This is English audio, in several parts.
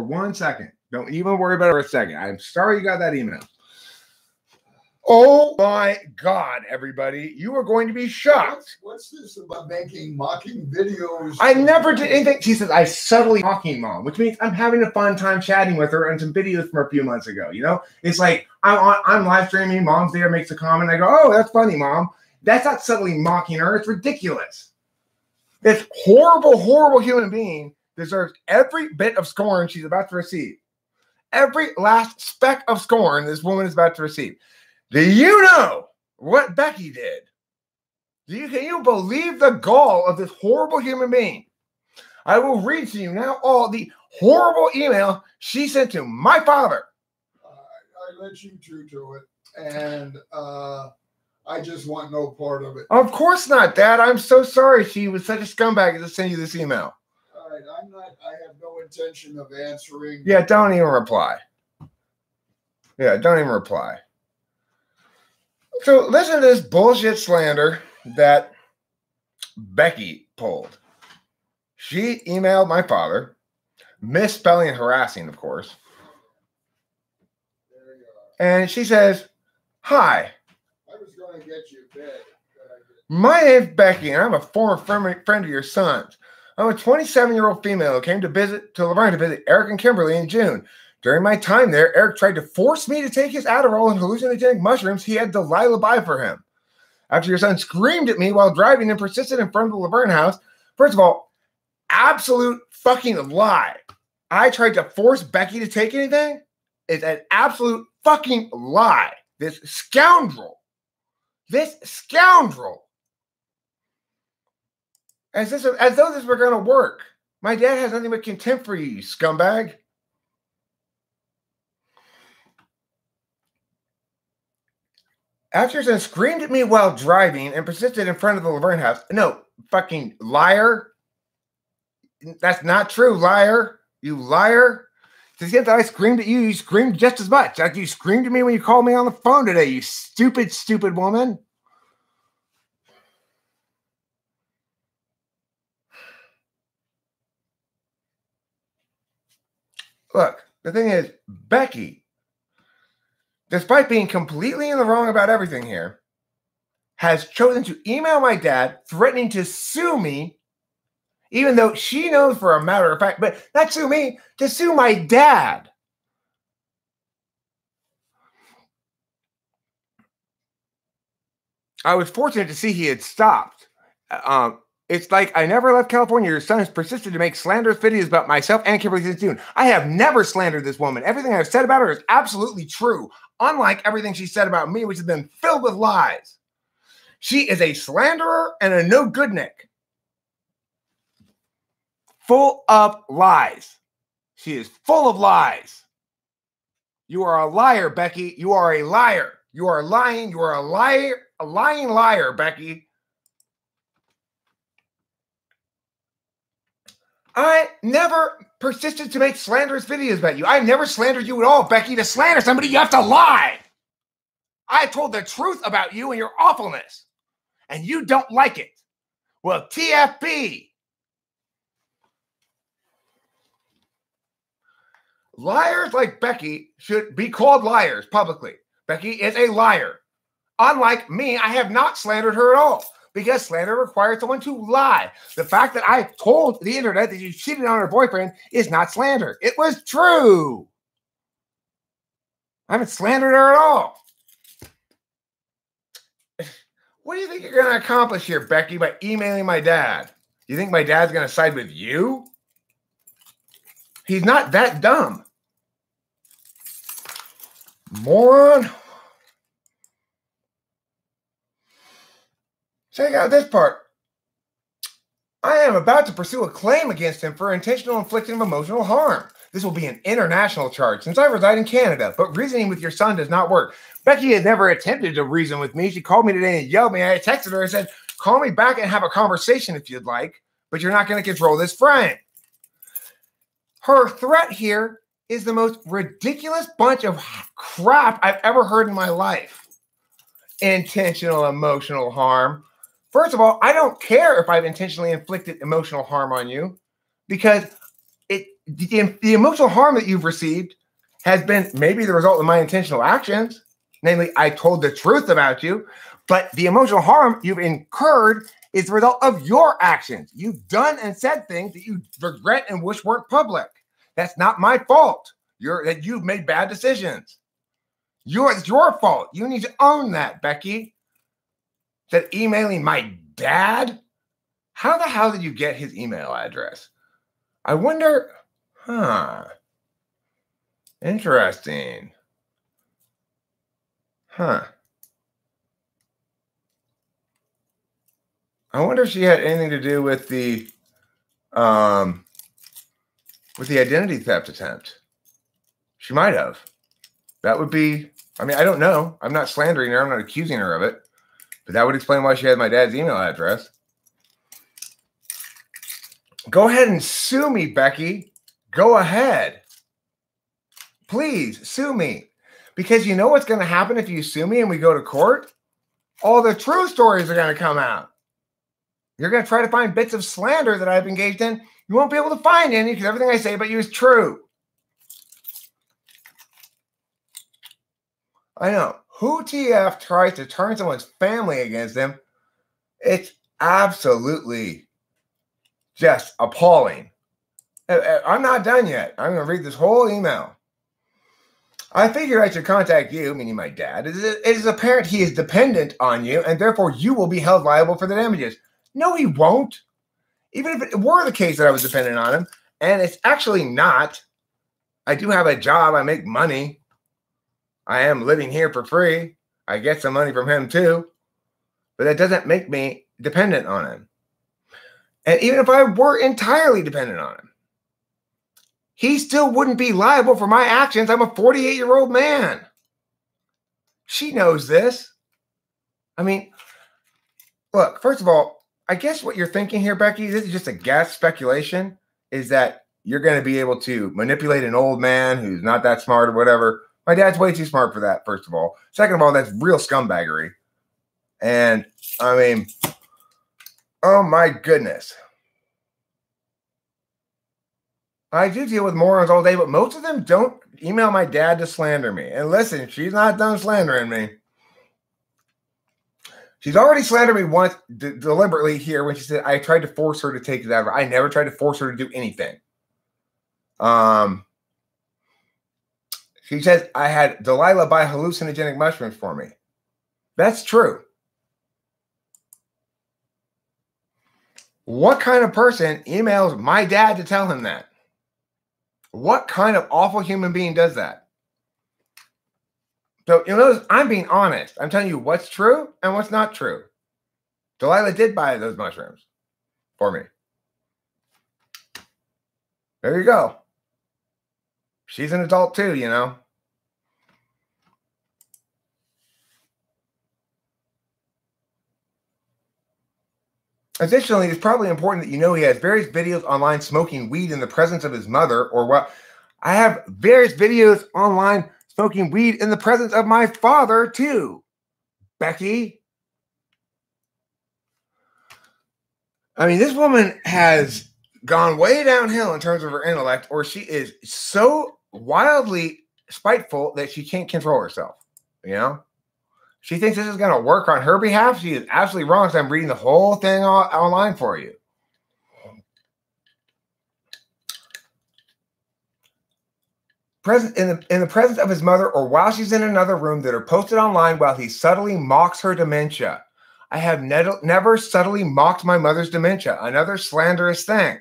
1 second. Don't even worry about it for a second. I'm sorry you got that email. Oh my God, everybody. You are going to be shocked. What's this about making mocking videos? I never did anything. She says, I subtly mocking mom, which means I'm having a fun time chatting with her and some videos from a few months ago. You know, it's like I'm live streaming. Mom's there, makes a comment. I go, oh, that's funny, Mom. That's not subtly mocking her. It's ridiculous. This horrible, horrible human being deserves every bit of scorn she's about to receive. Every last speck of scorn this woman is about to receive. Do you know what Becky did? Can you believe the gall of this horrible human being? I will read to you now all the horrible email she sent to my father. I let you two to it, and I just want no part of it. Of course not, Dad. I'm so sorry she was such a scumbag to send you this email. All right, I have no intention of answering. Yeah, don't even reply. Yeah, don't even reply. So listen to this bullshit slander that Becky pulled. She emailed my father, misspelling and harassing, of course. There you are. And she says, hi. I was going to get you a bed. My name's Becky, and I'm a former friend of your son's. I'm a 27-year-old female who came to Laverne to visit Eric and Kimberly in June. During my time there, Eric tried to force me to take his Adderall and hallucinogenic mushrooms he had Delilah buy for him. After your son screamed at me while driving and persisted in front of the Laverne house, first of all, absolute fucking lie. I tried to force Becky to take anything? It's an absolute fucking lie. This scoundrel. As though this were going to work. My dad has nothing but contempt for you, you scumbag. After your son screamed at me while driving and persisted in front of the Laverne house. No, fucking liar. That's not true, liar. You liar. To the extent that I screamed at you, you screamed just as much. Like you screamed at me when you called me on the phone today, you stupid, stupid woman. Look, the thing is, Becky, despite being completely in the wrong about everything here, has chosen to email my dad threatening to sue me, even though she knows for a matter of fact, but not sue me, to sue my dad. I was fortunate to see he had stopped. It's like I never left California. Your son has persisted to make slanderous videos about myself and Kimberly since June. I have never slandered this woman. Everything I've said about her is absolutely true, unlike everything she said about me, which has been filled with lies. She is a slanderer and a no-goodnik. Full of lies. She is full of lies. You are a liar, Becky. You are a liar. You are lying. You are a liar, a lying liar, Becky. I never persisted to make slanderous videos about you. I never slandered you at all, Becky. To slander somebody, you have to lie. I told the truth about you and your awfulness, and you don't like it. Well, TFB. Liars like Becky should be called liars publicly. Becky is a liar. Unlike me, I have not slandered her at all. Because slander requires someone to lie. The fact that I told the internet that you cheated on her boyfriend is not slander. It was true. I haven't slandered her at all. What do you think you're going to accomplish here, Becky, by emailing my dad? You think my dad's going to side with you? He's not that dumb. Moron. Check out this part. I am about to pursue a claim against him for intentional inflicting of emotional harm. This will be an international charge since I reside in Canada, but reasoning with your son does not work. Becky had never attempted to reason with me. She called me today and yelled at me. I texted her and said, call me back and have a conversation if you'd like, but you're not going to control this frame. Her threat here is the most ridiculous bunch of crap I've ever heard in my life. Intentional emotional harm. First of all, I don't care if I've intentionally inflicted emotional harm on you because the emotional harm that you've received has been maybe the result of my intentional actions. Namely, I told the truth about you, but the emotional harm you've incurred is the result of your actions. You've done and said things that you regret and wish weren't public. That's not my fault. That you've made bad decisions. It's your fault. You need to own that, Becky. That emailing my dad? How the hell did you get his email address? I wonder, interesting. I wonder if she had anything to do with the identity theft attempt. She might have. That would be, I mean, I don't know. I'm not slandering her. I'm not accusing her of it. But that would explain why she had my dad's email address. Go ahead and sue me, Becky. Go ahead. Please sue me. Because you know what's going to happen if you sue me and we go to court? All the true stories are going to come out. You're going to try to find bits of slander that I've engaged in. You won't be able to find any because everything I say about you is true. I know. Who TF tries to turn someone's family against them? It's absolutely just appalling. I'm not done yet. I'm going to read this whole email. I figure I should contact you, meaning my dad. It is apparent he is dependent on you, and therefore you will be held liable for the damages. No, he won't. Even if it were the case that I was dependent on him, and it's actually not. I do have a job. I make money. I am living here for free. I get some money from him too. But that doesn't make me dependent on him. And even if I were entirely dependent on him, he still wouldn't be liable for my actions. I'm a 48-year-old man. She knows this. I mean, look, first of all, I guess what you're thinking here, Becky, this is just a guess, speculation, is that you're going to be able to manipulate an old man who's not that smart or whatever. My dad's way too smart for that, first of all. Second of all, that's real scumbaggery. And, I mean, oh my goodness. I do deal with morons all day, but most of them don't email my dad to slander me. And listen, she's not done slandering me. She's already slandered me once deliberately here when she said I tried to force her to take it out of her. I never tried to force her to do anything. She says I had Delilah buy hallucinogenic mushrooms for me. That's true. What kind of person emails my dad to tell him that? What kind of awful human being does that? So, you notice I'm being honest. I'm telling you what's true and what's not true. Delilah did buy those mushrooms for me. There you go. She's an adult too, you know. Additionally, it's probably important that you know he has various videos online smoking weed in the presence of his mother or what. I have various videos online smoking weed in the presence of my father too, Becky. I mean, this woman has gone way downhill in terms of her intellect, or she is so wildly spiteful that she can't control herself, you know? She thinks this is going to work on her behalf. She is absolutely wrong. So I'm reading the whole thing online for you. In the presence of his mother or while she's in another room that are posted online while he subtly mocks her dementia. I have never subtly mocked my mother's dementia. Another slanderous thing.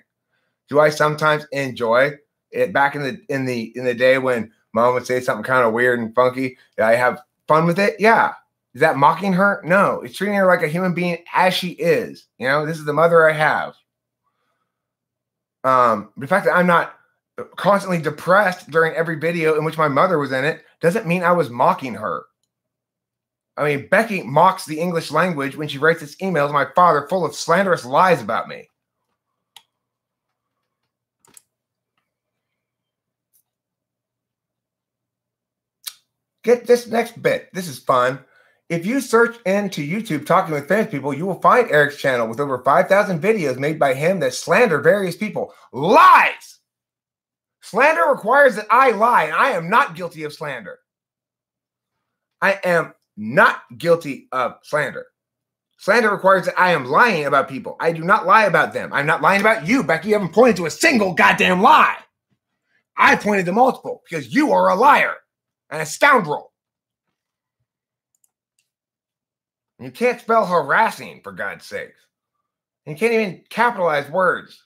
Do I sometimes enjoy it? Back in the day when mom would say something kind of weird and funky, did I have fun with it? Yeah. Is that mocking her? No. It's treating her like a human being as she is. You know, this is the mother I have. The fact that I'm not constantly depressed during every video in which my mother was in it doesn't mean I was mocking her. I mean, Becky mocks the English language when she writes this email to my father full of slanderous lies about me. Get this next bit. This is fun. If you search into YouTube Talking with Famous People, you will find Eric's channel with over 5,000 videos made by him that slander various people. Lies! Slander requires that I lie, and I am not guilty of slander. I am not guilty of slander. Slander requires that I am lying about people. I do not lie about them. I'm not lying about you, Becky. You haven't pointed to a single goddamn lie. I pointed to multiple because you are a liar and a scoundrel. You can't spell harassing, for God's sakes. You can't even capitalize words.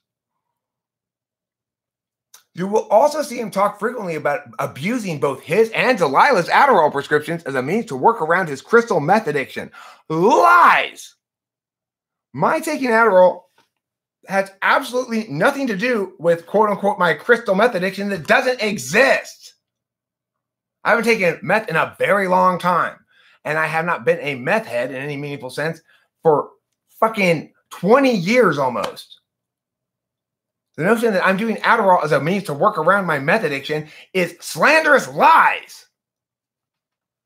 You will also see him talk frequently about abusing both his and Delilah's Adderall prescriptions as a means to work around his crystal meth addiction. Lies! My taking Adderall has absolutely nothing to do with, quote-unquote, my crystal meth addiction that doesn't exist. I haven't taken meth in a very long time, and I have not been a meth head in any meaningful sense for fucking 20 years almost. The notion that I'm doing Adderall as a means to work around my meth addiction is slanderous lies.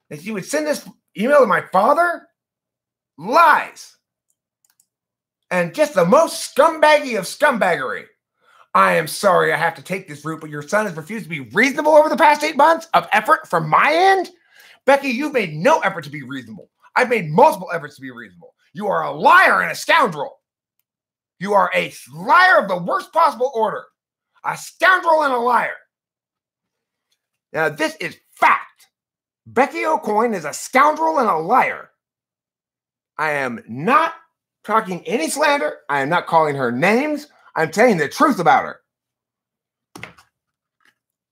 That you would send this email to my father? Lies. And just the most scumbaggy of scumbaggery. I am sorry I have to take this route, but your son has refused to be reasonable over the past 8 months of effort from my end? Becky, you've made no effort to be reasonable. I've made multiple efforts to be reasonable. You are a liar and a scoundrel. You are a liar of the worst possible order. A scoundrel and a liar. Now, this is fact. Becky O'Coin is a scoundrel and a liar. I am not talking any slander. I am not calling her names. I'm telling the truth about her.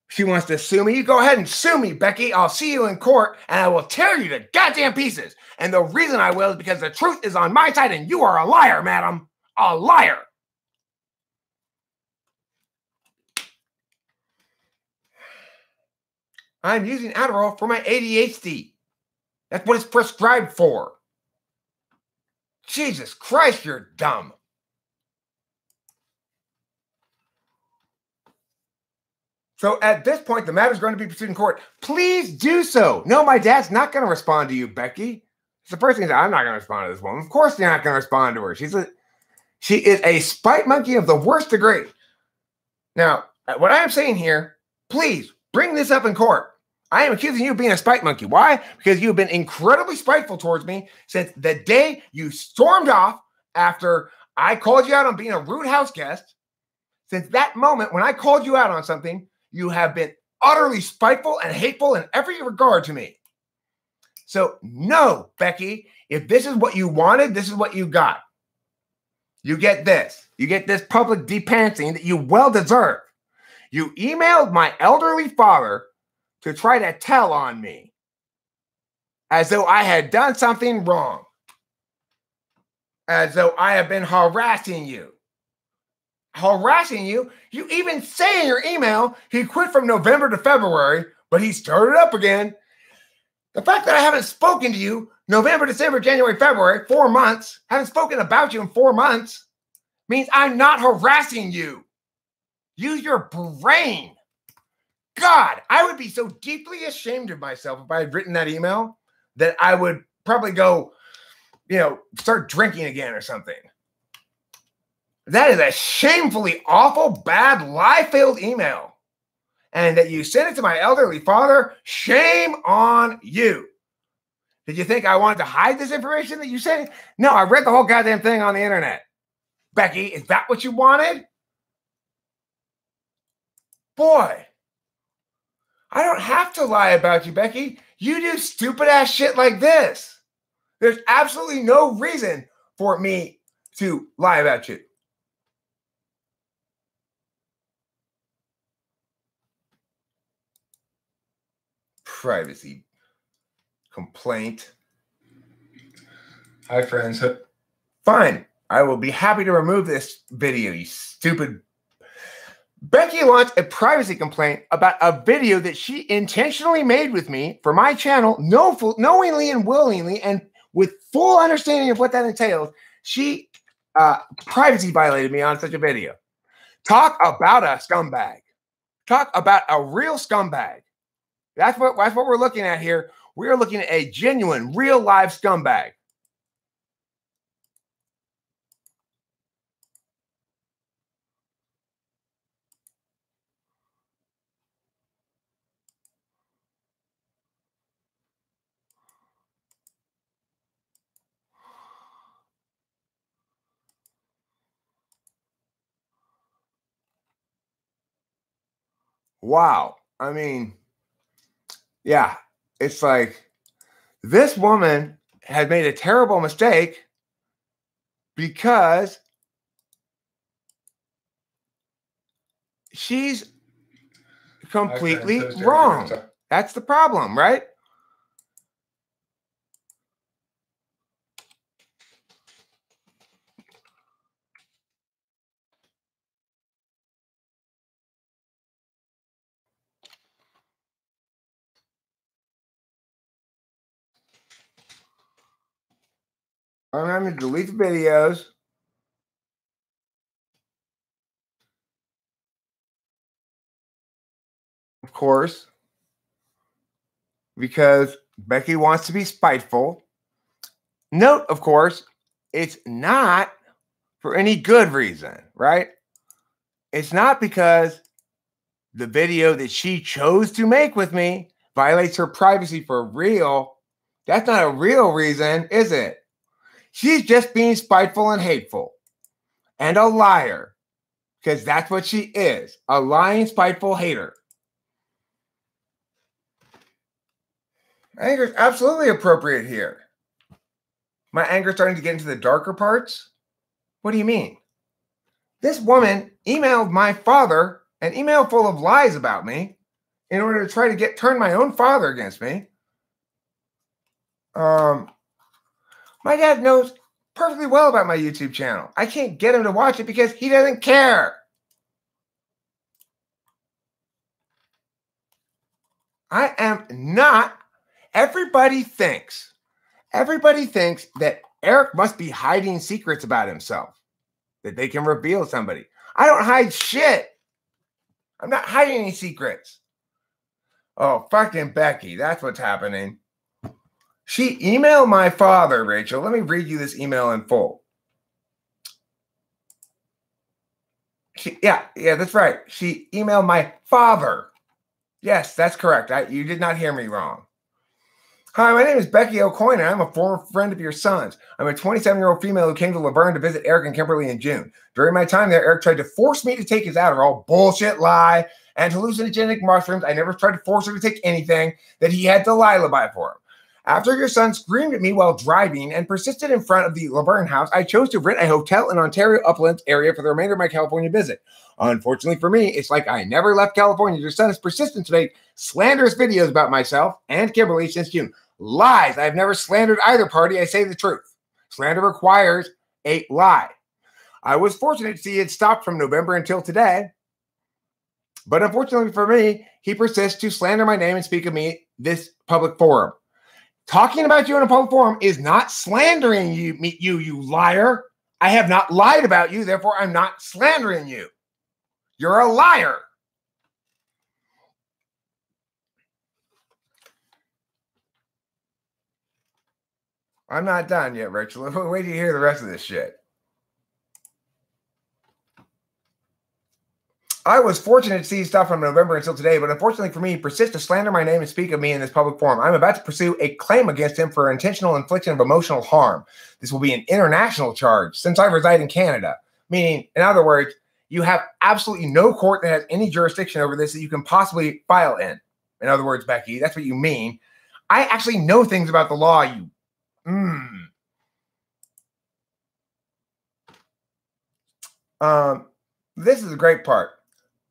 She wants to sue me. You go ahead and sue me, Becky. I'll see you in court, and I will tear you to goddamn pieces. And the reason I will is because the truth is on my side, and you are a liar, madam. A liar. I'm using Adderall for my ADHD. That's what it's prescribed for. Jesus Christ, you're dumb. So at this point, the matter is going to be pursued in court. Please do so. No, my dad's not going to respond to you, Becky. It's the first thing that I'm not going to respond to this woman. Of course you're not going to respond to her. She is a spite monkey of the worst degree. Now, what I am saying here, please bring this up in court. I am accusing you of being a spite monkey. Why? Because you've been incredibly spiteful towards me since the day you stormed off after I called you out on being a rude house guest. Since that moment when I called you out on something, you have been utterly spiteful and hateful in every regard to me. So, no, Becky, if this is what you wanted, this is what you got. You get this. You get this public depantsing that you well deserve. You emailed my elderly father to try to tell on me as though I had done something wrong. As though I have been harassing you. Harassing you? You even say in your email he quit from November to February, but he started up again. The fact that I haven't spoken to you November, December, January, February, 4 months, haven't spoken about you in 4 months, means I'm not harassing you. Use your brain. God, I would be so deeply ashamed of myself if I had written that email that I would probably go, start drinking again or something. That is a shamefully awful, bad, lie-filled email. And that you sent it to my elderly father, shame on you. Did you think I wanted to hide this information that you sent? No, I read the whole goddamn thing on the internet. Becky, is that what you wanted? Boy, I don't have to lie about you, Becky. You do stupid-ass shit like this. There's absolutely no reason for me to lie about you. Privacy complaint. Hi, friends. Fine. I will be happy to remove this video, you stupid. Becky launched a privacy complaint about a video that she intentionally made with me for my channel, knowingly and willingly, and with full understanding of what that entails. She privacy violated me on such a video. Talk about a scumbag. Talk about a real scumbag. That's what we're looking at here. We're looking at a genuine, real live scumbag. wow. I mean, yeah, it's like this woman had made a terrible mistake because she's completely wrong. That's the problem, right? I'm having to delete the videos. Of course, because Becky wants to be spiteful. Note, of course, it's not for any good reason, right? It's not because the video that she chose to make with me violates her privacy for real. That's not a real reason, is it? She's just being spiteful and hateful and a liar, because that's what she is, a lying, spiteful hater. Anger is absolutely appropriate here. My anger is starting to get into the darker parts? What do you mean? This woman emailed my father an email full of lies about me in order to try to turn my own father against me. My dad knows perfectly well about my YouTube channel. I can't get him to watch it because he doesn't care. I am not. Everybody thinks that Eric must be hiding secrets about himself that they can reveal to somebody. I don't hide shit. I'm not hiding any secrets. Oh, fucking Becky. That's what's happening. She emailed my father, Rachel. Let me read you this email in full. Yeah, that's right. She emailed my father. Yes, that's correct. You did not hear me wrong. Hi, my name is Becky O'Coin, and I'm a former friend of your son's. I'm a 27-year-old female who came to Laverne to visit Eric and Kimberly in June. During my time there, Eric tried to force me to take his Adderall, bullshit lie, and hallucinogenic mushrooms. I never tried to force her to take anything that he had to lullaby for him. After your son screamed at me while driving and persisted in front of the Laverne house, I chose to rent a hotel in Ontario Uplands area for the remainder of my California visit. Unfortunately for me, it's like I never left California. Your son has persisted to make slanderous videos about myself and Kimberly since June. Lies. I've never slandered either party. I say the truth. Slander requires a lie. I was fortunate to see it stop from November until today. But unfortunately for me, he persists to slander my name and speak of me this public forum. Talking about you in a public forum is not slandering you, you liar. I have not lied about you, therefore I'm not slandering you. You're a liar. I'm not done yet, Rachel. Wait till you hear the rest of this shit. I was fortunate to see stuff from November until today, but unfortunately for me, he persists to slander my name and speak of me in this public forum. I'm about to pursue a claim against him for intentional infliction of emotional harm. This will be an international charge since I reside in Canada. Meaning, in other words, you have absolutely no court that has any jurisdiction over this that you can possibly file in. In other words, Becky, that's what you mean. I actually know things about the law, you. This is a great part.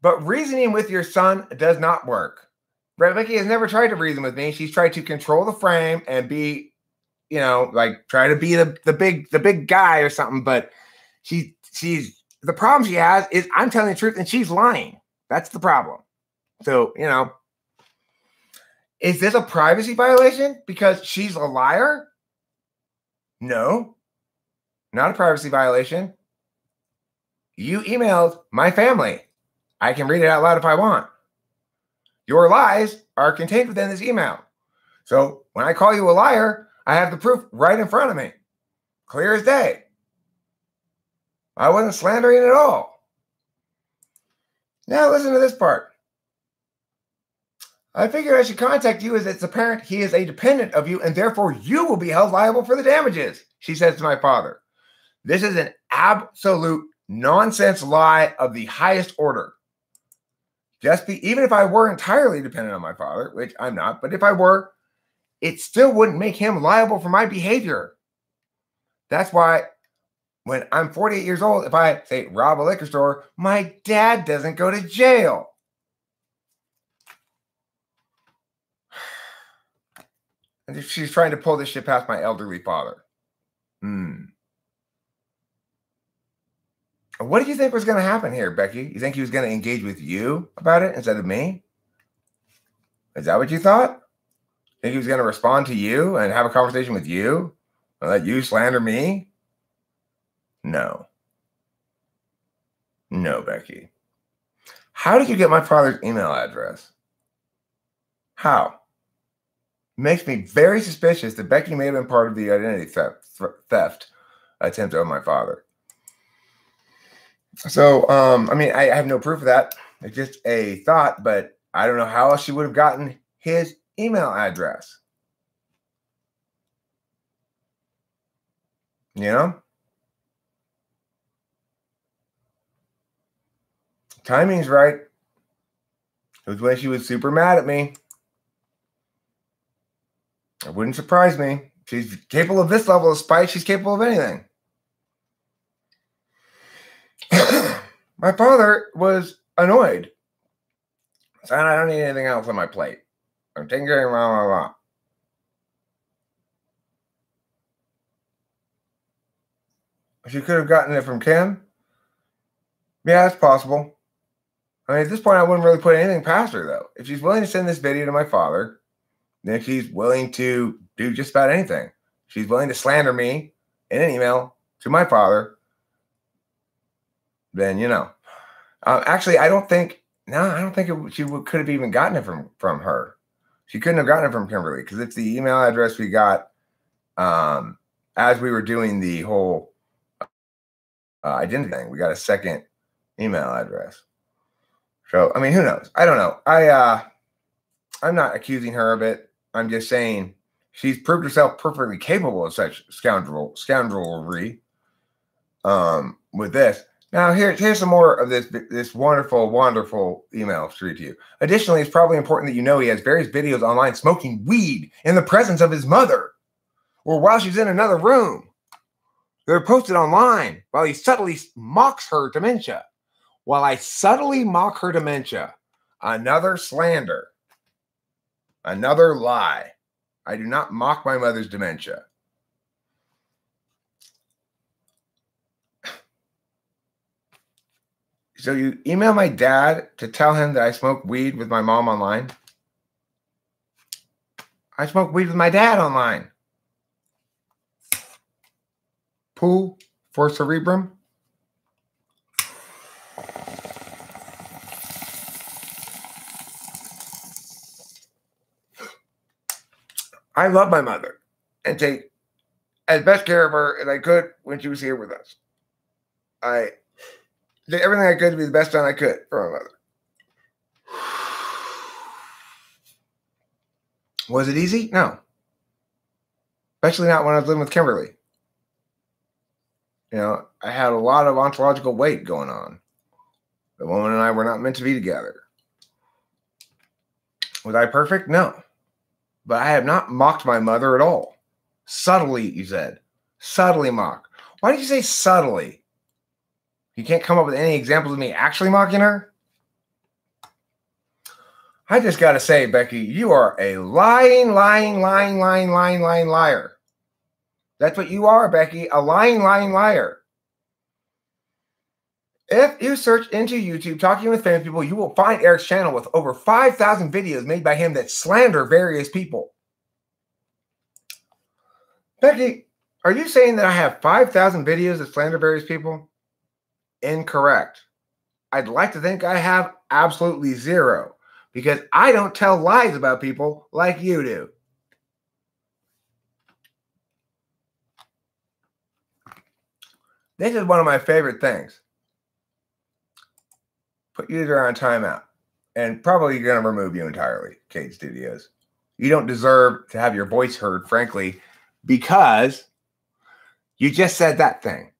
But reasoning with your son does not work. Becky has never tried to reason with me. She's tried to control the frame and be, like try to be the big guy or something. But she's the problem she has is I'm telling the truth and she's lying. That's the problem. So, is this a privacy violation because she's a liar? No, not a privacy violation. You emailed my family. I can read it out loud if I want. Your lies are contained within this email. So when I call you a liar, I have the proof right in front of me. Clear as day. I wasn't slandering at all. Now listen to this part. I figured I should contact you as it's apparent he is a dependent of you and therefore you will be held liable for the damages, she says to my father. This is an absolute nonsense lie of the highest order. Even if I were entirely dependent on my father, which I'm not, but if I were, it still wouldn't make him liable for my behavior. That's why when I'm 48 years old, if I say rob a liquor store, my dad doesn't go to jail. And she's trying to pull this shit past my elderly father. What do you think was going to happen here, Becky? You think he was going to engage with you about it instead of me? Is that what you thought? Think he was going to respond to you and have a conversation with you and let you slander me? No. No, Becky. How did you get my father's email address? How? It makes me very suspicious that Becky may have been part of the identity theft attempt of my father. So, I mean, I have no proof of that. It's just a thought, but I don't know how else she would have gotten his email address. You know? Timing's right. It was when she was super mad at me. It wouldn't surprise me. She's capable of this level of spite. She's capable of anything. My father was annoyed. Saying, I don't need anything else on my plate. I'm taking care of blah, blah, blah. She could have gotten it from Kim. Yeah, it's possible. I mean, at this point, I wouldn't really put anything past her, though. If she's willing to send this video to my father, then she's willing to do just about anything. She's willing to slander me in an email to my father. Then, you know. Actually, I don't think she could have even gotten it from her. She couldn't have gotten it from Kimberly because it's the email address we got as we were doing the whole identity thing. We got a second email address. So, I mean, who knows? I don't know. I'm not accusing her of it. I'm just saying she's proved herself perfectly capable of such scoundrelry with this. Now, here's some more of this wonderful, wonderful email to read to you. Additionally, it's probably important that you know he has various videos online smoking weed in the presence of his mother or while she's in another room. They're posted online while he subtly mocks her dementia. While I subtly mock her dementia. Another slander. Another lie. I do not mock my mother's dementia. So you email my dad to tell him that I smoke weed with my mom online? I smoke weed with my dad online. Pool for cerebrum. I love my mother and take as best care of her as I could when she was here with us. I did everything I could to be the best son I could for my mother. Was it easy? No. Especially not when I was living with Kimberly. You know, I had a lot of ontological weight going on. The woman and I were not meant to be together. Was I perfect? No. But I have not mocked my mother at all. Subtly, you said. Subtly mock. Why did you say subtly? You can't come up with any examples of me actually mocking her? I just got to say, Becky, you are a lying liar. That's what you are, Becky, a lying liar. If you search into YouTube talking with famous people, you will find Eric's channel with over 5,000 videos made by him that slander various people. Becky, are you saying that I have 5,000 videos that slander various people? Incorrect. I'd like to think I have absolutely zero because I don't tell lies about people like you do. This is one of my favorite things. Put you there on timeout and probably going to remove you entirely, Kate Studios. You don't deserve to have your voice heard, frankly, because you just said that thing.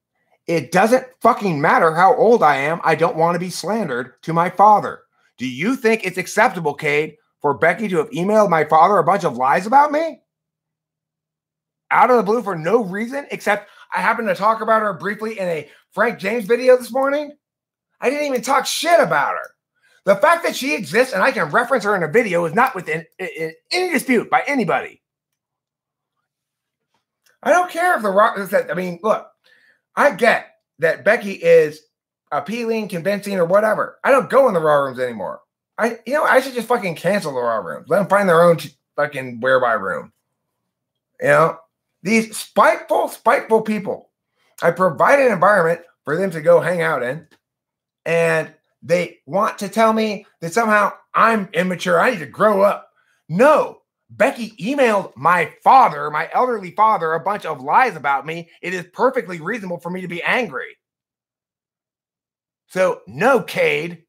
It doesn't fucking matter how old I am. I don't want to be slandered to my father. Do you think it's acceptable, Cade, for Becky to have emailed my father a bunch of lies about me? Out of the blue for no reason, except I happened to talk about her briefly in a Frank James video this morning? I didn't even talk shit about her. The fact that she exists and I can reference her in a video is not within any dispute by anybody. I don't care if the Rock is that. I mean, look, I get that Becky is appealing, convincing, or whatever. I don't go in the Raw rooms anymore. I should just fucking cancel the Raw rooms. Let them find their own fucking whereby room. These spiteful people. I provide an environment for them to go hang out in, and they want to tell me that somehow I'm immature. I need to grow up. No. Becky emailed my father, my elderly father, a bunch of lies about me. It is perfectly reasonable for me to be angry. So, no, Cade.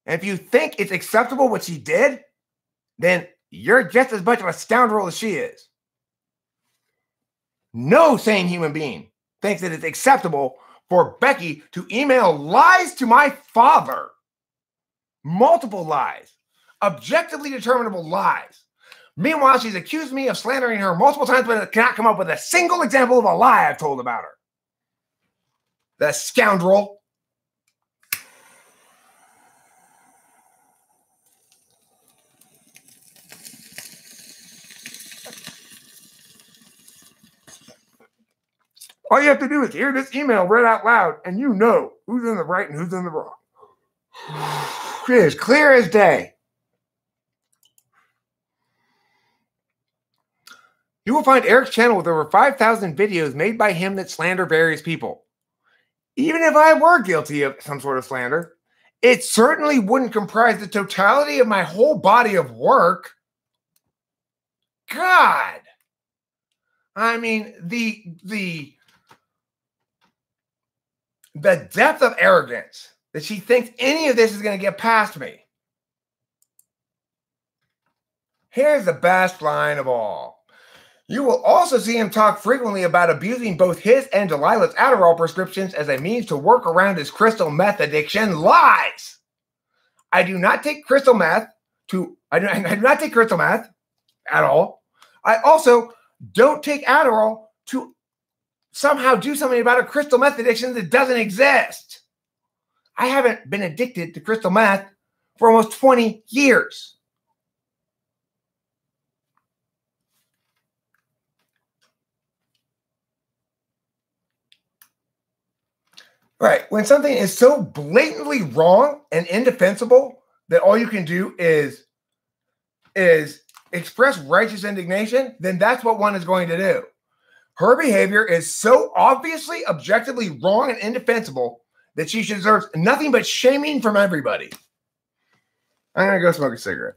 And if you think it's acceptable what she did, then you're just as much of a scoundrel as she is. No sane human being thinks that it's acceptable for Becky to email lies to my father. Multiple lies. Objectively determinable lies. Meanwhile, she's accused me of slandering her multiple times, but cannot come up with a single example of a lie I've told about her. The scoundrel. All you have to do is hear this email read out loud, and you know who's in the right and who's in the wrong. It is clear as day. You will find Eric's channel with over 5,000 videos made by him that slander various people. Even if I were guilty of some sort of slander, it certainly wouldn't comprise the totality of my whole body of work. God. I mean, the depth of arrogance that she thinks any of this is going to get past me. Here's the best line of all. You will also see him talk frequently about abusing both his and Delilah's Adderall prescriptions as a means to work around his crystal meth addiction. Lies! I do not take crystal meth I do not take crystal meth at all. I also don't take Adderall to somehow do something about a crystal meth addiction that doesn't exist. I haven't been addicted to crystal meth for almost 20 years. Right. When something is so blatantly wrong and indefensible that all you can do is express righteous indignation, then that's what one is going to do. Her behavior is so obviously, objectively wrong and indefensible that she deserves nothing but shaming from everybody. I'm going to go smoke a cigarette.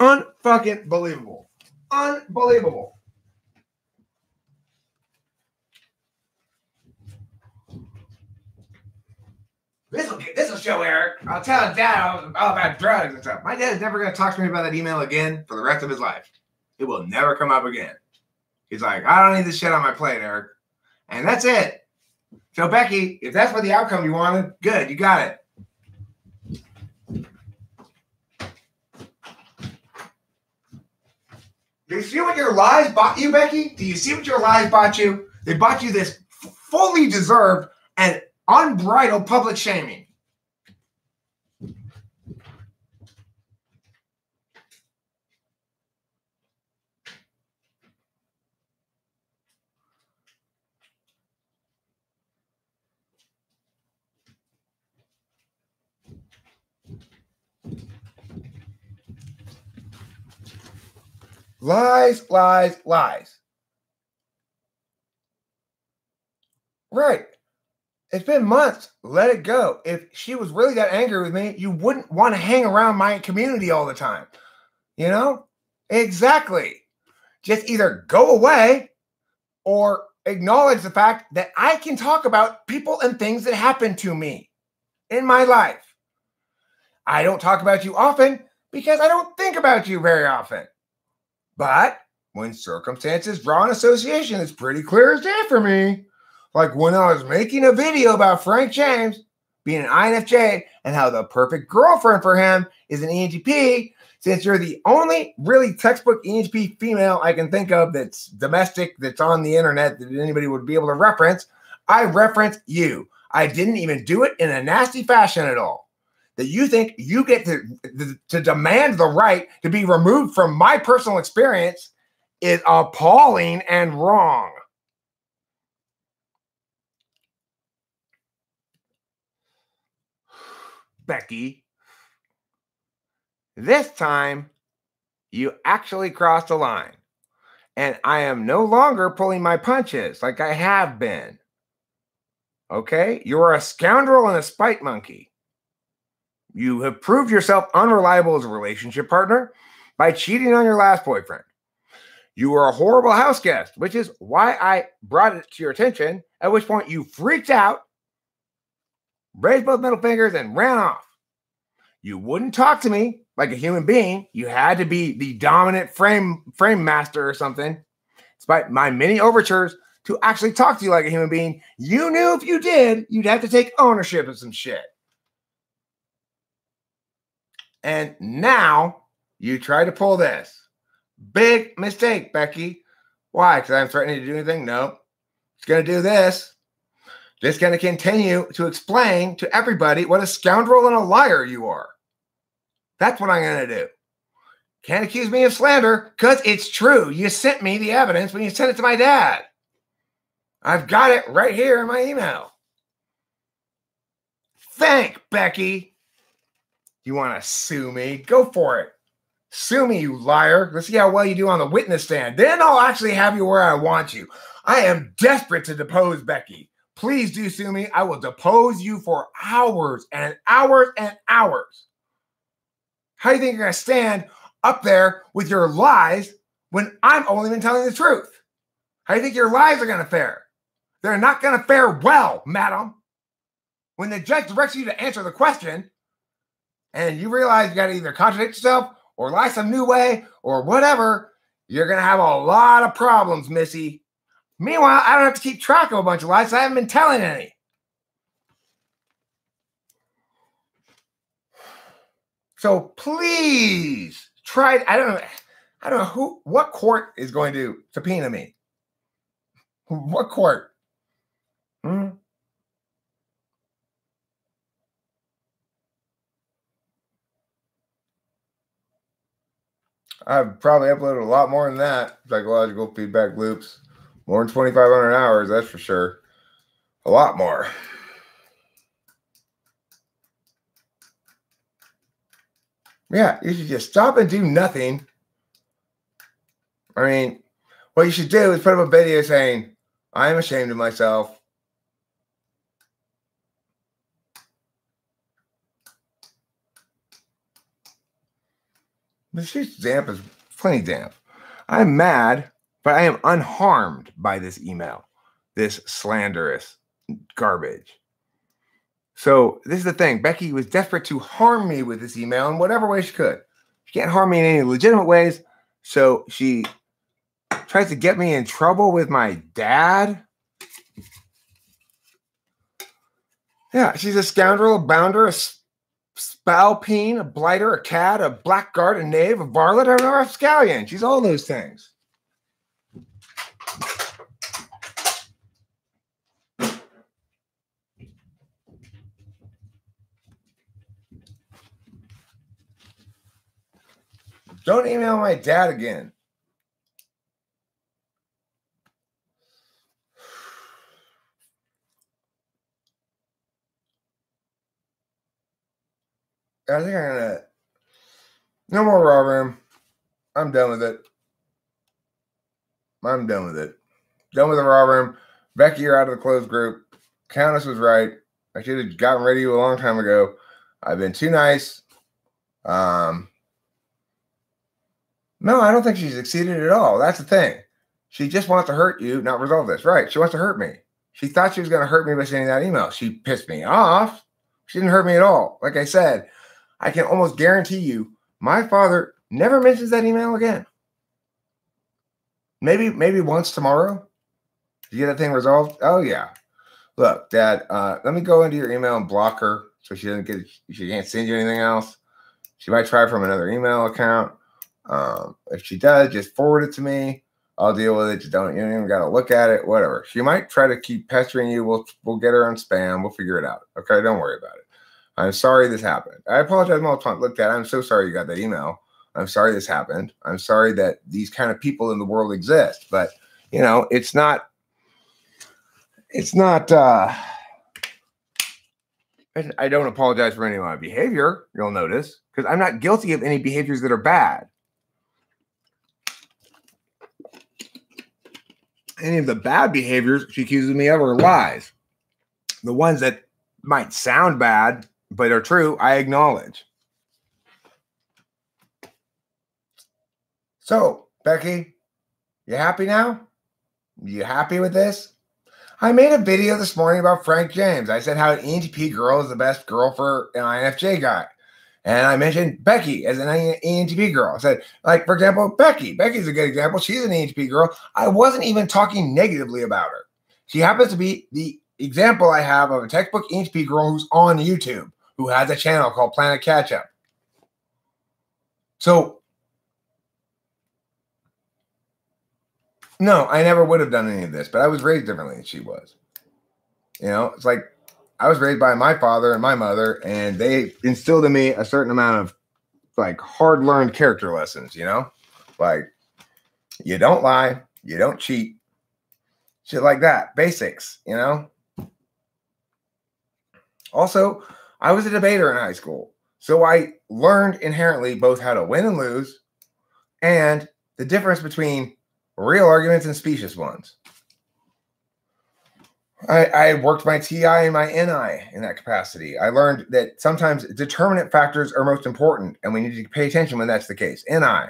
Unfucking believable. Unbelievable. This will show Eric. I'll tell Dad all about drugs and stuff. My dad is never going to talk to me about that email again for the rest of his life. It will never come up again. He's like, I don't need this shit on my plate, Eric. And that's it. So, Becky, if that's what the outcome you wanted, good, you got it. Do you see what your lies bought you, Becky? Do you see what your lies bought you? They bought you this fully deserved and unbridled public shaming. Lies, lies, lies. Right. It's been months. Let it go. If she was really that angry with me, you wouldn't want to hang around my community all the time. You know? Exactly. Just either go away or acknowledge the fact that I can talk about people and things that happen to me in my life. I don't talk about you often because I don't think about you very often. But when circumstances draw an association, it's pretty clear as day for me. Like when I was making a video about Frank James, being an INFJ and how the perfect girlfriend for him is an ENTP, since you're the only really textbook ENTP female I can think of that's domestic, that's on the internet, that anybody would be able to reference, I reference you. I didn't even do it in a nasty fashion at all. That you think you get to demand the right to be removed from my personal experience is appalling and wrong. Becky, this time you actually crossed a line, and I am no longer pulling my punches like I have been. Okay? You're a scoundrel and a spite monkey. You have proved yourself unreliable as a relationship partner by cheating on your last boyfriend. You were a horrible house guest, which is why I brought it to your attention, at which point you freaked out, raised both middle fingers, and ran off. You wouldn't talk to me like a human being. You had to be the dominant frame master or something. Despite my many overtures to actually talk to you like a human being, you knew if you did, you'd have to take ownership of some shit. And now you try to pull this. Big mistake, Becky. Why? Because I'm threatening to do anything? No. It's going to do this. Just going to continue to explain to everybody what a scoundrel and a liar you are. That's what I'm going to do. Can't accuse me of slander because it's true. You sent me the evidence when you sent it to my dad. I've got it right here in my email. Thank Becky. You want to sue me? Go for it. Sue me, you liar. Let's see how well you do on the witness stand. Then I'll actually have you where I want you. I am desperate to depose Becky. Please do sue me. I will depose you for hours and hours and hours. How do you think you're going to stand up there with your lies when I've only been telling the truth? How do you think your lies are going to fare? They're not going to fare well, madam. When the judge directs you to answer the question and you realize you got to either contradict yourself or lie some new way or whatever, you're going to have a lot of problems, Missy. Meanwhile, I don't have to keep track of a bunch of lies. I haven't been telling any. So please try. I don't know what court is going to subpoena me. What court? I've probably uploaded a lot more than that. Psychological feedback loops. More than 2,500 hours, that's for sure. A lot more. Yeah, you should just stop and do nothing. I mean, what you should do is put up a video saying, I am ashamed of myself. The sheet's damp is plenty damp. I'm mad, but I am unharmed by this email, this slanderous garbage. So this is the thing. Becky was desperate to harm me with this email in whatever way she could. She can't harm me in any legitimate ways. So she tries to get me in trouble with my dad. Yeah, she's a scoundrel, a bounder, a spalpeen, a blighter, a cad, a blackguard, a knave, a varlet, or a rapscallion. She's all those things. Don't email my dad again. I think I'm gonna. No more raw room. I'm done with it. I'm done with it. Done with the raw room. Becky, you're out of the closed group. Countess was right. I should have gotten rid of you a long time ago. I've been too nice. No, I don't think she succeeded at all. That's the thing. She just wants to hurt you, not resolve this. Right. She wants to hurt me. She thought she was going to hurt me by sending that email. She pissed me off. She didn't hurt me at all. Like I said, I can almost guarantee you my father never mentions that email again. Maybe once tomorrow. You get that thing resolved? Oh, yeah. Look, Dad, let me go into your email and block her so she can't send you anything else. She might try from another email account. If she does, just forward it to me. I'll deal with it. You don't even got to look at it, whatever. She might try to keep pestering you. We'll get her on spam. We'll figure it out. Okay, don't worry about it. I'm sorry this happened. I apologize multiple times. Look, Dad, I'm so sorry you got that email. I'm sorry this happened. I'm sorry that these kind of people in the world exist. But, it's not, I don't apologize for any of my behavior, you'll notice, because I'm not guilty of any behaviors that are bad. Any of the bad behaviors she accuses me of are lies. The ones that might sound bad, but are true, I acknowledge. So, Becky, you happy now? You happy with this? I made a video this morning about Frank James. I said how an ENTP girl is the best girl for an INFJ guy. And I mentioned Becky as an ENTP girl. I said, for example, Becky's a good example. She's an ENTP girl. I wasn't even talking negatively about her. She happens to be the example I have of a textbook ENTP girl who's on YouTube, who has a channel called Planet Catch-Up. So, no, I never would have done any of this, but I was raised differently than she was. It's like I was raised by my father and my mother, and they instilled in me a certain amount of hard-learned character lessons, like you don't lie, you don't cheat, shit like that, basics, Also, I was a debater in high school, so I learned inherently both how to win and lose, and the difference between real arguments and specious ones. I worked my TI and my NI in that capacity. I learned that sometimes determinant factors are most important, and we need to pay attention when that's the case. NI.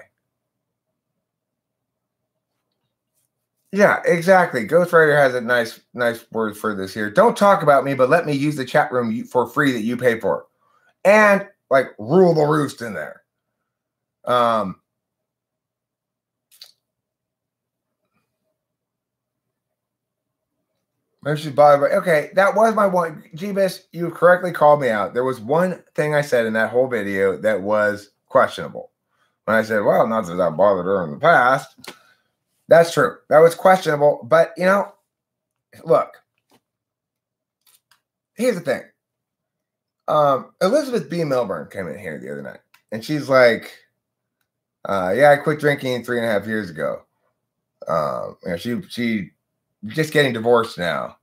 Yeah, exactly. Ghostwriter has a nice word for this here. Don't talk about me, but let me use the chat room for free that you pay for. And, rule the roost in there. Okay, that was my one. Jeebus, you correctly called me out. There was one thing I said in that whole video that was questionable. When I said, well, not that I bothered her in the past. That's true. That was questionable. But, look. Here's the thing. Elizabeth B. Milburn came in here the other night. And she's like, yeah, I quit drinking 3.5 years ago. She just getting divorced now,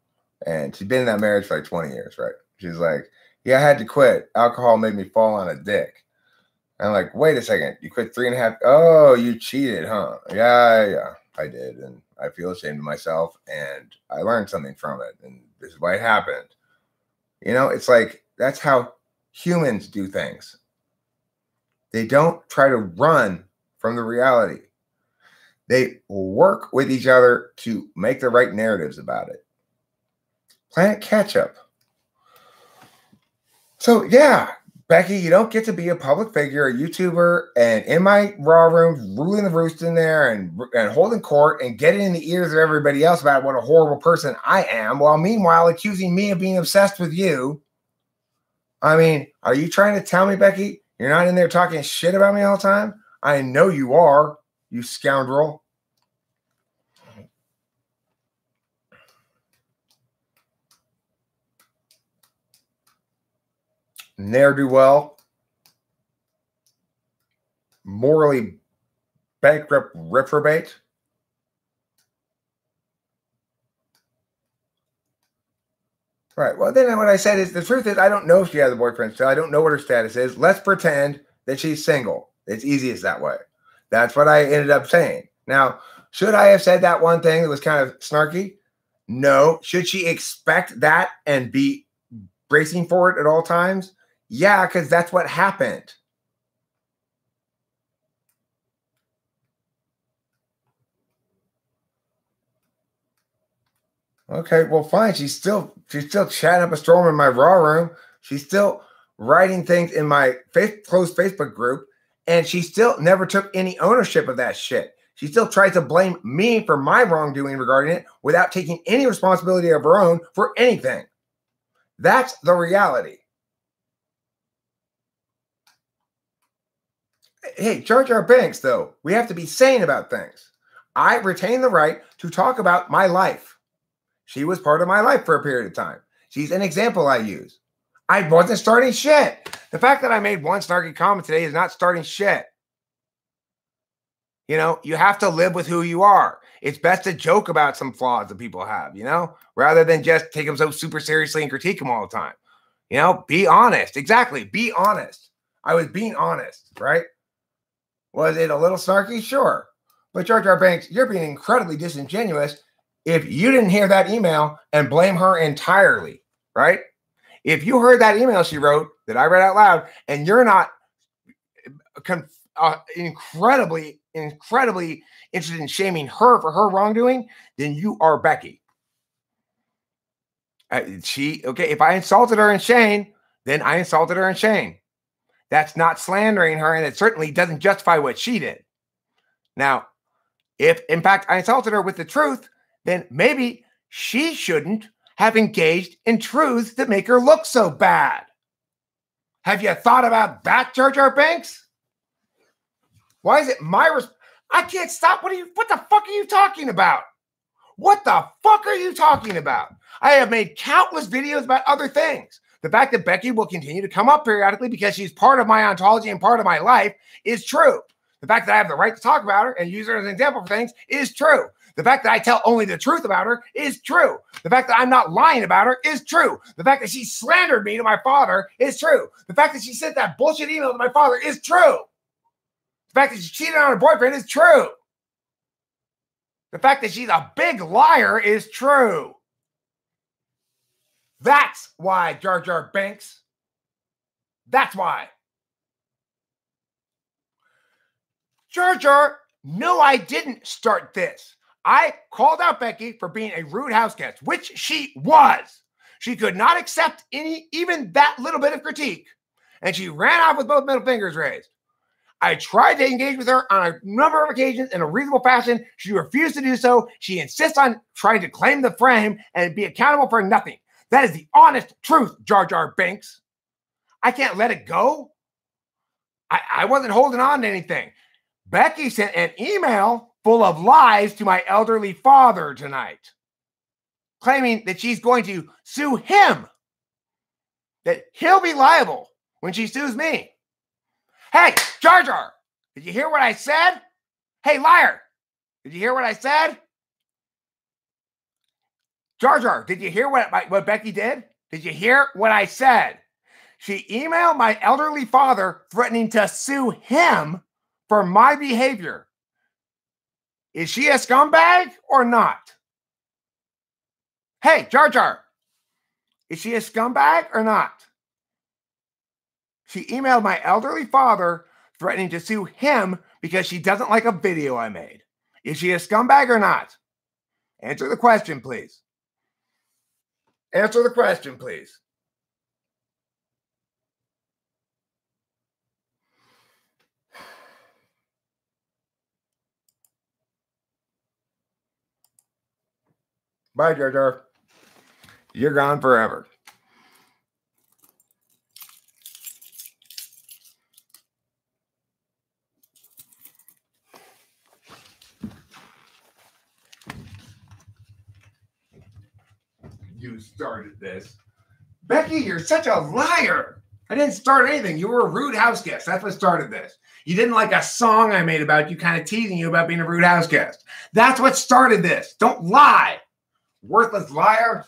and she's been in that marriage for 20 years, right? She's like, yeah, I had to quit. Alcohol made me fall on a dick. I'm like, wait a second, you quit 3.5? Oh, you cheated, huh? Yeah, I did, and I feel ashamed of myself, and I learned something from it, and this is why it happened. It's like, that's how humans do things. They don't try to run from the reality. They work with each other to make the right narratives about it. Planet Catch-Up. So, yeah, Becky, you don't get to be a public figure, a YouTuber, and in my raw room, ruling the roost in there and holding court and getting in the ears of everybody else about what a horrible person I am, while meanwhile accusing me of being obsessed with you. I mean, are you trying to tell me, Becky, you're not in there talking shit about me all the time? I know you are, you scoundrel. Ne'er-do-well. Morally bankrupt reprobate. Right. Well, then what I said is, the truth is, I don't know if she has a boyfriend still. I don't know what her status is. Let's pretend that she's single. It's easiest that way. That's what I ended up saying. Now, should I have said that one thing that was kind of snarky? No. Should she expect that and be bracing for it at all times? Yeah, because that's what happened. Okay, well, fine. She's still chatting up a storm in my raw room. She's still writing things in my closed Facebook group, and she still never took any ownership of that shit. She still tries to blame me for my wrongdoing regarding it without taking any responsibility of her own for anything. That's the reality. Hey, Jar Jar Binks, though, we have to be sane about things. I retain the right to talk about my life. She was part of my life for a period of time. She's an example I use. I wasn't starting shit. The fact that I made one snarky comment today is not starting shit. You know, you have to live with who you are. It's best to joke about some flaws that people have, you know, rather than just take them so super seriously and critique them all the time. You know, be honest. Exactly. Be honest. I was being honest, right? Was it a little snarky? Sure. But Jar Jar Binks, you're being incredibly disingenuous if you didn't hear that email and blame her entirely, right? If you heard that email she wrote that I read out loud and you're not incredibly interested in shaming her for her wrongdoing, then you are Becky. Okay, if I insulted her in Shane, then I insulted her in Shane. That's not slandering her, and it certainly doesn't justify what she did. Now, if in fact I insulted her with the truth, then maybe she shouldn't have engaged in truths that make her look so bad. Have you thought about that, Jar Jar Binks? Why is it my I can't stop. What the fuck are you talking about? What the fuck are you talking about? I have made countless videos about other things. The fact that Becky will continue to come up periodically because she's part of my ontology and part of my life is true. The fact that I have the right to talk about her and use her as an example for things is true. The fact that I tell only the truth about her is true. The fact that I'm not lying about her is true. The fact that she slandered me to my father is true. The fact that she sent that bullshit email to my father is true. The fact that she cheated on her boyfriend is true. The fact that she's a big liar is true. That's why, Jar Jar Binks. That's why. Jar Jar, no, I didn't start this. I called out Becky for being a rude house guest, which she was. She could not accept even that little bit of critique, and she ran off with both middle fingers raised. I tried to engage with her on a number of occasions in a reasonable fashion. She refused to do so. She insists on trying to claim the frame and be accountable for nothing. That is the honest truth, Jar Jar Binks. I can't let it go. I wasn't holding on to anything. Becky sent an email full of lies to my elderly father tonight, claiming that she's going to sue him, that he'll be liable when she sues me. Hey, Jar Jar, did you hear what I said? Hey, liar, did you hear what I said? Jar Jar, did you hear what Becky did? Did you hear what I said? She emailed my elderly father threatening to sue him for my behavior. Is she a scumbag or not? Hey, Jar Jar, is she a scumbag or not? She emailed my elderly father threatening to sue him because she doesn't like a video I made. Is she a scumbag or not? Answer the question, please. Answer the question, please. Bye, Jar Jar. You're gone forever. You started this. Becky, you're such a liar. I didn't start anything. You were a rude house guest. That's what started this. You didn't like a song I made about you, kind of teasing you about being a rude house guest. That's what started this. Don't lie. Worthless liar.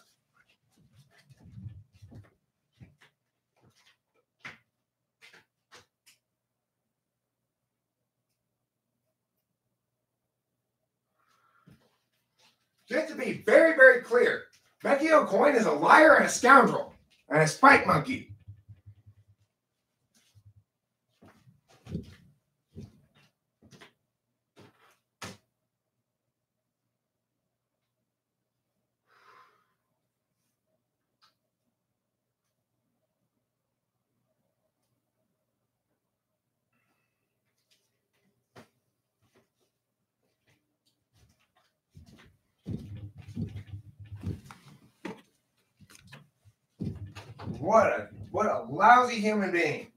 Just to be very, very clear, Becky O'Coin is a liar and a scoundrel and a spite monkey. What a lousy human being.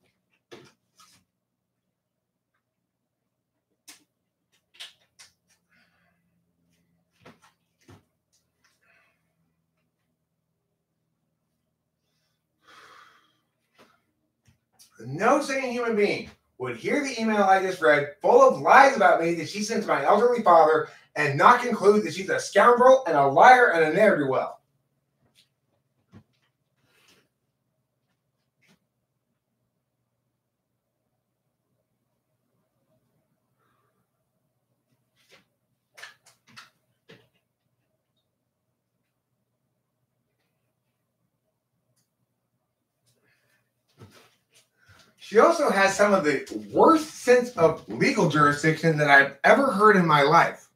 No sane human being would hear the email I just read, full of lies about me that she sent to my elderly father, and not conclude that she's a scoundrel and a liar and a ne'er-do-well. She also has some of the worst sense of legal jurisdiction that I've ever heard in my life.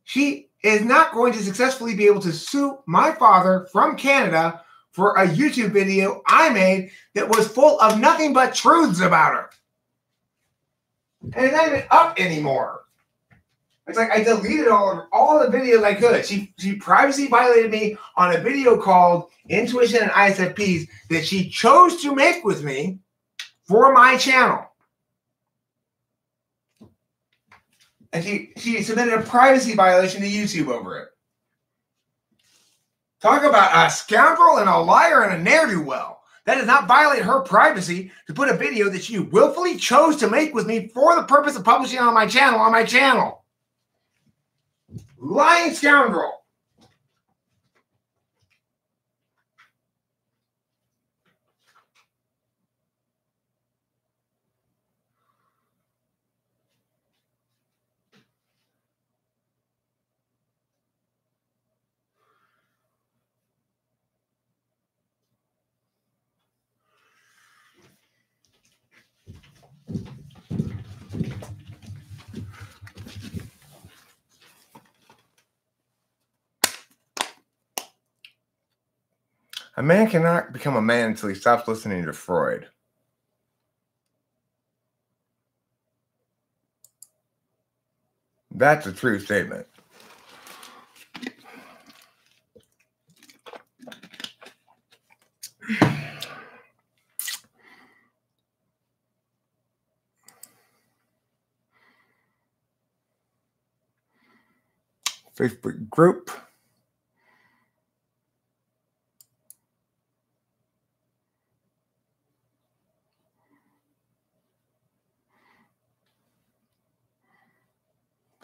She is not going to successfully be able to sue my father from Canada for a YouTube video I made that was full of nothing but truths about her. And it's not even up anymore. It's like I deleted all the videos I could. She privacy violated me on a video called Intuition and ISFPs that she chose to make with me for my channel. And she submitted a privacy violation to YouTube over it. Talk about a scoundrel and a liar and a ne'er-do-well. That does not violate her privacy to put a video that she willfully chose to make with me for the purpose of publishing on my channel. Lying scoundrel. A man cannot become a man until he stops listening to Freud. That's a true statement. Facebook group.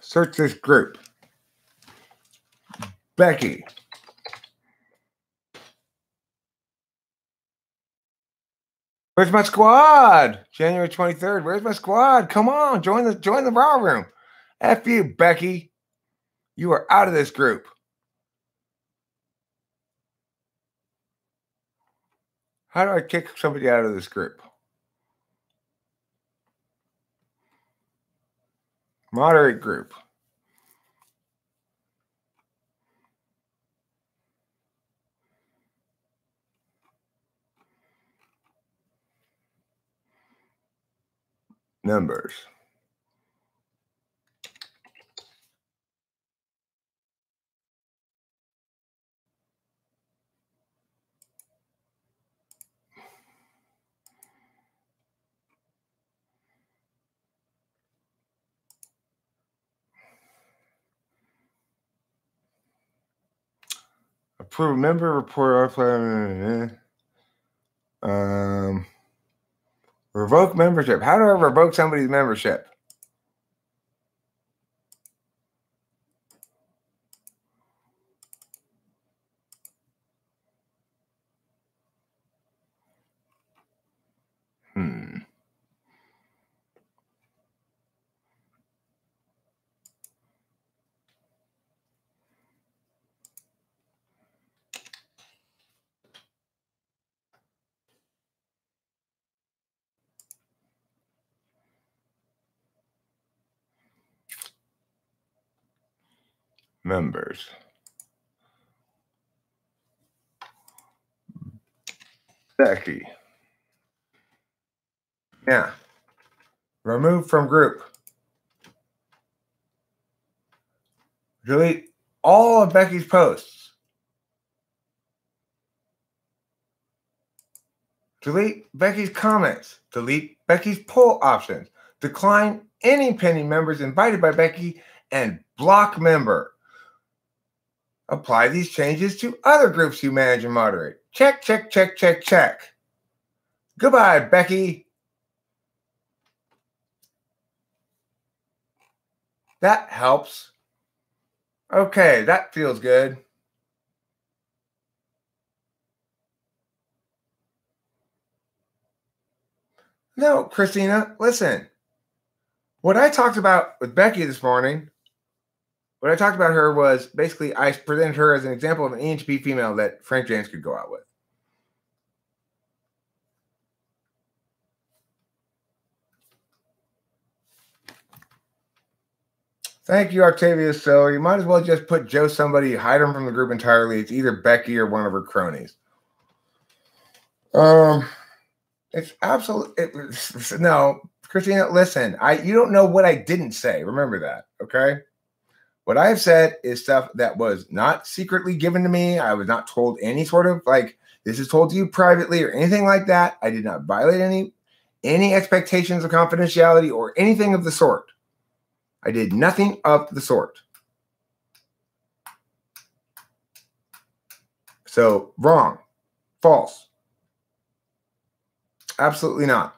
Search this group. Becky. Where's my squad? January 23rd. Where's my squad? Come on, join the raw room. F you, Becky. You are out of this group. How do I kick somebody out of this group? Moderate group. Numbers. Approve member report. Revoke membership. How do I revoke somebody's membership? Members. Becky. Yeah. Remove from group. Delete all of Becky's posts. delete Becky's comments, delete Becky's poll options, decline any pending members invited by Becky, and block member. Apply these changes to other groups you manage and moderate. Check, check, check, check, check. Goodbye, Becky. That helps. Okay, that feels good. No, Christina, listen. What I talked about with Becky this morning, what I talked about her was basically I presented her as an example of an ENTP female that Frank James could go out with. Thank you, Octavia. So you might as well just put Joe somebody, hide him from the group entirely. It's either Becky or one of her cronies. It's absolutely no, Christina. Listen, you don't know what I didn't say. Remember that, okay? What I've said is stuff that was not secretly given to me. I was not told any sort of like this is told to you privately or anything like that. I did not violate any expectations of confidentiality or anything of the sort. I did nothing of the sort. So wrong, false. Absolutely not.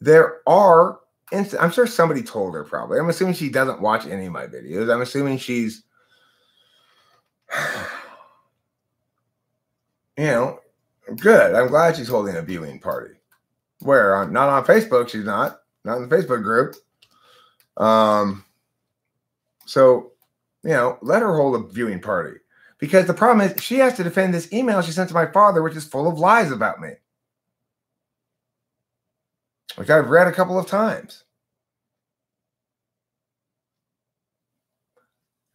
There are I'm sure somebody told her probably. I'm assuming she doesn't watch any of my videos. I'm assuming she's, good. I'm glad she's holding a viewing party. Where? Not on Facebook. She's not in the Facebook group. So, let her hold a viewing party. Because the problem is she has to defend this email she sent to my father, which is full of lies about me. Which I've read a couple of times.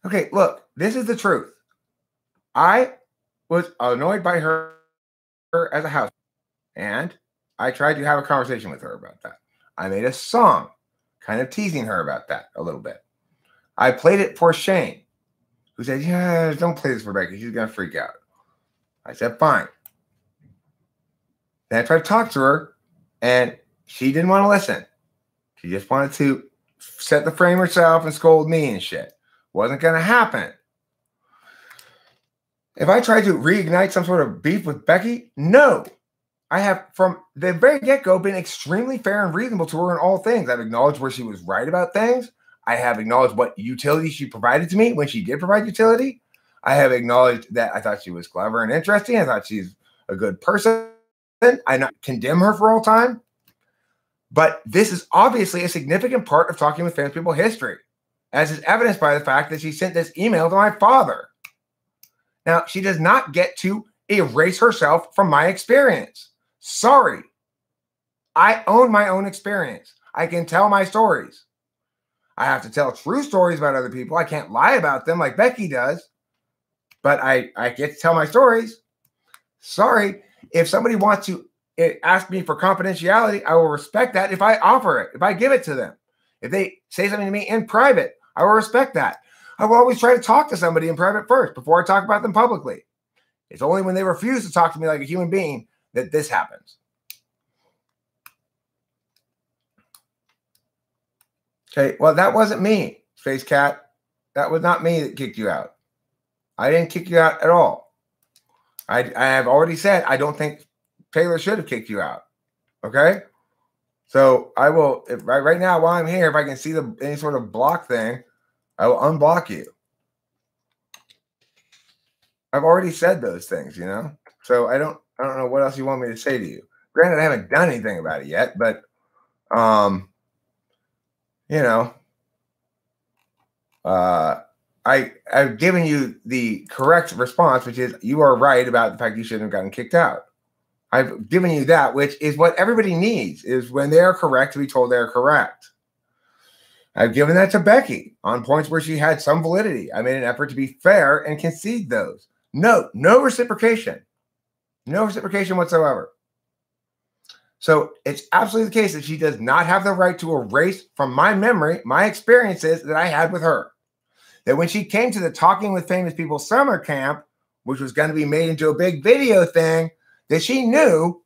Okay, look, this is the truth. I was annoyed by her as a house, and I tried to have a conversation with her about that. I made a song kind of teasing her about that a little bit. I played it for Shane, who said, yeah, don't play this for Becky. She's going to freak out. I said, fine. Then I tried to talk to her, and she didn't want to listen. She just wanted to set the frame herself and scold me and shit. Wasn't going to happen. If I tried to reignite some sort of beef with Becky, no. I have, from the very get-go, been extremely fair and reasonable to her in all things. I've acknowledged where she was right about things. I have acknowledged what utility she provided to me when she did provide utility. I have acknowledged that I thought she was clever and interesting. I thought she's a good person. I not condemn her for all time. But this is obviously a significant part of Talking with Famous People history, as is evidenced by the fact that she sent this email to my father. Now, she does not get to erase herself from my experience. Sorry. I own my own experience. I can tell my stories. I have to tell true stories about other people. I can't lie about them like Becky does. But I get to tell my stories. Sorry. If somebody wants to ask me for confidentiality, I will respect that if I offer it, if I give it to them. If they say something to me in private, I will respect that. I will always try to talk to somebody in private first before I talk about them publicly. It's only when they refuse to talk to me like a human being that this happens. Okay, well, that wasn't me, Space Cat. That was not me that kicked you out. I didn't kick you out at all. I have already said I don't think Taylor should have kicked you out. Okay? So I will, if right now while I'm here, if I can see any sort of block thing, I will unblock you. I've already said those things, So I don't know what else you want me to say to you. Granted, I haven't done anything about it yet, but I've given you the correct response, which is you are right about the fact you shouldn't have gotten kicked out. I've given you that, which is what everybody needs, is when they are correct to be told they're correct. I've given that to Becky on points where she had some validity. I made an effort to be fair and concede those. No reciprocation. No reciprocation whatsoever. So it's absolutely the case that she does not have the right to erase from my memory my experiences that I had with her. That when she came to the Talking with Famous People summer camp, which was going to be made into a big video thing, that she knew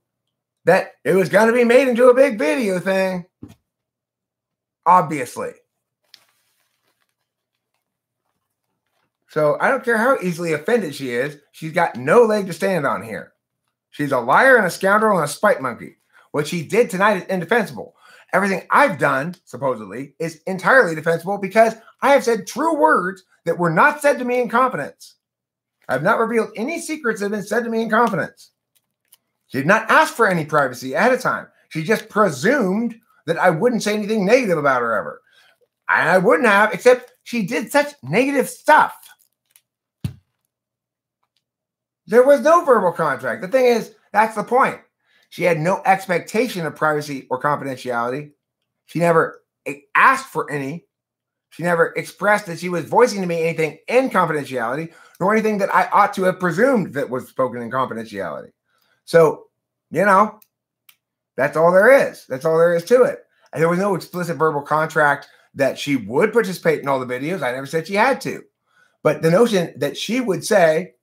that it was going to be made into a big video thing. Obviously. So I don't care how easily offended she is. She's got no leg to stand on here. She's a liar and a scoundrel and a spite monkey. What she did tonight is indefensible. Everything I've done, supposedly, is entirely defensible because I have said true words that were not said to me in confidence. I've not revealed any secrets that have been said to me in confidence. She did not ask for any privacy ahead of time. She just presumed that I wouldn't say anything negative about her ever. And I wouldn't have, except she did such negative stuff. There was no verbal contract. The thing is, that's the point. She had no expectation of privacy or confidentiality. She never asked for any. She never expressed that she was voicing to me anything in confidentiality, nor anything that I ought to have presumed that was spoken in confidentiality. So, you know, that's all there is. That's all there is to it. And there was no explicit verbal contract that she would participate in all the videos. I never said she had to. But the notion that she would say,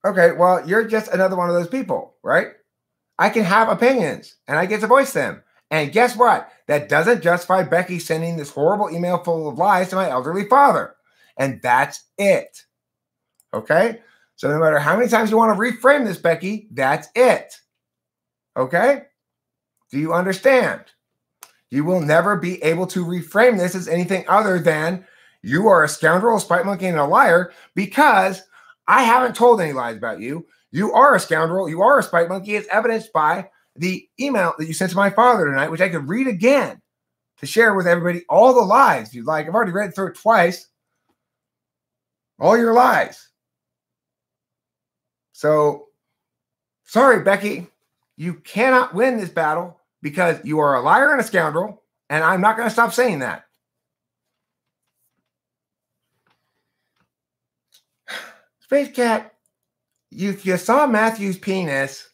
okay, well, you're just another one of those people, right? I can have opinions and I get to voice them. And guess what? That doesn't justify Becky sending this horrible email full of lies to my elderly father. And that's it. Okay? So no matter how many times you want to reframe this, Becky, that's it. Okay? Do you understand? You will never be able to reframe this as anything other than you are a scoundrel, a spite monkey, and a liar because I haven't told any lies about you. You are a scoundrel. You are a spite monkey. It's evidenced by the email that you sent to my father tonight, which I could read again to share with everybody all the lies if you'd like. I've already read through it twice. All your lies. So, sorry, Becky. You cannot win this battle because you are a liar and a scoundrel, and I'm not going to stop saying that. Space Cat, if you saw Matthew's penis,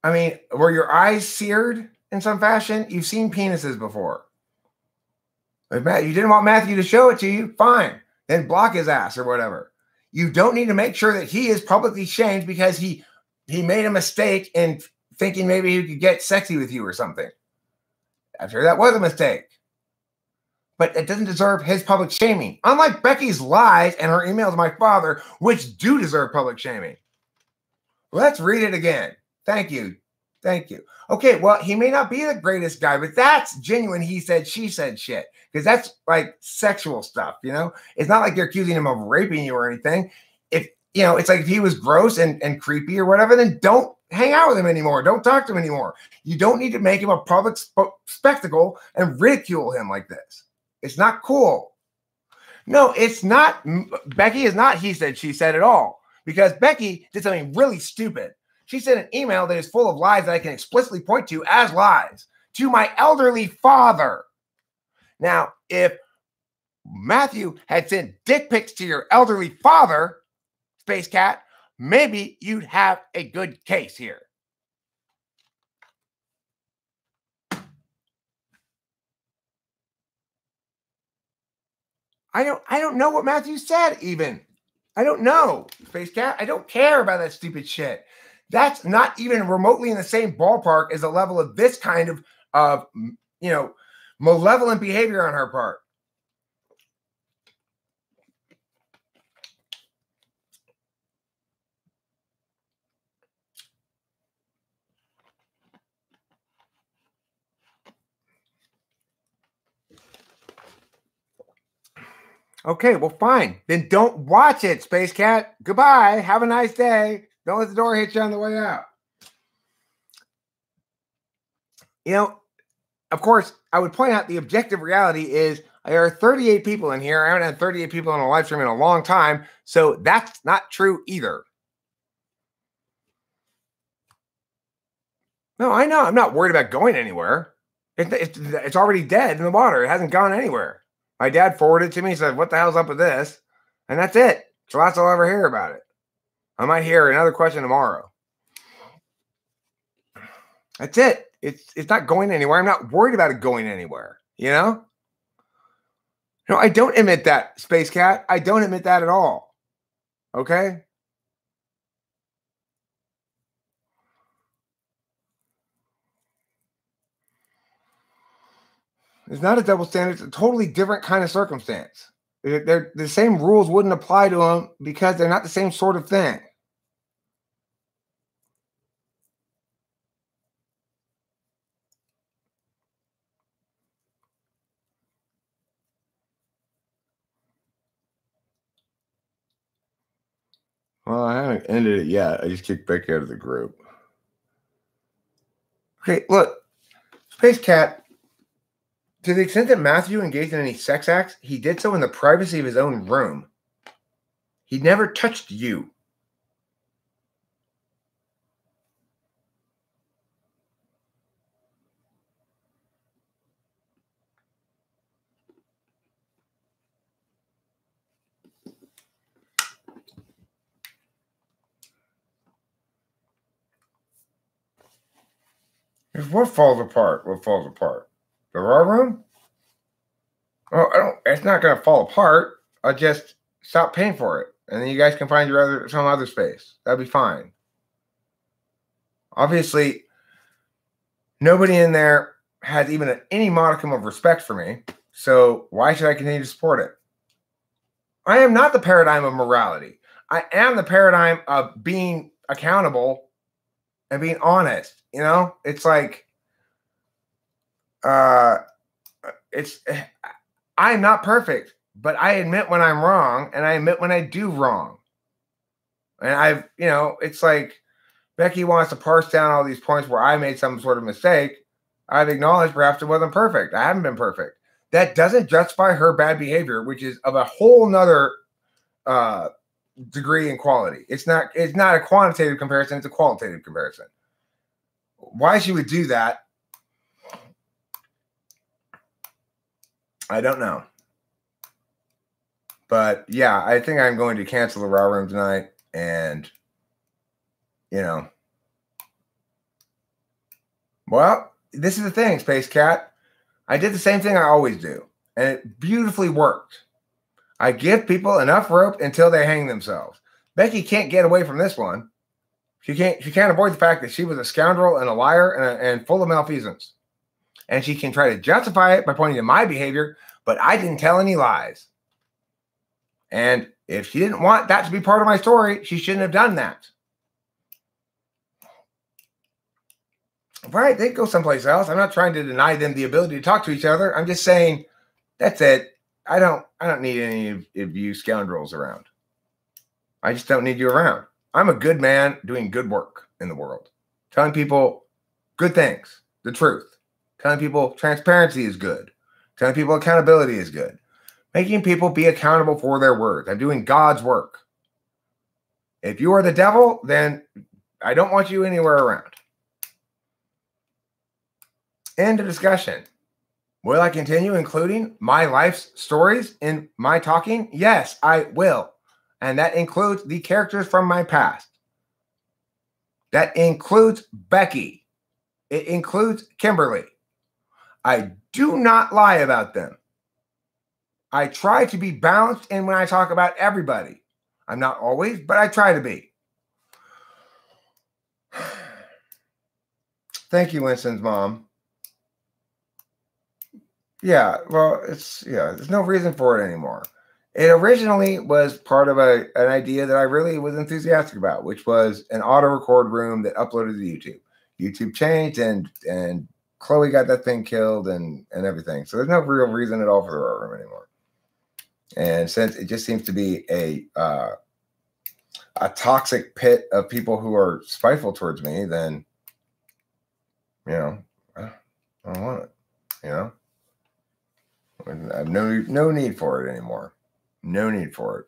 I mean, were your eyes seared in some fashion? You've seen penises before. If you didn't want Matthew to show it to you, fine. Then block his ass or whatever. You don't need to make sure that he is publicly shamed because he made a mistake in thinking maybe he could get sexy with you or something. I'm sure that was a mistake. But it doesn't deserve his public shaming. Unlike Becky's lies and her email to my father, which do deserve public shaming. Let's read it again. Thank you. Thank you. Okay, well, he may not be the greatest guy, but that's genuine he said, she said shit. Because that's like sexual stuff, you know? It's not like you're accusing him of raping you or anything. If, you know, it's like if he was gross and creepy or whatever, then don't hang out with him anymore. Don't talk to him anymore. You don't need to make him a public spectacle and ridicule him like this. It's not cool. No, it's not. Becky is not he said, she said at all. Because Becky did something really stupid. She sent an email that is full of lies that I can explicitly point to as lies to my elderly father. Now, if Matthew had sent dick pics to your elderly father, Space Cat, maybe you'd have a good case here. I don't know what Matthew said even. I don't know, Space Cat. I don't care about that stupid shit. That's not even remotely in the same ballpark as the level of this kind of you know, malevolent behavior on her part. Okay, well, fine. Then don't watch it, Space Cat. Goodbye. Have a nice day. Don't let the door hit you on the way out. You know, of course, I would point out the objective reality is there are 38 people in here. I haven't had 38 people on a live stream in a long time. So that's not true either. No, I know. I'm not worried about going anywhere. It's already dead in the water. It hasn't gone anywhere. My dad forwarded it to me. He said, what the hell's up with this? And that's it. So that's all I ever hear about it. I might hear another question tomorrow. That's it. It's not going anywhere. I'm not worried about it going anywhere. You know? No, I don't admit that, Space Cat. I don't admit that at all. Okay? It's not a double standard. It's a totally different kind of circumstance. The same rules wouldn't apply to them because they're not the same sort of thing. Well, I haven't ended it yet. I just kicked Becky out of the group. Okay, look, Space Cat, to the extent that Matthew engaged in any sex acts, he did so in the privacy of his own room. He never touched you. What falls apart? What falls apart? The raw room? Oh, it's not going to fall apart. I'll just stop paying for it. And then you guys can find some other space. That'd be fine. Obviously, nobody in there has even any modicum of respect for me. So why should I continue to support it? I am not the paradigm of morality. I am the paradigm of being accountable and being honest. You know, it's like, I'm not perfect, but I admit when I'm wrong and I admit when I do wrong. And it's like Becky wants to parse down all these points where I made some sort of mistake. I've acknowledged perhaps it wasn't perfect. I haven't been perfect. That doesn't justify her bad behavior, which is of a whole nother degree in quality. It's not a quantitative comparison, it's a qualitative comparison. Why she would do that, I don't know. But yeah, I think I'm going to cancel the Raw Room tonight. And, well, this is the thing, Space Cat. I did the same thing I always do. And it beautifully worked. I give people enough rope until they hang themselves. Becky can't get away from this one. She can't avoid the fact that she was a scoundrel and a liar and full of malfeasance. And she can try to justify it by pointing to my behavior, but I didn't tell any lies. And if she didn't want that to be part of my story, she shouldn't have done that. Right, they go someplace else. I'm not trying to deny them the ability to talk to each other. I'm just saying that's it. I don't need any of you scoundrels around. I just don't need you around. I'm a good man doing good work in the world. Telling people good things, the truth. Telling people transparency is good. Telling people accountability is good. Making people be accountable for their words. I'm doing God's work. If you are the devil, then I don't want you anywhere around. End of discussion. Will I continue including my life's stories in my talking? Yes, I will. And that includes the characters from my past. That includes Becky. It includes Kimberly. I do not lie about them. I try to be balanced in when I talk about everybody. I'm not always, but I try to be. Thank you, Winston's mom. Yeah, well, there's no reason for it anymore. It originally was part of an idea that I really was enthusiastic about, which was an auto record room that uploaded to YouTube. YouTube changed and Chloe got that thing killed and everything. So there's no real reason at all for the Raw Room anymore. And since it just seems to be a toxic pit of people who are spiteful towards me, then I don't want it. I have no need for it anymore. No need for it.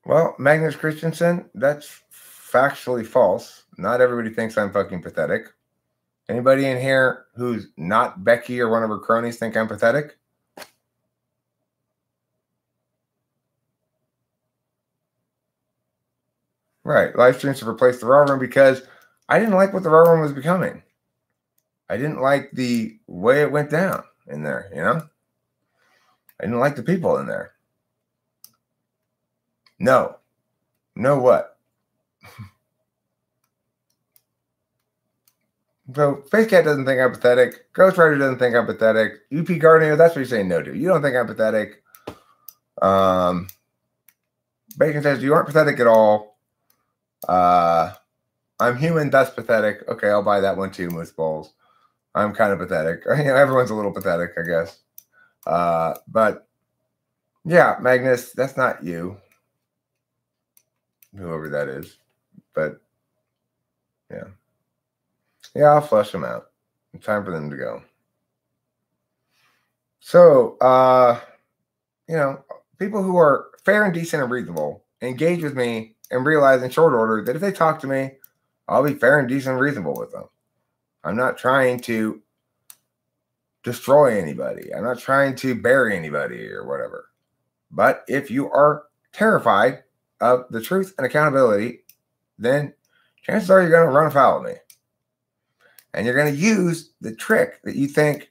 Well, Magnus Christensen, that's factually false. Not everybody thinks I'm fucking pathetic. Anybody in here who's not Becky or one of her cronies think I'm pathetic? Right. Live streams have replaced the Raw Room because I didn't like what the Raw Room was becoming. I didn't like the way it went down in there, you know? I didn't like the people in there. No. No what? So Face Cat doesn't think I'm pathetic. Ghost Rider doesn't think I'm pathetic. UP Gardner, that's what you're saying no to. You don't think I'm pathetic. Bacon says you aren't pathetic at all. I'm human, thus pathetic. Okay, I'll buy that one too, Moose Balls. I'm kind of pathetic. You know, everyone's a little pathetic, I guess. But yeah, Magnus, that's not you. Whoever that is. But yeah. Yeah, I'll flush them out. It's time for them to go. So, you know, people who are fair and decent and reasonable engage with me and realize in short order that if they talk to me, I'll be fair and decent and reasonable with them. I'm not trying to destroy anybody. I'm not trying to bury anybody or whatever. But if you are terrified of the truth and accountability, then chances are you're going to run afoul of me. And you're going to use the trick that you think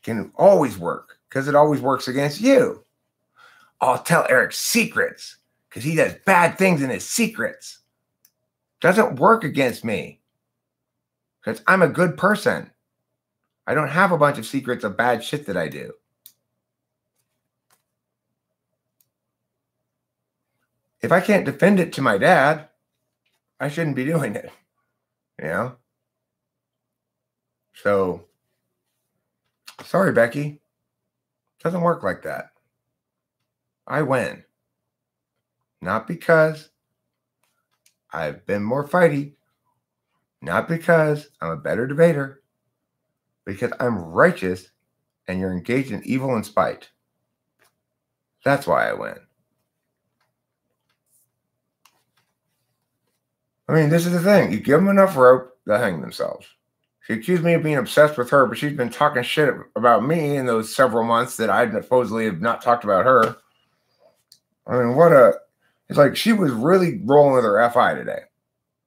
can always work because it always works against you. I'll tell Eric secrets because he does bad things in his secrets. Doesn't work against me because I'm a good person. I don't have a bunch of secrets of bad shit that I do. If I can't defend it to my dad, I shouldn't be doing it. You know? So, sorry, Becky. It doesn't work like that. I win. Not because I've been more fighty. Not because I'm a better debater. Because I'm righteous and you're engaged in evil and spite. That's why I win. I mean, this is the thing. You give them enough rope, they'll hang themselves. She accused me of being obsessed with her, but she's been talking shit about me in those several months that I supposedly have not talked about her. I mean, it's like she was really rolling with her FI today.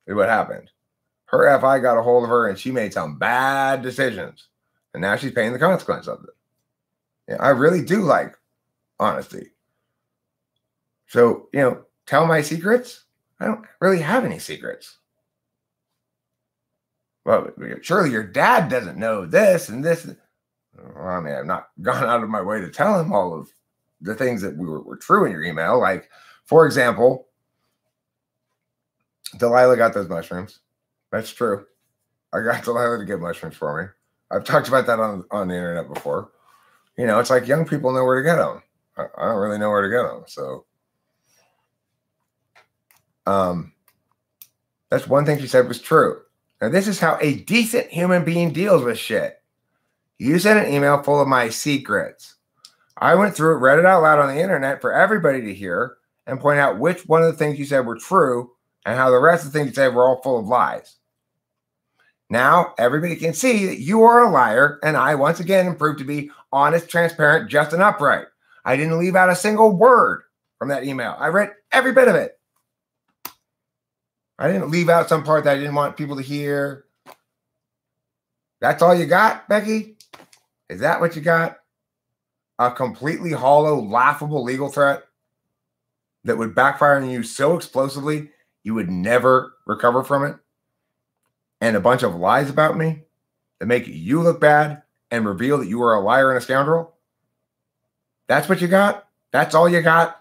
Is what happened. Her FI got a hold of her and she made some bad decisions. And now she's paying the consequence of it. Yeah, I really do like honesty. So, you know, tell my secrets. I don't really have any secrets. Well, surely your dad doesn't know this and this. Well, I mean, I've not gone out of my way to tell him all of the things that were true in your email. Like, for example, Delilah got those mushrooms. That's true. I got Delilah to get mushrooms for me. I've talked about that on the internet before. You know, it's like young people know where to get them. I don't really know where to get them. So, that's one thing she said was true. Now, this is how a decent human being deals with shit. You sent an email full of my secrets. I went through it, read it out loud on the internet for everybody to hear and point out which one of the things you said were true and how the rest of the things you said were all full of lies. Now, everybody can see that you are a liar, and I, once again, am proved to be honest, transparent, just, and upright. I didn't leave out a single word from that email. I read every bit of it. I didn't leave out some part that I didn't want people to hear. That's all you got, Becky? Is that what you got? A completely hollow, laughable legal threat that would backfire on you so explosively you would never recover from it? And a bunch of lies about me that make you look bad and reveal that you are a liar and a scoundrel? That's what you got? That's all you got?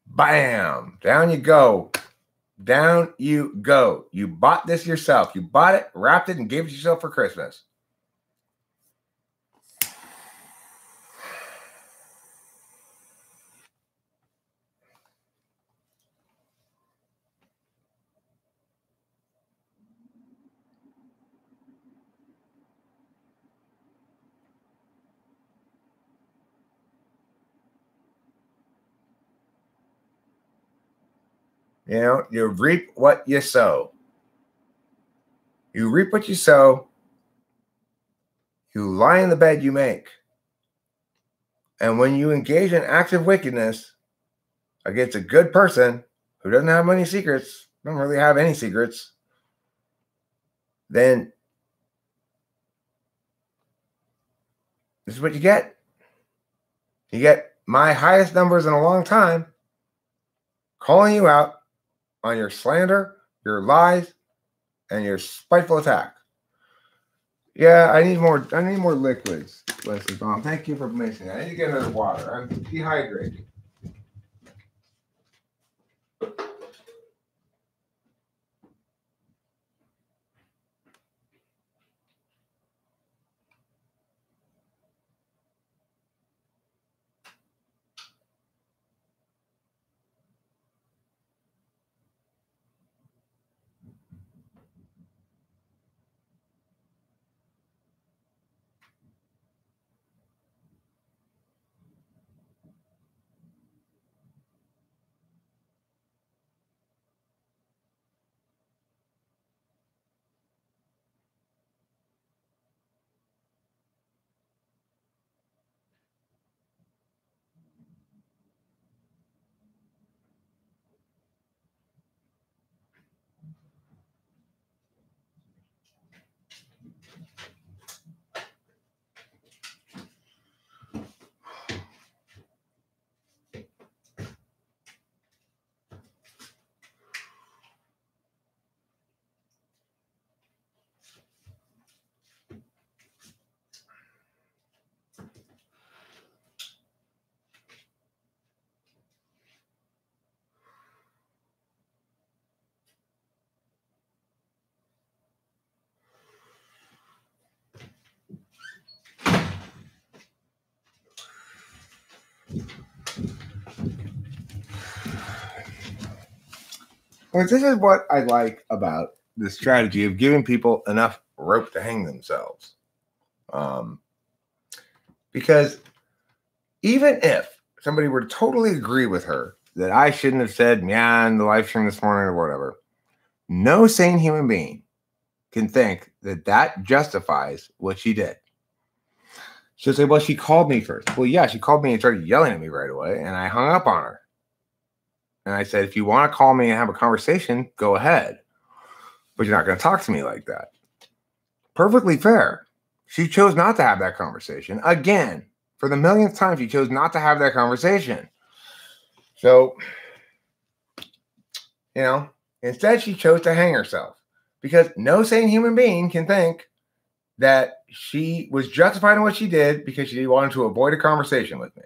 Bam! Down you go. Down you go. You bought this yourself. You bought it, wrapped it, and gave it to yourself for Christmas. You know, you reap what you sow. You reap what you sow. You lie in the bed you make. And when you engage in active wickedness against a good person who doesn't have many secrets, don't really have any secrets, then this is what you get. You get my highest numbers in a long time calling you out on your slander, your lies, and your spiteful attack. Yeah, I need more liquids, Leslie Baum. Thank you for mentioning that. I need to get another water. I'm dehydrated. Well, this is what I like about the strategy of giving people enough rope to hang themselves. Because even if somebody were to totally agree with her that I shouldn't have said, yeah, in the live stream this morning or whatever, no sane human being can think that that justifies what she did. She'll say, well, she called me first. Well, yeah, she called me and started yelling at me right away, and I hung up on her. And I said, if you want to call me and have a conversation, go ahead. But you're not going to talk to me like that. Perfectly fair. She chose not to have that conversation. Again, for the millionth time, she chose not to have that conversation. So, you know, instead she chose to hang herself. Because no sane human being can think that she was justified in what she did because she wanted to avoid a conversation with me.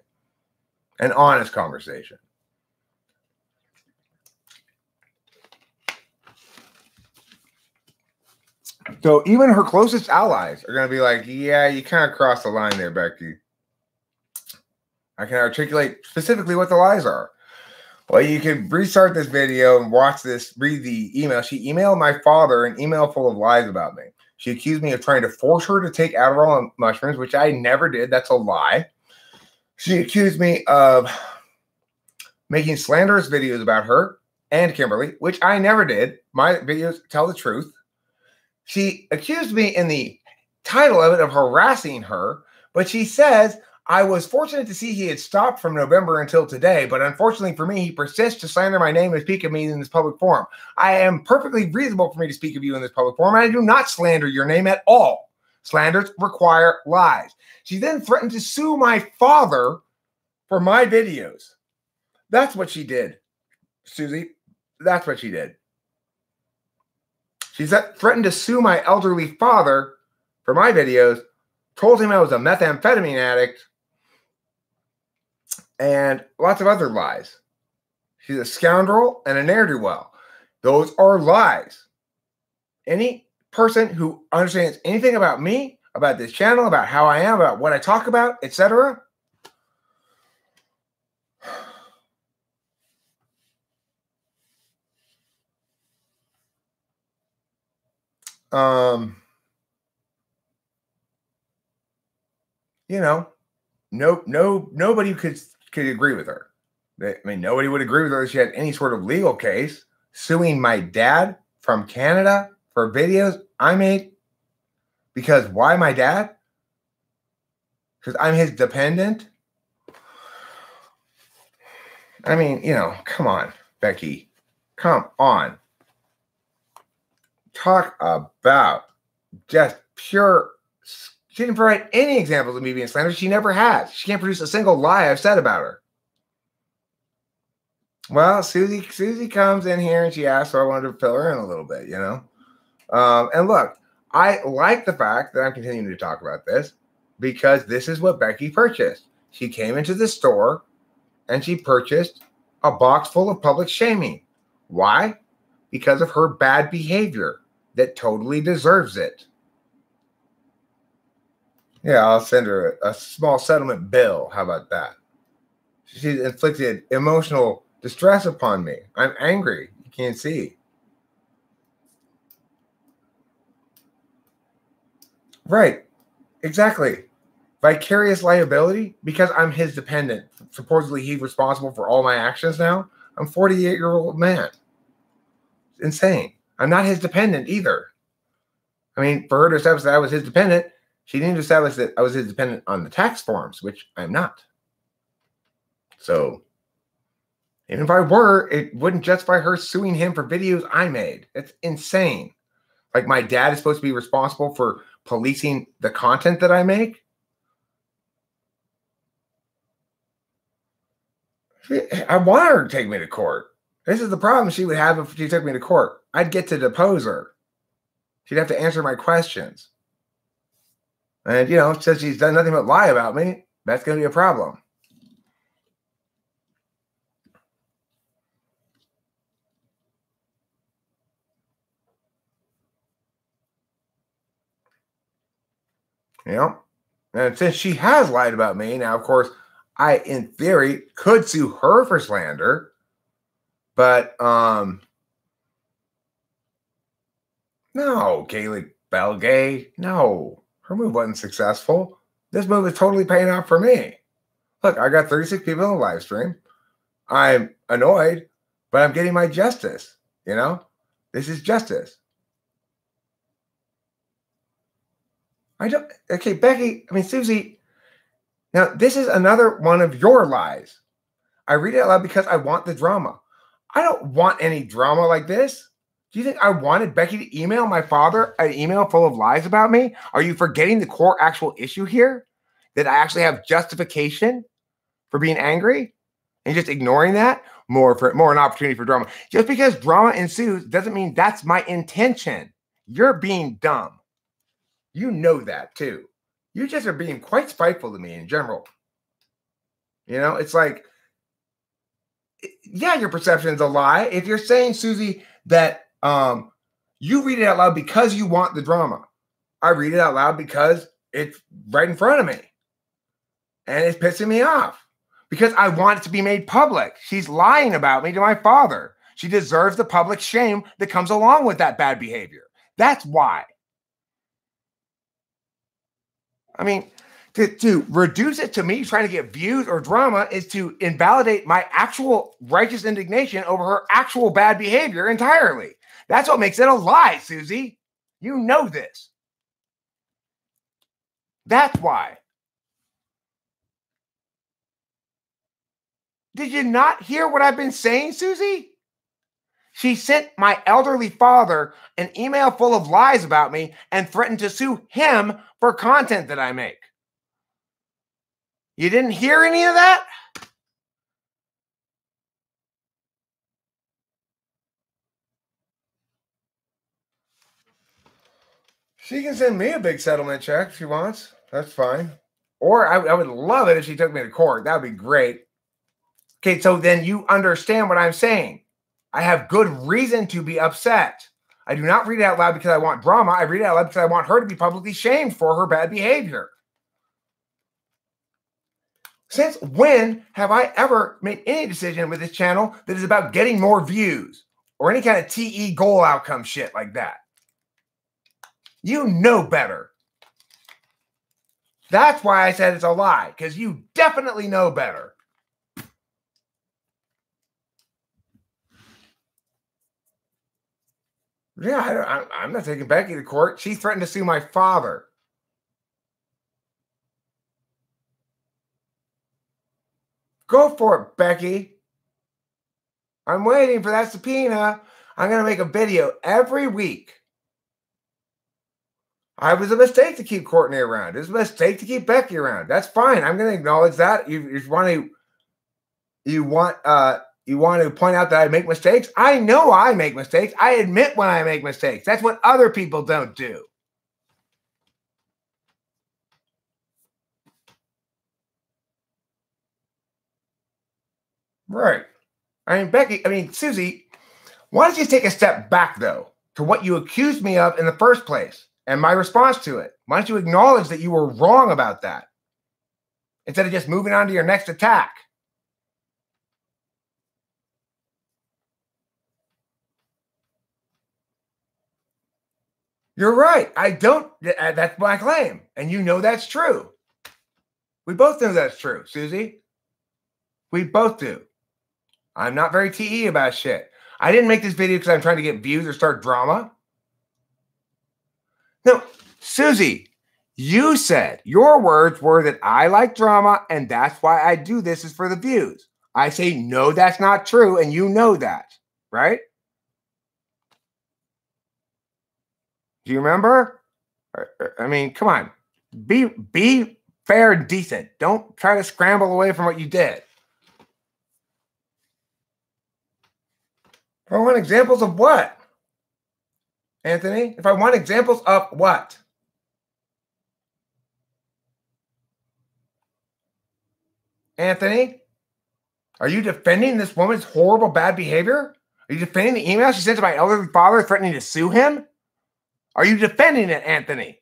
An honest conversation. So even her closest allies are going to be like, yeah, you kind of crossed the line there, Becky. I can articulate specifically what the lies are. Well, you can restart this video and watch this, read the email. She emailed my father an email full of lies about me. She accused me of trying to force her to take Adderall and mushrooms, which I never did. That's a lie. She accused me of making slanderous videos about her and Kimberly, which I never did. My videos tell the truth. She accused me in the title of it of harassing her, but she says, I was fortunate to see he had stopped from November until today, but unfortunately for me, he persists to slander my name and speak of me in this public forum. I am perfectly reasonable for me to speak of you in this public forum, and I do not slander your name at all. Slanders require lies. She then threatened to sue my father for my videos. That's what she did, Susie. That's what she did. She threatened to sue my elderly father for my videos, told him I was a methamphetamine addict, and lots of other lies. She's a scoundrel and a ne'er-do-well. Those are lies. Any person who understands anything about me, about this channel, about how I am, about what I talk about, etc., you know, nobody could agree with her. I mean, nobody would agree with her if she had any sort of legal case suing my dad from Canada for videos I made. Because why my dad? Because I'm his dependent. I mean, you know, come on, Becky. Come on. talk about just pure. She didn't provide any examples of me being slanderous. She never has. She can't produce a single lie I've said about her. Well, Susie comes in here and she asks, so I wanted to fill her in a little bit, you know. And look, I like the fact that I'm continuing to talk about this because this is what Becky purchased. She came into the store and she purchased a box full of public shaming. Why? Because of her bad behavior that totally deserves it. Yeah, I'll send her a small settlement bill. How about that? She's inflicted emotional distress upon me. I'm angry. You can't see. Right. Exactly. Vicarious liability because I'm his dependent. Supposedly he's responsible for all my actions now. I'm a 48-year-old man. It's insane. I'm not his dependent either. I mean, for her to establish that I was his dependent, she needed to establish that I was his dependent on the tax forms, which I'm not. So, even if I were, it wouldn't justify her suing him for videos I made. It's insane. Like my dad is supposed to be responsible for policing the content that I make. I want her to take me to court. This is the problem she would have if she took me to court. I'd get to depose her. She'd have to answer my questions. And, you know, since she's done nothing but lie about me, that's going to be a problem. You know? And since she has lied about me, now, of course, I, in theory, could sue her for slander. But, no, Kaylee Belgay, no. Her move wasn't successful. This move is totally paying off for me. Look, I got 36 people in the live stream. I'm annoyed, but I'm getting my justice, you know? This is justice. Okay, Becky, Susie, now this is another one of your lies. I read it out loud because I want the drama. I don't want any drama like this. Do you think I wanted Becky to email my father an email full of lies about me? Are you forgetting the core actual issue here? That I actually have justification for being angry and just ignoring that? More an opportunity for drama. Just because drama ensues doesn't mean that's my intention. You're being dumb. You know that too. You just are being quite spiteful to me in general. You know, it's like, yeah, your perception is a lie. If you're saying, Susie, that you read it out loud because you want the drama. I read it out loud because it's right in front of me. And it's pissing me off. Because I want it to be made public. She's lying about me to my father. She deserves the public shame that comes along with that bad behavior. That's why. I mean, to reduce it to me trying to get views or drama is to invalidate my actual righteous indignation over her actual bad behavior entirely. That's what makes it a lie, Susie. You know this. That's why. Did you not hear what I've been saying, Susie? She sent my elderly father an email full of lies about me and threatened to sue him for content that I make. You didn't hear any of that? She can send me a big settlement check if she wants. That's fine. Or I would love it if she took me to court. That would be great. Okay, so then you understand what I'm saying. I have good reason to be upset. I do not read it out loud because I want drama. I read it out loud because I want her to be publicly shamed for her bad behavior. Since when have I ever made any decision with this channel that is about getting more views or any kind of TE goal outcome shit like that? You know better. That's why I said it's a lie, because you definitely know better. Yeah, I'm not taking Becky to court. She threatened to sue my father. Go for it, Becky. I'm waiting for that subpoena. I'm going to make a video every week I was a mistake to keep Courtney around. It was a mistake to keep Becky around. That's fine. I'm going to acknowledge that. You want to point out that I make mistakes? I know I make mistakes. I admit when I make mistakes. That's what other people don't do. Right. Susie, why don't you take a step back, though, to what you accused me of in the first place and my response to it? Why don't you acknowledge that you were wrong about that instead of just moving on to your next attack? You're right. I don't. That's my claim. And you know that's true. We both know that's true, Susie. We both do. I'm not very TE about shit. I didn't make this video because I'm trying to get views or start drama. No, Susie, you said your words were that I like drama and that's why I do this is for the views. I say, no, that's not true. And you know that, right? Do you remember? I mean, come on. Be fair and decent. Don't try to scramble away from what you did. If I want examples of what? Anthony? If I want examples of what? Anthony? Are you defending this woman's horrible bad behavior? Are you defending the email she sent to my elderly father threatening to sue him? Are you defending it, Anthony?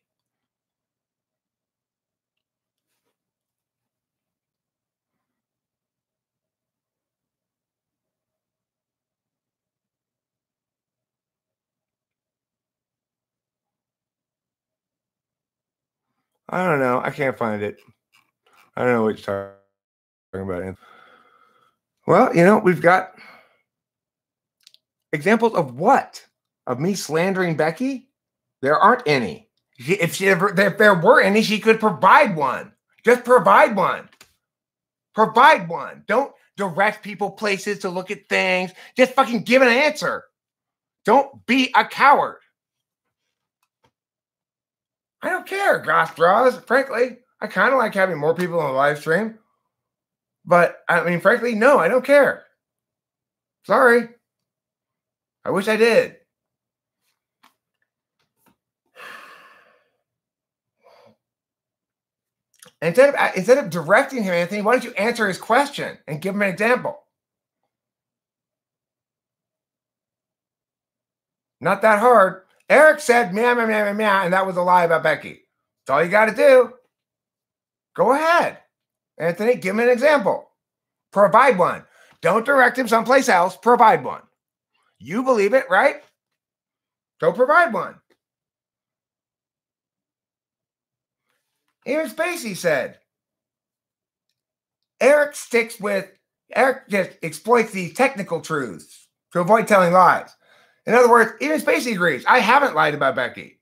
I don't know. I can't find it. I don't know what you're talking about, Anthony. Well, we've got examples of what? Of me slandering Becky? There aren't any. If there were any, she could provide one. Just provide one. Provide one. Don't direct people places to look at things. Just fucking give an answer. Don't be a coward. I don't care, Goth Draws. Frankly, I kind of like having more people on the live stream. But, frankly, no, I don't care. Sorry. I wish I did. Instead of directing him, Anthony, why don't you answer his question and give him an example? Not that hard. Eric said meow, meow, meow, meow, and that was a lie about Becky. That's all you got to do. Go ahead. Anthony, give him an example. Provide one. Don't direct him someplace else. Provide one. You believe it, right? Go provide one. Even Spacey said, Eric just exploits these technical truths to avoid telling lies. In other words, even Spacey agrees. I haven't lied about Becky.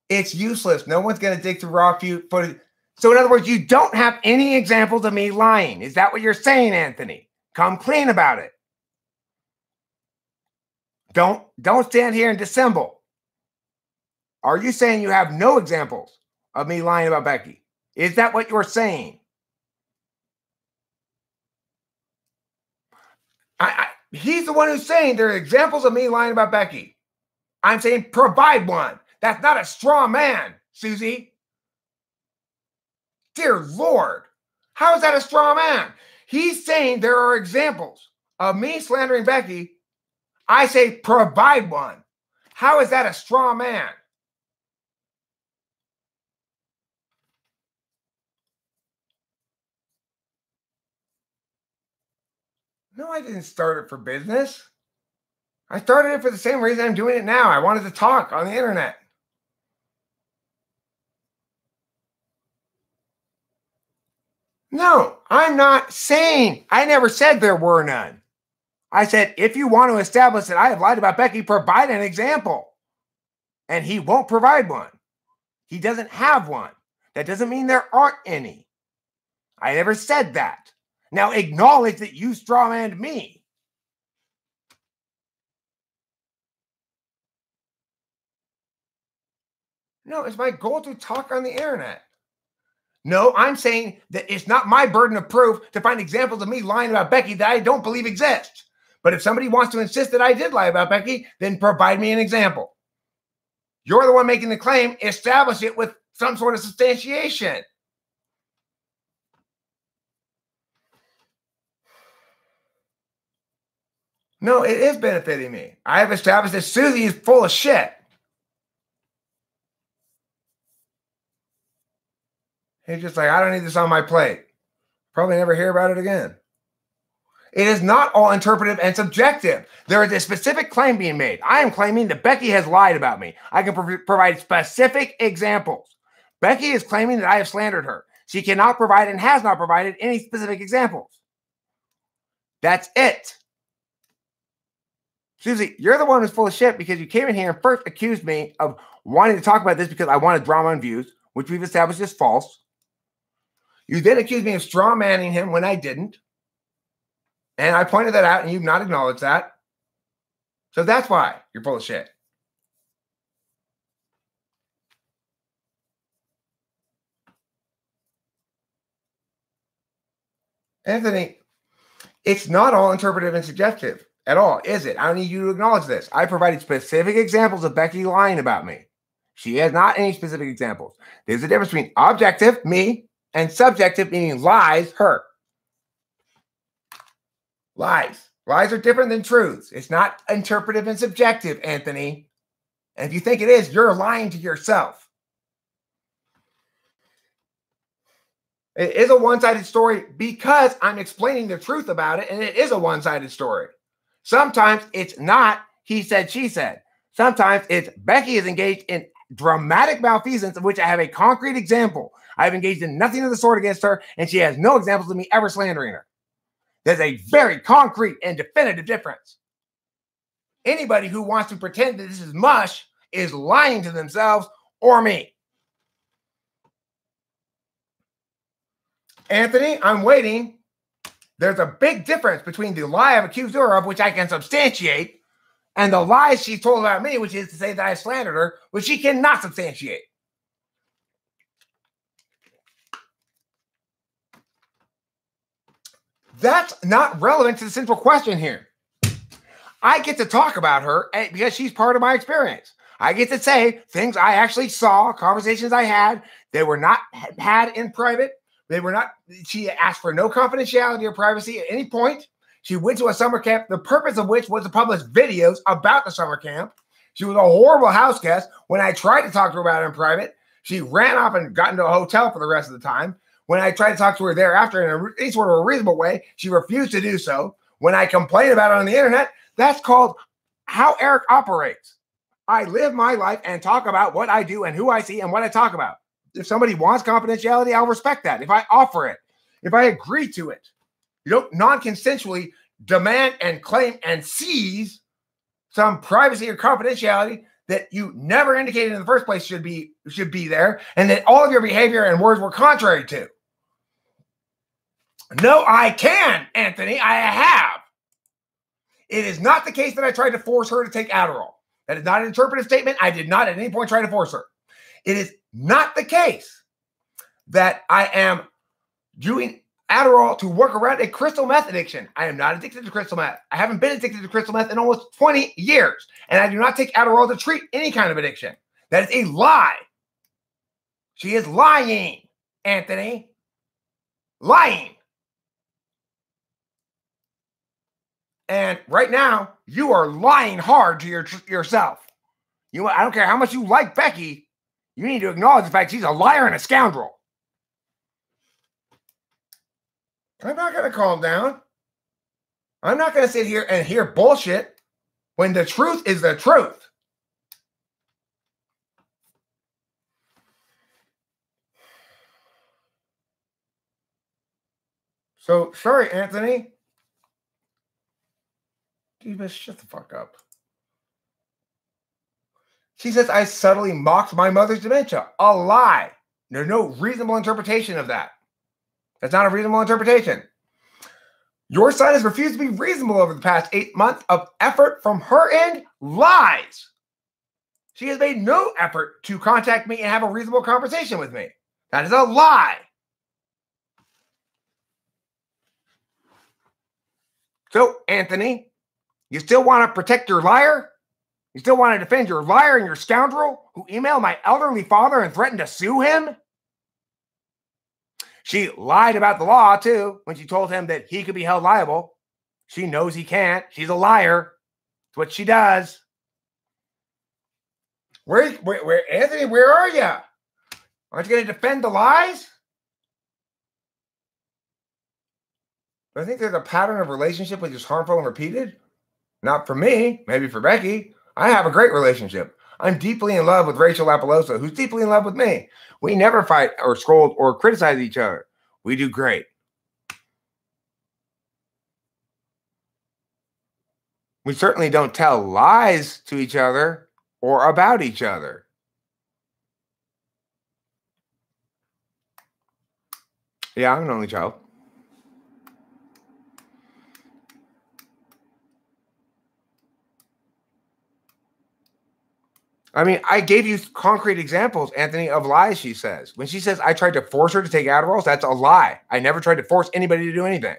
It's useless. No one's going to dig through raw footage. So in other words, you don't have any examples of me lying. Is that what you're saying, Anthony? Come clean about it. Don't stand here and dissemble. Are you saying you have no examples of me lying about Becky? Is that what you're saying? He's the one who's saying there are examples of me lying about Becky. I'm saying provide one. That's not a straw man, Susie. Dear Lord, how is that a straw man? He's saying there are examples of me slandering Becky. I say provide one. How is that a straw man? No, I didn't start it for business. I started it for the same reason I'm doing it now. I wanted to talk on the internet. No, I'm not saying. I never said there were none. I said, if you want to establish that I have lied about Becky, provide an example. And he won't provide one. He doesn't have one. That doesn't mean there aren't any. I never said that. Now acknowledge that you strawmanned me. No, it's my goal to talk on the internet. No, I'm saying that it's not my burden of proof to find examples of me lying about Becky that I don't believe exist. But if somebody wants to insist that I did lie about Becky, then provide me an example. You're the one making the claim. Establish it with some sort of substantiation. No, it is benefiting me. I have established that Susie is full of shit. He's just like, I don't need this on my plate. Probably never hear about it again. It is not all interpretive and subjective. There is a specific claim being made. I am claiming that Becky has lied about me. I can provide specific examples. Becky is claiming that I have slandered her. She cannot provide and has not provided any specific examples. That's it. Susie, you're the one who's full of shit because you came in here and first accused me of wanting to talk about this because I wanted drama and views, which we've established is false. You then accused me of straw manning him when I didn't. And I pointed that out and you've not acknowledged that. So that's why you're full of shit. Anthony, it's not all interpretive and subjective at all, is it? I don't need you to acknowledge this. I provided specific examples of Becky lying about me. She has not any specific examples. There's a difference between objective, me, and subjective, meaning lies, her. Lies. Lies are different than truths. It's not interpretive and subjective, Anthony. And if you think it is, you're lying to yourself. It is a one-sided story because I'm explaining the truth about it, and it is a one-sided story. Sometimes it's not he said, she said. Sometimes it's Becky is engaged in dramatic malfeasance of which I have a concrete example. I have engaged in nothing of the sort against her, and she has no examples of me ever slandering her. There's a very concrete and definitive difference. Anybody who wants to pretend that this is mush is lying to themselves or me. Anthony, I'm waiting. There's a big difference between the lie I've accused her of, which I can substantiate, and the lies she told about me, which is to say that I slandered her, which she cannot substantiate. That's not relevant to the central question here. I get to talk about her because she's part of my experience. I get to say things I actually saw, conversations I had. They were not had in private. They were not, she asked for no confidentiality or privacy at any point. She went to a summer camp, the purpose of which was to publish videos about the summer camp. She was a horrible house guest. When I tried to talk to her about it in private, she ran off and got into a hotel for the rest of the time. When I tried to talk to her thereafter in any sort of a reasonable way, she refused to do so. When I complained about it on the internet, that's called how Eric operates. I live my life and talk about what I do and who I see and what I talk about. If somebody wants confidentiality, I'll respect that. If I offer it, if I agree to it, you don't non-consensually demand and claim and seize some privacy or confidentiality that you never indicated in the first place should be there, and that all of your behavior and words were contrary to. No, I can, Anthony. I have. It is not the case that I tried to force her to take Adderall. That is not an interpretive statement. I did not at any point try to force her. It is not the case that I am doing Adderall to work around a crystal meth addiction. I am not addicted to crystal meth. I haven't been addicted to crystal meth in almost 20 years. And I do not take Adderall to treat any kind of addiction. That is a lie. She is lying, Anthony. Lying. And right now, you are lying hard to yourself. I don't care how much you like Becky. You need to acknowledge the fact she's a liar and a scoundrel. I'm not going to calm down. I'm not going to sit here and hear bullshit when the truth is the truth. So, sorry, Anthony. Dude, shut the fuck up. She says, I subtly mocked my mother's dementia. A lie. There's no reasonable interpretation of that. That's not a reasonable interpretation. Your son has refused to be reasonable over the past 8 months of effort from her end. Lies. She has made no effort to contact me and have a reasonable conversation with me. That is a lie. So, Anthony, you still want to protect your liar? You still want to defend your liar and your scoundrel who emailed my elderly father and threatened to sue him? She lied about the law, too, when she told him that he could be held liable. She knows he can't. She's a liar. It's what she does. Where Anthony, where are you? Aren't you going to defend the lies? I think there's a pattern of relationship which is harmful and repeated. Not for me, maybe for Becky. I have a great relationship. I'm deeply in love with Rachel Lapalosa, who's deeply in love with me. We never fight or scold or criticize each other. We do great. We certainly don't tell lies to each other or about each other. Yeah, I'm an only child. I mean, I gave you concrete examples, Anthony, of lies she says. When she says I tried to force her to take Adderall, that's a lie. I never tried to force anybody to do anything.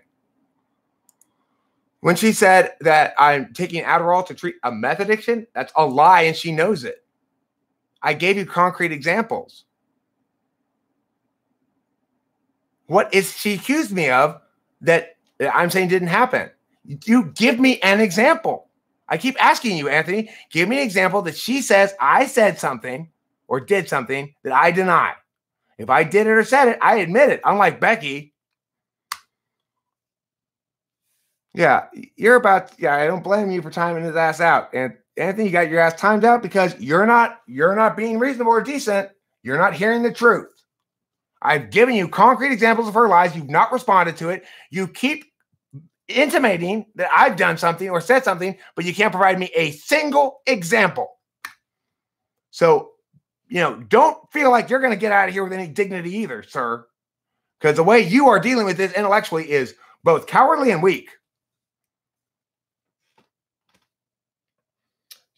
When she said that I'm taking Adderall to treat a meth addiction, that's a lie, and she knows it. I gave you concrete examples. What is she accused me of that I'm saying didn't happen? You give me an example. I keep asking you, Anthony, give me an example that she says I said something or did something that I deny. If I did it or said it, I admit it. Unlike Becky. Yeah, I don't blame you for timing his ass out. And Anthony, you got your ass timed out because you're not being reasonable or decent. You're not hearing the truth. I've given you concrete examples of her lies. You've not responded to it. You keep intimating that I've done something or said something, but you can't provide me a single example. So, don't feel like you're going to get out of here with any dignity either, sir. Because the way you are dealing with this intellectually is both cowardly and weak.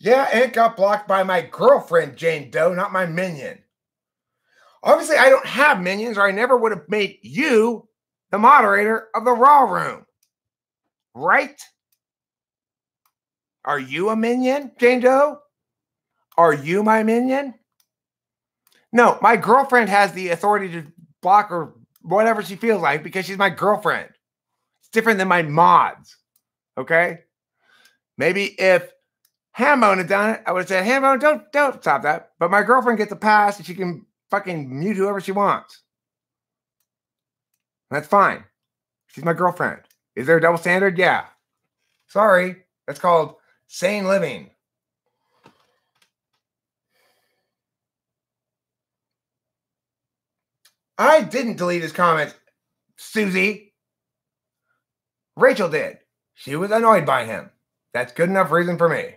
Yeah, and it got blocked by my girlfriend, Jane Doe, not my minion. Obviously, I don't have minions, or I never would have made you the moderator of the Raw Room. Right? Are you a minion, Jane Doe? Are you my minion? No, my girlfriend has the authority to block or whatever she feels like because she's my girlfriend. It's different than my mods. Okay? Maybe if Hambone had done it, I would have said, Hambone, don't stop that. But my girlfriend gets a pass and she can fucking mute whoever she wants. That's fine. She's my girlfriend. Is there a double standard? Yeah. Sorry. That's called sane living. I didn't delete his comments, Susie. Rachel did. She was annoyed by him. That's good enough reason for me.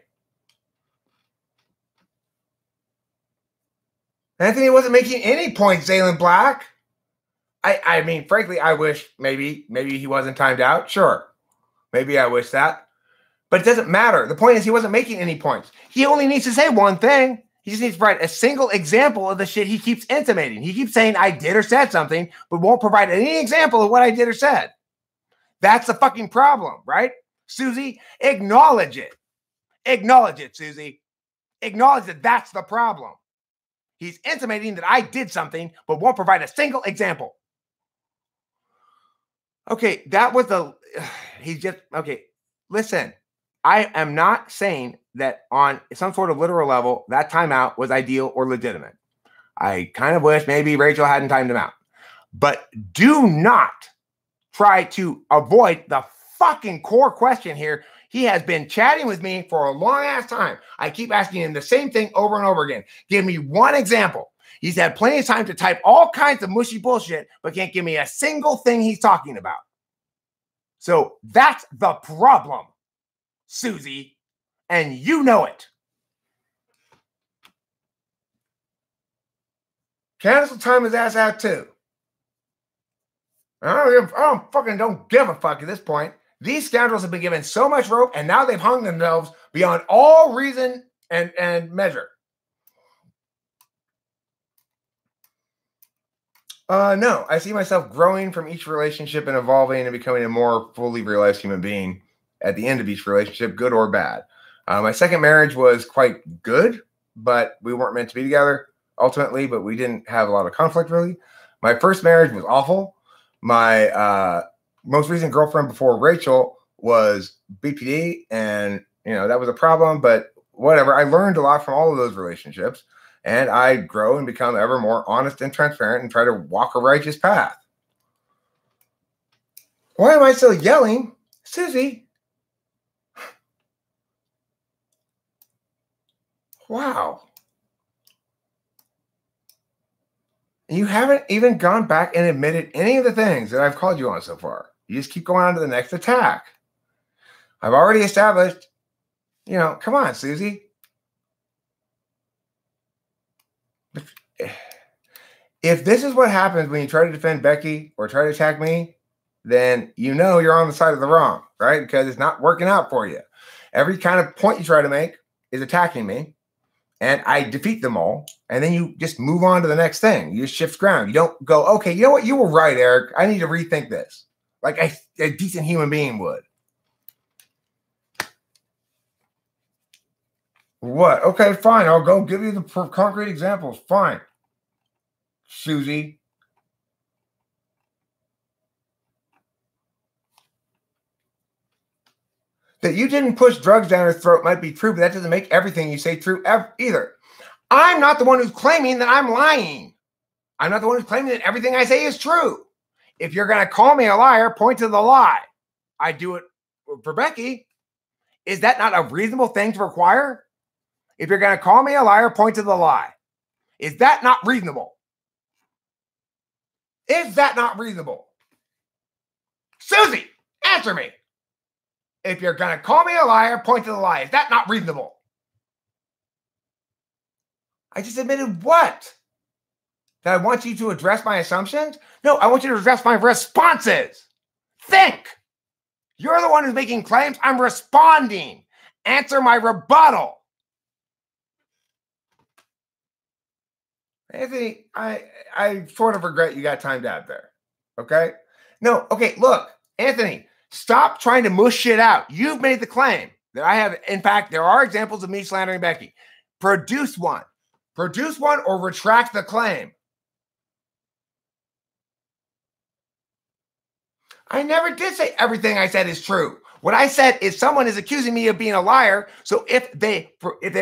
Anthony wasn't making any points, Zaylen Black. I mean, frankly, I wish maybe he wasn't timed out. Sure. Maybe I wish that. But it doesn't matter. The point is he wasn't making any points. He only needs to say one thing. He just needs to provide a single example of the shit he keeps intimating. He keeps saying I did or said something, but won't provide any example of what I did or said. That's the fucking problem, right? Susie, acknowledge it. Acknowledge it, Susie. Acknowledge that that's the problem. He's intimating that I did something, but won't provide a single example. Okay, that was okay, listen. I am not saying that on some sort of literal level, that timeout was ideal or legitimate. I kind of wish maybe Rachel hadn't timed him out. But do not try to avoid the fucking core question here. He has been chatting with me for a long ass time. I keep asking him the same thing over and over again. Give me one example. He's had plenty of time to type all kinds of mushy bullshit, but can't give me a single thing he's talking about. So that's the problem, Susie, and you know it. Candace will time his ass out too. I don't give a fuck at this point. These scoundrels have been given so much rope, and now they've hung themselves beyond all reason and measure. No, I see myself growing from each relationship and evolving and becoming a more fully realized human being at the end of each relationship, good or bad. My second marriage was quite good, but we weren't meant to be together ultimately, but we didn't have a lot of conflict really. My first marriage was awful. My most recent girlfriend before Rachel was BPD, and that was a problem, but whatever. I learned a lot from all of those relationships. And I grow and become ever more honest and transparent and try to walk a righteous path. Why am I still yelling? Susie? Wow. You haven't even gone back and admitted any of the things that I've called you on so far. You just keep going on to the next attack. I've already established, come on, Susie. If this is what happens when you try to defend Becky or try to attack me, then you're on the side of the wrong, right? Because it's not working out for you. Every kind of point you try to make is attacking me, and I defeat them all, and then you just move on to the next thing. You just shift ground. You don't go, okay, you know what? You were right, Eric. I need to rethink this, like a decent human being would. What? Okay, fine. I'll go give you the concrete examples. Fine. Susie. That you didn't push drugs down her throat might be true, but that doesn't make everything you say true either. I'm not the one who's claiming that I'm lying. I'm not the one who's claiming that everything I say is true. If you're going to call me a liar, point to the lie. I do it for Becky. Is that not a reasonable thing to require? If you're going to call me a liar, point to the lie. Is that not reasonable? Is that not reasonable? Susie, answer me. If you're going to call me a liar, point to the lie. Is that not reasonable? I just admitted what? That I want you to address my assumptions? No, I want you to address my responses. Think. You're the one who's making claims. I'm responding. Answer my rebuttal. Anthony, I sort of regret you got timed out there. Okay? No, okay, look, Anthony, stop trying to mush shit out. You've made the claim that I have. In fact, there are examples of me slandering Becky. Produce one. Produce one or retract the claim. I never did say everything I said is true. What I said is someone is accusing me of being a liar. So if they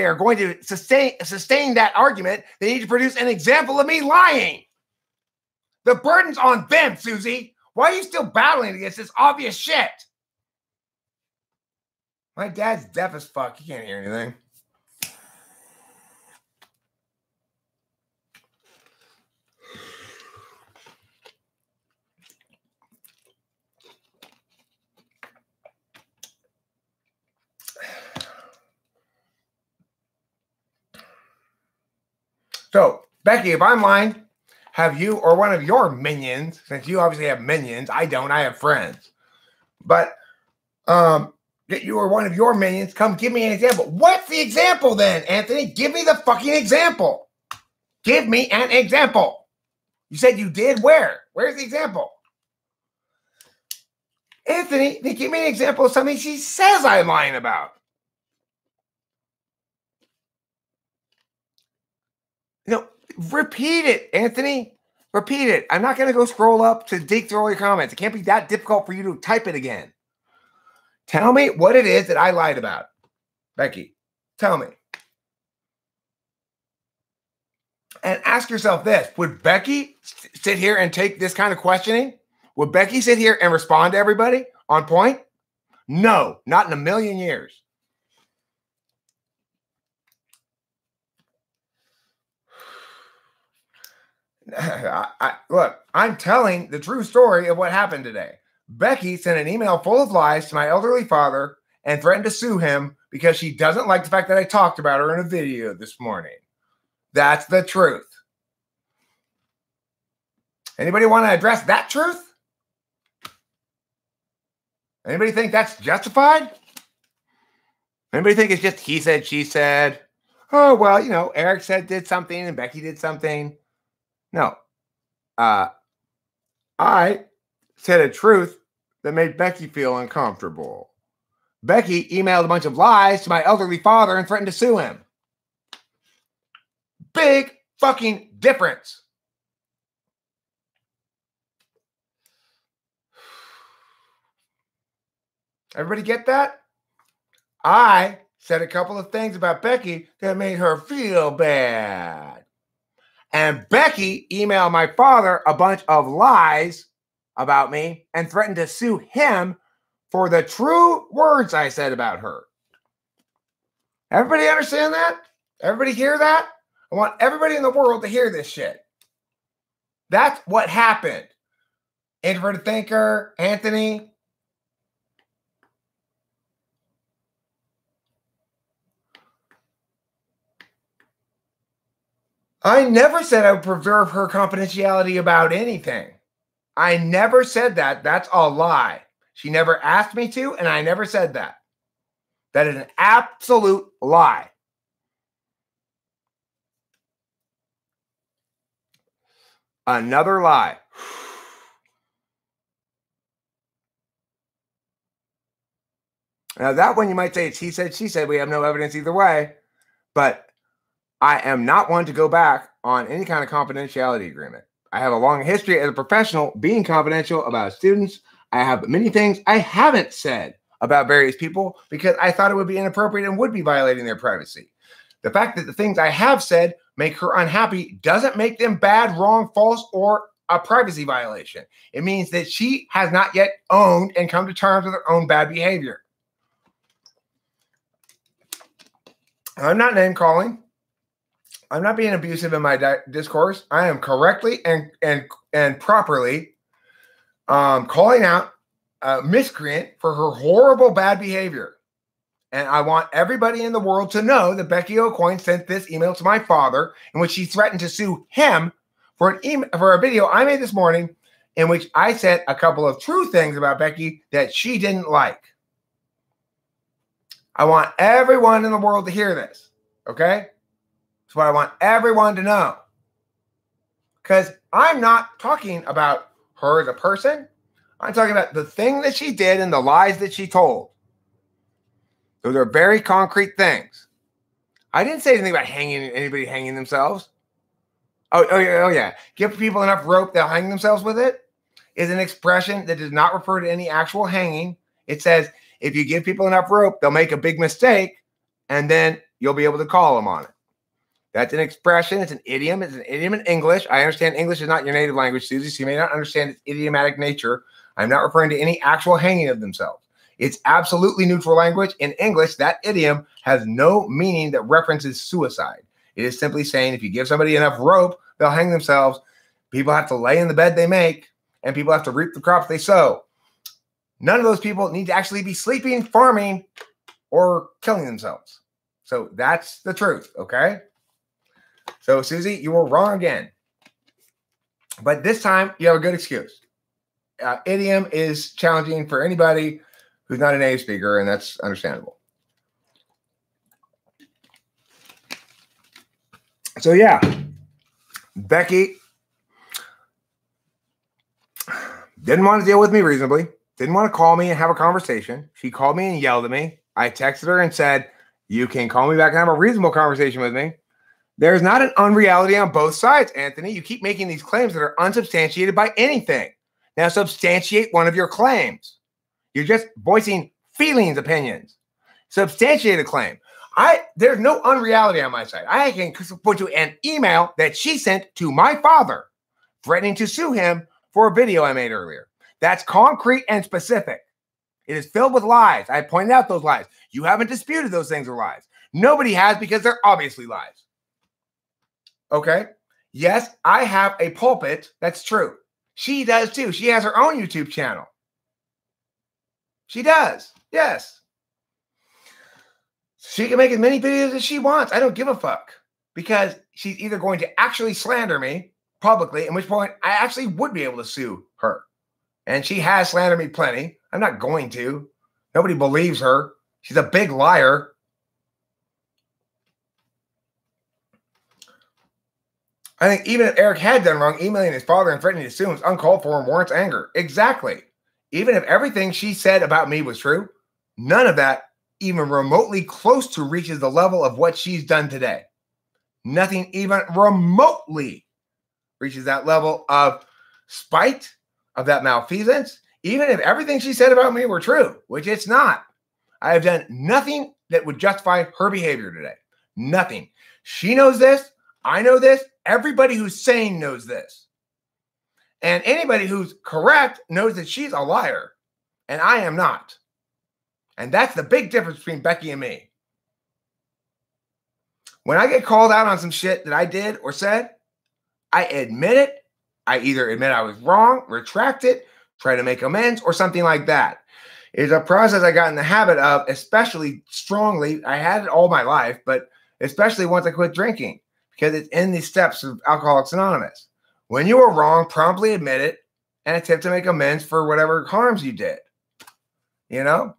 are going to sustain that argument, they need to produce an example of me lying. The burden's on them, Susie. Why are you still battling against this obvious shit? My dad's deaf as fuck. He can't hear anything. So, Becky, if I'm lying, have you or one of your minions, since you obviously have minions, I don't, I have friends. But get you or one of your minions, come give me an example. What's the example then, Anthony? Give me the fucking example. Give me an example. You said you did. Where? Where's the example? Anthony, then give me an example of something she says I'm lying about. Repeat it, Anthony. Repeat it. I'm not going to go scroll up to dig through all your comments. It can't be that difficult for you to type it again. Tell me what it is that I lied about. Becky, tell me. And ask yourself this. Would Becky sit here and take this kind of questioning? Would Becky sit here and respond to everybody on point? No, not in a million years. Look, I'm telling the true story of what happened today. Becky sent an email full of lies to my elderly father and threatened to sue him because she doesn't like the fact that I talked about her in a video this morning. That's the truth. Anybody want to address that truth? Anybody think that's justified? Anybody think it's just he said, she said? Oh, well, Eric said did something and Becky did something. No. I said a truth that made Becky feel uncomfortable. Becky emailed a bunch of lies to my elderly father and threatened to sue him. Big fucking difference. Everybody get that? I said a couple of things about Becky that made her feel bad. And Becky emailed my father a bunch of lies about me and threatened to sue him for the true words I said about her. Everybody understand that? Everybody hear that? I want everybody in the world to hear this shit. That's what happened. Introverted thinker, Anthony. I never said I would preserve her confidentiality about anything. I never said that. That's a lie. She never asked me to, and I never said that. That is an absolute lie. Another lie. Now, that one you might say it's he said, she said. We have no evidence either way. But I am not one to go back on any kind of confidentiality agreement. I have a long history as a professional being confidential about students. I have many things I haven't said about various people because I thought it would be inappropriate and would be violating their privacy. The fact that the things I have said make her unhappy doesn't make them bad, wrong, false, or a privacy violation. It means that she has not yet owned and come to terms with her own bad behavior. I'm not name calling. I'm not being abusive in my discourse. I am correctly and properly calling out a miscreant for her horrible bad behavior. And I want everybody in the world to know that Becky O'Coin sent this email to my father in which she threatened to sue him for a video I made this morning in which I said a couple of true things about Becky that she didn't like. I want everyone in the world to hear this, okay? That's what I want everyone to know. Because I'm not talking about her as a person. I'm talking about the thing that she did and the lies that she told. Those are very concrete things. I didn't say anything about anybody hanging themselves. Oh yeah. Give people enough rope, they'll hang themselves with it is an expression that does not refer to any actual hanging. It says, if you give people enough rope, they'll make a big mistake, and then you'll be able to call them on it. That's an expression. It's an idiom. It's an idiom in English. I understand English is not your native language, Susie, so you may not understand its idiomatic nature. I'm not referring to any actual hanging of themselves. It's absolutely neutral language. In English, that idiom has no meaning that references suicide. It is simply saying if you give somebody enough rope, they'll hang themselves. People have to lay in the bed they make, and people have to reap the crops they sow. None of those people need to actually be sleeping, farming, or killing themselves. So that's the truth, okay? So, Susie, you were wrong again. But this time, you have a good excuse. Idiom is challenging for anybody who's not a native speaker, and that's understandable. So, yeah, Becky didn't want to deal with me reasonably, didn't want to call me and have a conversation. She called me and yelled at me. I texted her and said, you can call me back and have a reasonable conversation with me. There's not an unreality on both sides, Anthony. You keep making these claims that are unsubstantiated by anything. Now substantiate one of your claims. You're just voicing feelings, opinions. Substantiate a claim. There's no unreality on my side. I can point to an email that she sent to my father threatening to sue him for a video I made earlier. That's concrete and specific. It is filled with lies. I pointed out those lies. You haven't disputed those things are lies. Nobody has because they're obviously lies. Okay? Yes, I have a pulpit. That's true. She does too. She has her own YouTube channel. She does. Yes. She can make as many videos as she wants. I don't give a fuck. Because she's either going to actually slander me publicly, at which point I actually would be able to sue her. And she has slandered me plenty. I'm not going to. Nobody believes her. She's a big liar. I think even if Eric had done wrong, emailing his father and threatening to sue him was uncalled for and warrants anger. Exactly. Even if everything she said about me was true, none of that even remotely close to reaches the level of what she's done today. Nothing even remotely reaches that level of spite, of that malfeasance. Even if everything she said about me were true, which it's not, I have done nothing that would justify her behavior today. Nothing. She knows this. I know this. Everybody who's sane knows this. And anybody who's correct knows that she's a liar, and I am not. And that's the big difference between Becky and me. When I get called out on some shit that I did or said, I admit it. I either admit I was wrong, retract it, try to make amends, or something like that. It's a process I got in the habit of, especially strongly. I had it all my life, but especially once I quit drinking, because it's in the steps of Alcoholics Anonymous. When you were wrong, promptly admit it and attempt to make amends for whatever harms you did. You know?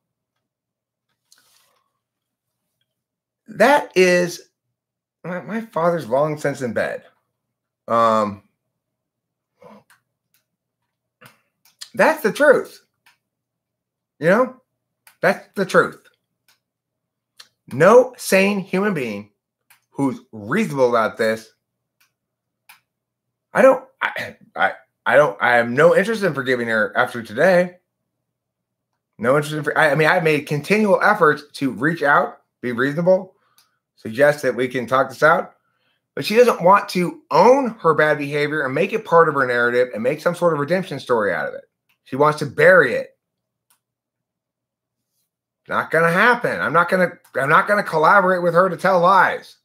That is, my father's long since in bed. That's the truth. You know? That's the truth. No sane human being who's reasonable about this. I have no interest in forgiving her after today. No interest in, I've made continual efforts to reach out, be reasonable, suggest that we can talk this out. But she doesn't want to own her bad behavior and make it part of her narrative and make some sort of redemption story out of it. She wants to bury it. Not going to happen. I'm not going to collaborate with her to tell lies.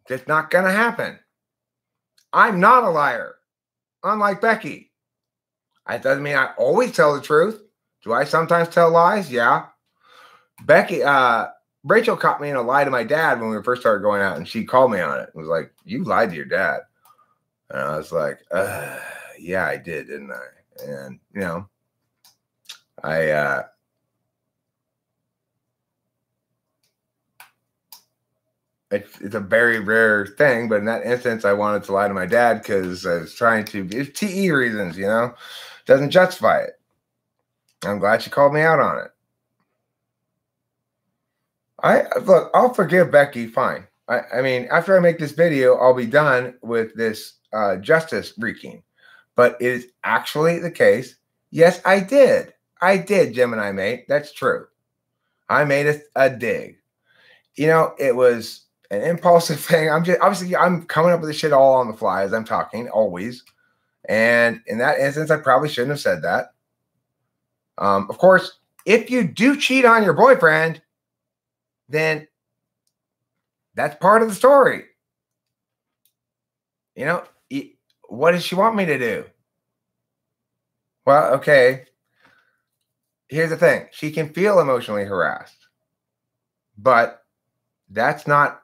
It's not going to happen. I'm not a liar, unlike Becky. That doesn't mean I always tell the truth. Do I sometimes tell lies? Yeah. Rachel caught me in a lie to my dad when we first started going out, and she called me on it. It was like, you lied to your dad. And I was like, yeah, I did, didn't I? And, you know, it's a very rare thing, but in that instance, I wanted to lie to my dad because I was trying to, it's TE reasons, you know, doesn't justify it. I'm glad she called me out on it. Look, I'll forgive Becky, fine. I mean, after I make this video, I'll be done with this justice wreaking. But it is actually the case. Yes, I did. I did, Gemini mate. That's true. I made a dig. You know, it was an impulsive thing. I'm coming up with this shit all on the fly as I'm talking, always. And in that instance, I probably shouldn't have said that. Of course, if you do cheat on your boyfriend, then that's part of the story. You know, what does she want me to do? Well, okay. Here's the thing. She can feel emotionally harassed, but that's not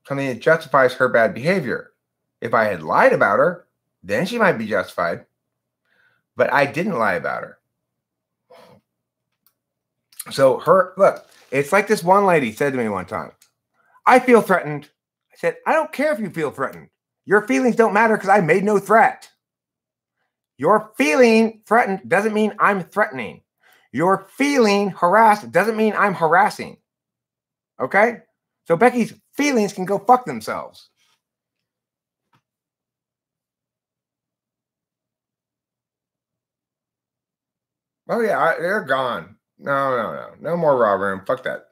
something that justifies her bad behavior. If I had lied about her, then she might be justified, but I didn't lie about her. So look, it's like this one lady said to me one time, I feel threatened. I said, I don't care if you feel threatened. Your feelings don't matter because I made no threat. Your feeling threatened doesn't mean I'm threatening. Your feeling harassed doesn't mean I'm harassing. Okay? So Becky's feelings can go fuck themselves. Oh yeah, they're gone. No more raw room. Fuck that.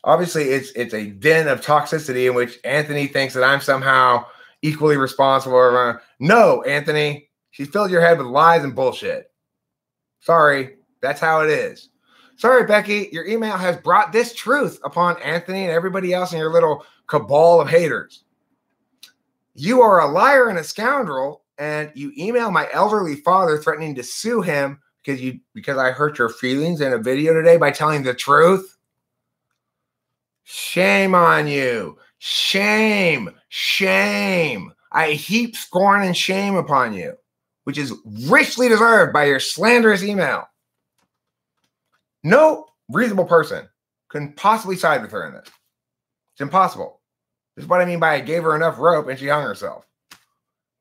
Obviously, it's a den of toxicity in which Anthony thinks that I'm somehow equally responsible. No, Anthony, she filled your head with lies and bullshit. Sorry, that's how it is. Sorry, Becky, your email has brought this truth upon Anthony and everybody else in your little cabal of haters. You are a liar and a scoundrel, and you email my elderly father threatening to sue him because I hurt your feelings in a video today by telling the truth. Shame on you. Shame. Shame. I heap scorn and shame upon you, which is richly deserved by your slanderous email. No reasonable person can possibly side with her in this. It's impossible. This is what I mean by I gave her enough rope and she hung herself.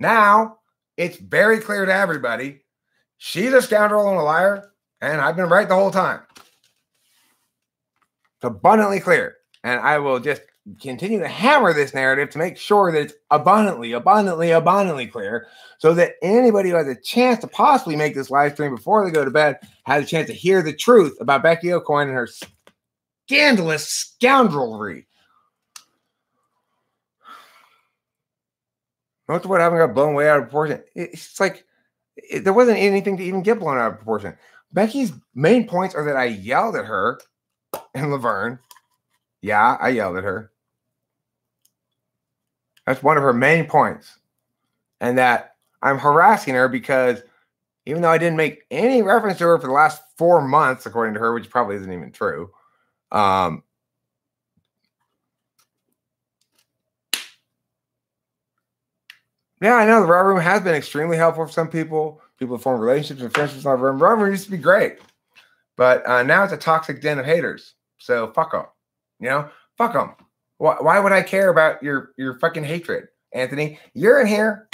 Now, it's very clear to everybody, she's a scoundrel and a liar, and I've been right the whole time. It's abundantly clear. And I will just continue to hammer this narrative to make sure that it's abundantly clear so that anybody who has a chance to possibly make this live stream before they go to bed has a chance to hear the truth about Becky O'Coin and her scandalous scoundrelry. Most of what happened got blown way out of proportion. It's like there wasn't anything to even get blown out of proportion. Becky's main points are that I yelled at her and Laverne. Yeah, I yelled at her. That's one of her main points. And that I'm harassing her because even though I didn't make any reference to her for the last 4 months, according to her, which probably isn't even true, yeah, I know the Raw Room has been extremely helpful for some people. People form relationships and friendships in the Raw Room used to be great. But now it's a toxic den of haters. So fuck them. You know, fuck them. Why would I care about your fucking hatred, Anthony? You're in here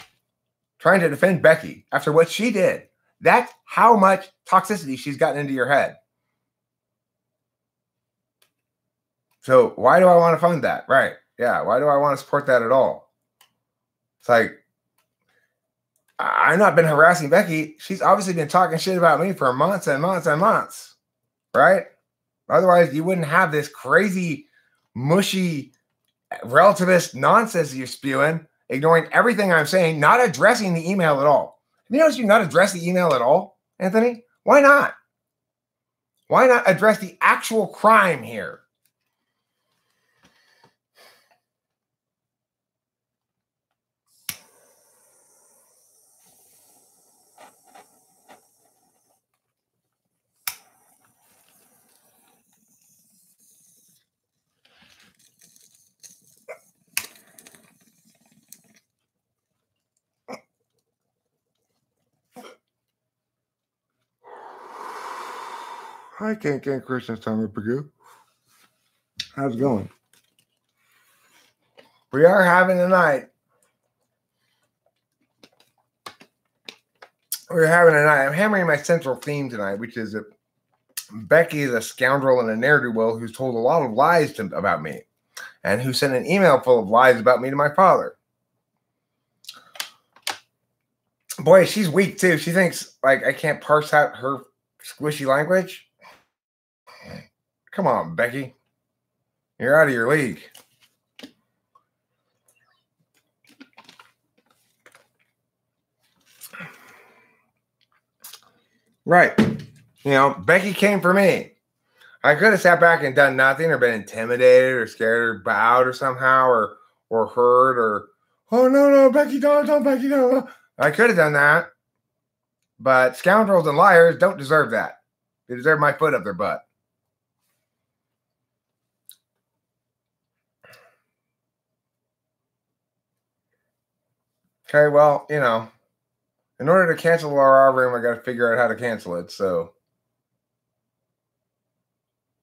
trying to defend Becky after what she did. That's how much toxicity she's gotten into your head. So why do I want to fund that? Right. Yeah. Why do I want to support that at all? It's like, I've not been harassing Becky. She's obviously been talking shit about me for months and months and months. Right? Otherwise, you wouldn't have this crazy, mushy, relativist nonsense you're spewing, ignoring everything I'm saying, not addressing the email at all. You notice you not address the email at all, Anthony? Why not? Why not address the actual crime here? Hi, Can't Christian's Tommy Pagoo. How's it going? We are having a night. We're having a night. I'm hammering my central theme tonight, which is that Becky is a scoundrel and a ne'er-do-well who's told a lot of lies about me and who sent an email full of lies about me to my father. Boy, she's weak, too. She thinks, like, I can't parse out her squishy language. Come on, Becky. You're out of your league. Right. You know, Becky came for me. I could have sat back and done nothing or been intimidated or scared or bowed or somehow or hurt or, oh, no, Becky, don't, Becky, no. I could have done that. But scoundrels and liars don't deserve that. They deserve my foot up their butt. Okay, well, you know, in order to cancel our room, I got to figure out how to cancel it. So,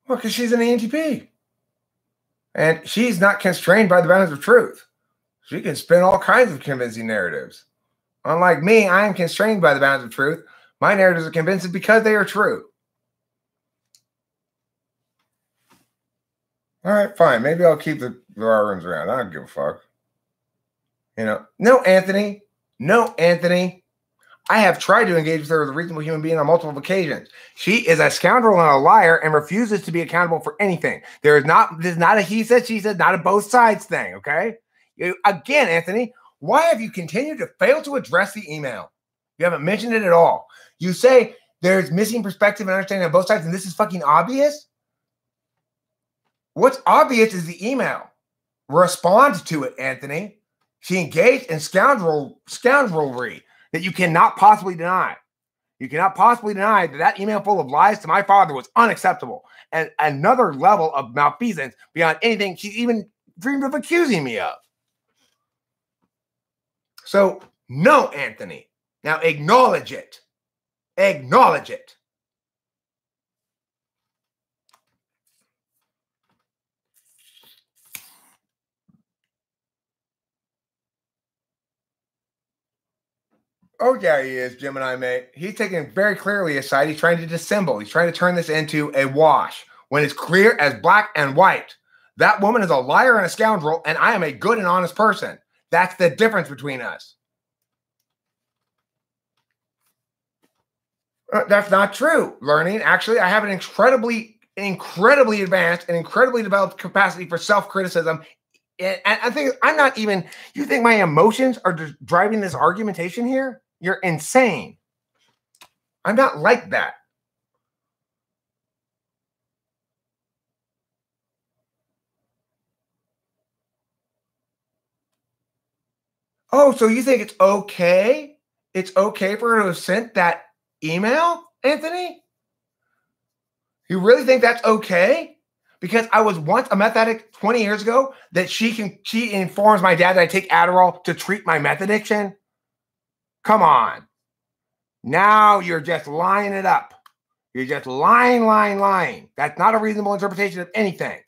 well, because she's an ENTP. And she's not constrained by the bounds of truth. She can spin all kinds of convincing narratives. Unlike me, I am constrained by the bounds of truth. My narratives are convincing because they are true. All right, fine. Maybe I'll keep the raw rooms around. I don't give a fuck. You know, no, Anthony. I have tried to engage with her as a reasonable human being on multiple occasions. She is a scoundrel and a liar and refuses to be accountable for anything. This is not a he said, she said, not a both sides thing, okay? Again, Anthony, why have you continued to fail to address the email? You haven't mentioned it at all. You say there's missing perspective and understanding on both sides, and this is fucking obvious? What's obvious is the email. Respond to it, Anthony. She engaged in scoundrelry that you cannot possibly deny. You cannot possibly deny that that email full of lies to my father was unacceptable and another level of malfeasance beyond anything she even dreamed of accusing me of. So, no, Anthony. Now acknowledge it. Acknowledge it. Oh, yeah, he is, Gemini mate. He's taking very clearly a side. He's trying to dissemble. He's trying to turn this into a wash when it's clear as black and white. That woman is a liar and a scoundrel, and I am a good and honest person. That's the difference between us. That's not true, Learning. Actually, I have an incredibly advanced and incredibly developed capacity for self-criticism. And I think I'm not even, you think my emotions are just driving this argumentation here? You're insane. I'm not like that. Oh, so you think it's okay? It's okay for her to have sent that email, Anthony? You really think that's okay? Because I was once a meth addict 20 years ago that she informs my dad that I take Adderall to treat my meth addiction? Come on. Now you're just lying it up. You're just lying. That's not a reasonable interpretation of anything.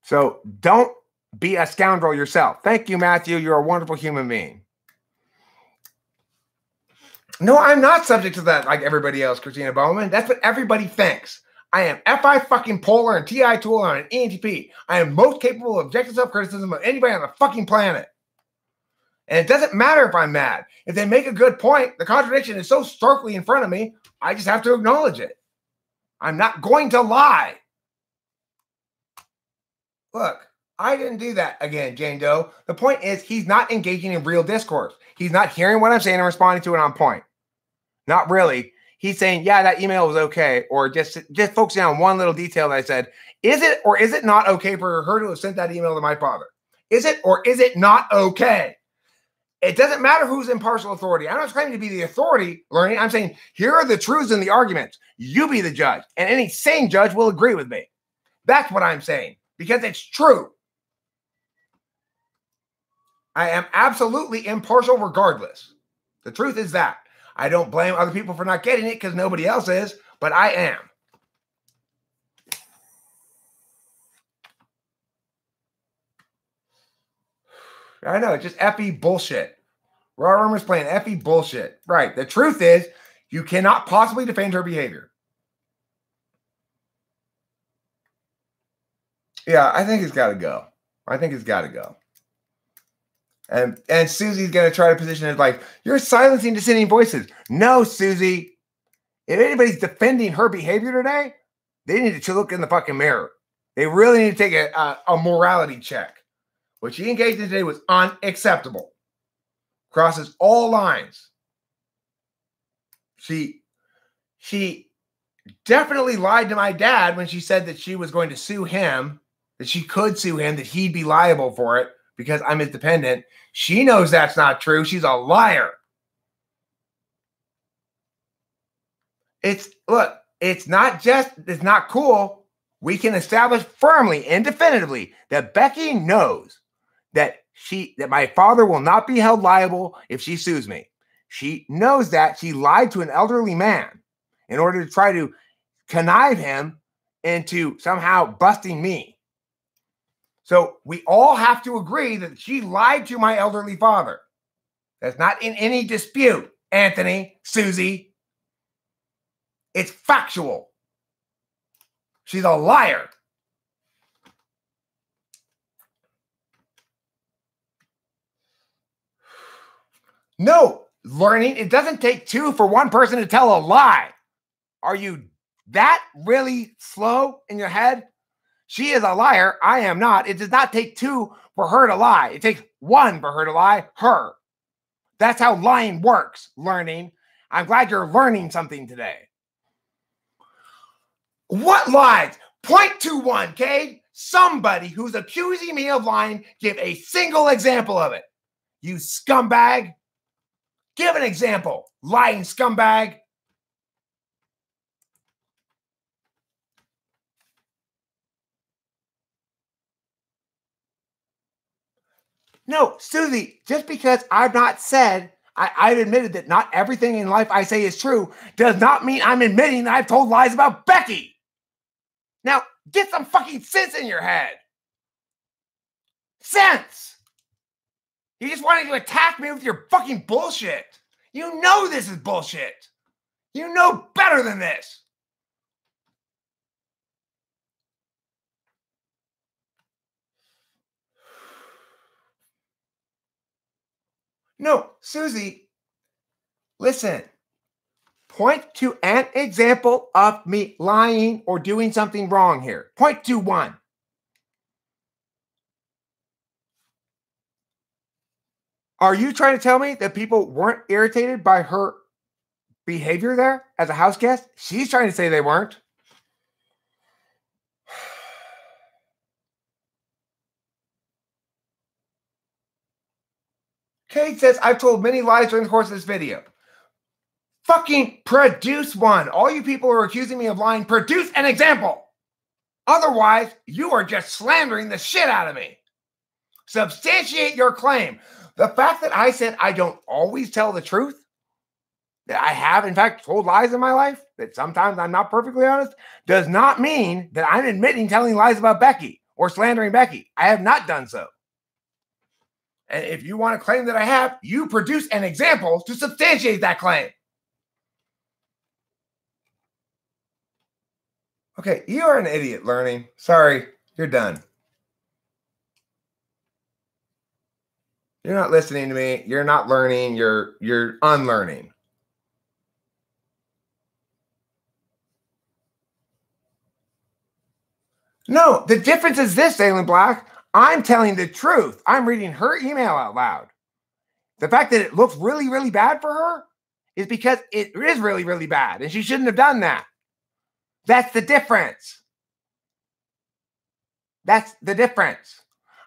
So don't be a scoundrel yourself. Thank you, Matthew. You're a wonderful human being. No, I'm not subject to that like everybody else, Christina Bowman. That's what everybody thinks. I am FI fucking Polar and TI Tool and an ENTP. I am most capable of objective self-criticism of anybody on the fucking planet. And it doesn't matter if I'm mad. If they make a good point, the contradiction is so starkly in front of me, I just have to acknowledge it. I'm not going to lie. Look, I didn't do that again, Jane Doe. The point is he's not engaging in real discourse. He's not hearing what I'm saying and responding to it on point. Not really. He's saying, yeah, that email was okay. Or just focusing on one little detail that I said. Is it or is it not okay for her to have sent that email to my father? Is it or is it not okay? It doesn't matter who's impartial authority. I'm not claiming to be the authority, Learning. I'm saying here are the truths and the arguments. You be the judge. And any sane judge will agree with me. That's what I'm saying. Because it's true. I am absolutely impartial regardless. The truth is that. I don't blame other people for not getting it because nobody else is, but I am. I know, it's just effie bullshit. Raw Rumor's playing effie bullshit. Right. The truth is, you cannot possibly defend her behavior. Yeah, I think it's got to go. I think it's got to go. And Susie's going to try to position it like, you're silencing dissenting voices. No, Susie. If anybody's defending her behavior today, they need to look in the fucking mirror. They really need to take a morality check. What she engaged in today was unacceptable. Crosses all lines. She definitely lied to my dad when she said that she was going to sue him, that she could sue him, that he'd be liable for it because I'm his dependent. She knows that's not true. She's a liar. It's not cool. We can establish firmly and definitively that Becky knows that my father will not be held liable if she sues me. She knows that she lied to an elderly man in order to try to connive him into somehow busting me. So we all have to agree that she lied to my elderly father. That's not in any dispute, Anthony, Susie. It's factual. She's a liar. No, Learning, it doesn't take two for one person to tell a lie. Are you that really slow in your head? She is a liar. I am not. It does not take two for her to lie. It takes one for her to lie, her. That's how lying works, Learning. I'm glad you're learning something today. What lies? Point to one, Cade. Somebody who's accusing me of lying, give a single example of it. You scumbag. Give an example, lying scumbag. No, Susie, just because I've not said, I've admitted that not everything in life I say is true, does not mean I'm admitting that I've told lies about Becky. Now, get some fucking sense in your head. Sense. You just wanted to attack me with your fucking bullshit. You know this is bullshit. You know better than this. No, Susie, listen. Point to an example of me lying or doing something wrong here. Point to one. Are you trying to tell me that people weren't irritated by her behavior there as a house guest? She's trying to say they weren't. Kate says, I've told many lies during the course of this video. Fucking produce one. All you people who are accusing me of lying, produce an example. Otherwise, you are just slandering the shit out of me. Substantiate your claim. The fact that I said I don't always tell the truth, that I have, in fact, told lies in my life, that sometimes I'm not perfectly honest, does not mean that I'm admitting telling lies about Becky or slandering Becky. I have not done so. And if you want to claim that I have, you produce an example to substantiate that claim. Okay, you are an idiot, Learning. Sorry, you're done. You're not listening to me. You're not learning. You're unlearning. No, the difference is this, Salem Black. I'm telling the truth. I'm reading her email out loud. The fact that it looks really, really bad for her is because it is really, really bad, and she shouldn't have done that. That's the difference. That's the difference.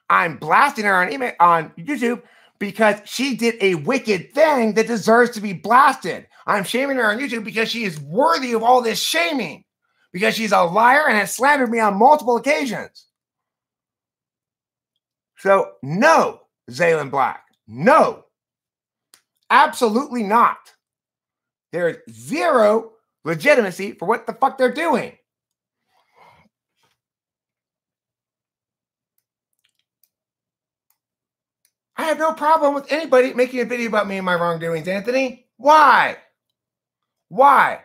I'm blasting her on email on YouTube because she did a wicked thing that deserves to be blasted. I'm shaming her on YouTube because she is worthy of all this shaming, because she's a liar and has slandered me on multiple occasions. So no, Zaylen Black, no, absolutely not. There is zero legitimacy for what the fuck they're doing. I have no problem with anybody making a video about me and my wrongdoings, Anthony. Why? Why?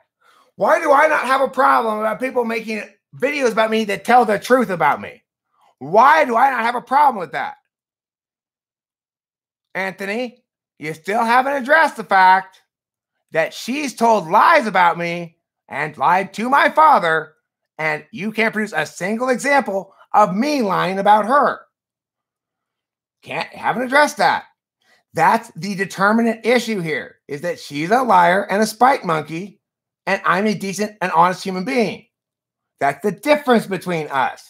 Why do I not have a problem about people making videos about me that tell the truth about me? Why do I not have a problem with that? Anthony, you still haven't addressed the fact that she's told lies about me and lied to my father, and you can't produce a single example of me lying about her. Haven't addressed that. That's the determinant issue here, is that she's a liar and a spite monkey, and I'm a decent and honest human being. That's the difference between us.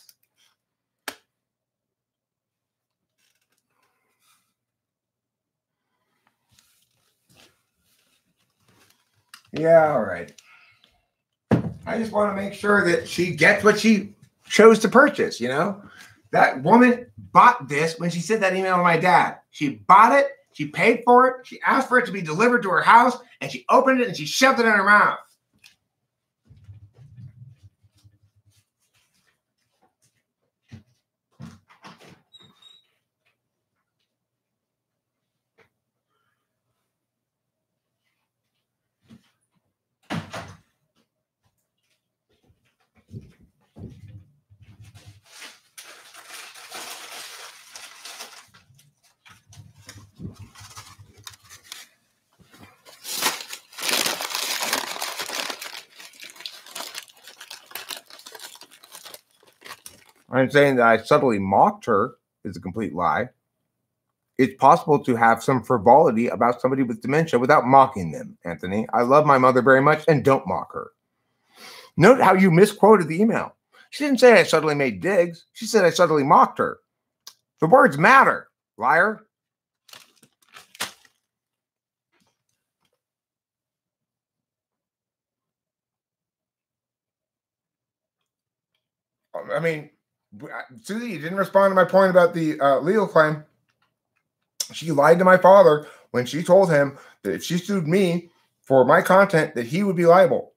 Yeah, all right. I just want to make sure that she gets what she chose to purchase, you know? That woman bought this when she sent that email to my dad. She bought it, she paid for it, she asked for it to be delivered to her house, and she opened it and she shoved it in her mouth. I'm saying that I subtly mocked her is a complete lie. It's possible to have some frivolity about somebody with dementia without mocking them, Anthony. I love my mother very much and don't mock her. Note how you misquoted the email. She didn't say I subtly made digs. She said I subtly mocked her. The words matter, liar. I mean, Susie, you didn't respond to my point about the legal claim. She lied to my father when she told him that if she sued me for my content, that he would be liable.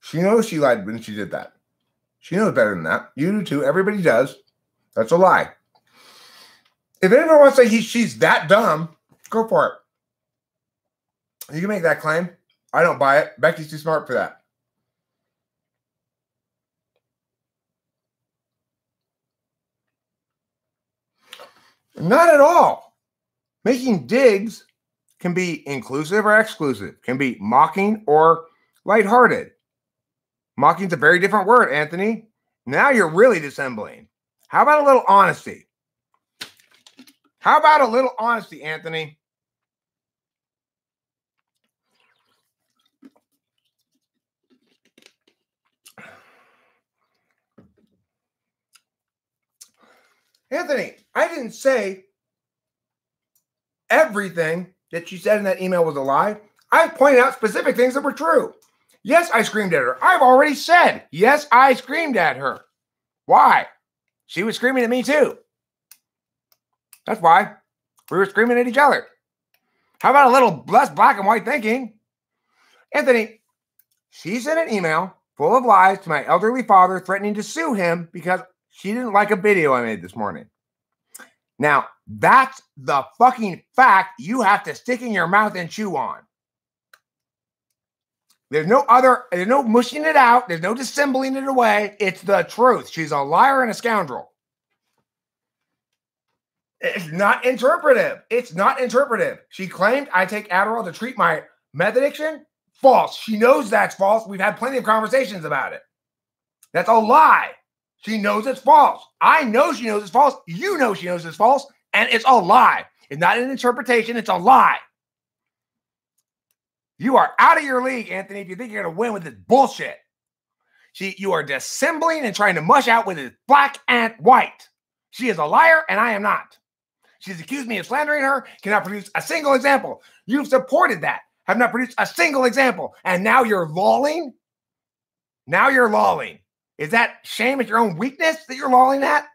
She knows she lied when she did that. She knows better than that. You do too. Everybody does. That's a lie. If anyone wants to say she's that dumb, go for it. You can make that claim. I don't buy it. Becky's too smart for that. Not at all. Making digs can be inclusive or exclusive, can be mocking or lighthearted. Mocking's a very different word, Anthony. Now you're really dissembling. How about a little honesty? How about a little honesty, Anthony? Anthony, I didn't say everything that you said in that email was a lie. I pointed out specific things that were true. Yes, I screamed at her. I've already said, yes, I screamed at her. Why? She was screaming at me too. That's why. We were screaming at each other. How about a little less black and white thinking? Anthony, she sent an email full of lies to my elderly father threatening to sue him because she didn't like a video I made this morning. Now, that's the fucking fact you have to stick in your mouth and chew on. There's no mushing it out. There's no dissembling it away. It's the truth. She's a liar and a scoundrel. It's not interpretive. It's not interpretive. She claimed I take Adderall to treat my meth addiction. False. She knows that's false. We've had plenty of conversations about it. That's a lie. She knows it's false. I know she knows it's false. You know she knows it's false. And it's a lie. It's not an interpretation. It's a lie. You are out of your league, Anthony, if you think you're going to win with this bullshit. You are dissembling and trying to mush out with this black and white. She is a liar, and I am not. She's accused me of slandering her, cannot produce a single example. You've supported that, have not produced a single example, and now you're lolling? Now you're lolling. Is that shame at your own weakness that you're lolling at?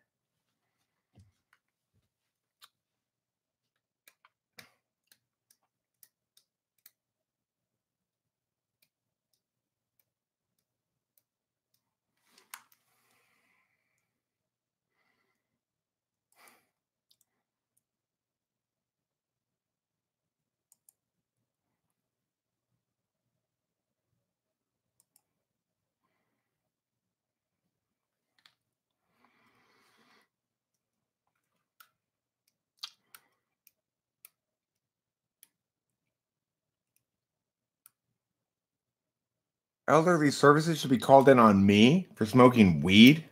Elderly services should be called in on me for smoking weed?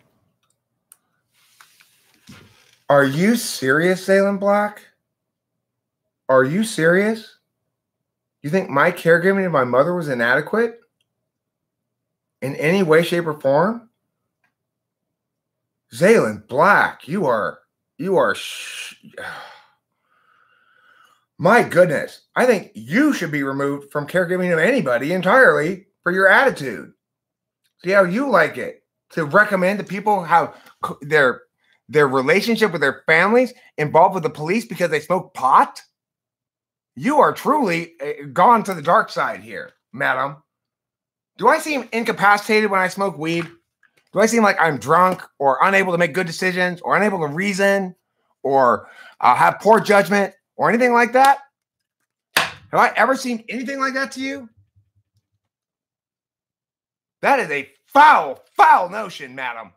Are you serious, Salem Black? Are you serious? You think my caregiving of my mother was inadequate? In any way, shape, or form? Zaylen Black, you are my goodness. I think you should be removed from caregiving of anybody entirely for your attitude. See how you like it. To recommend to people how their relationship with their families involved with the police because they smoke pot? You are truly gone to the dark side here, madam. Do I seem incapacitated when I smoke weed? Do I seem like I'm drunk or unable to make good decisions or unable to reason or have poor judgment or anything like that? Have I ever seen anything like that to you? That is a foul, foul notion, madam.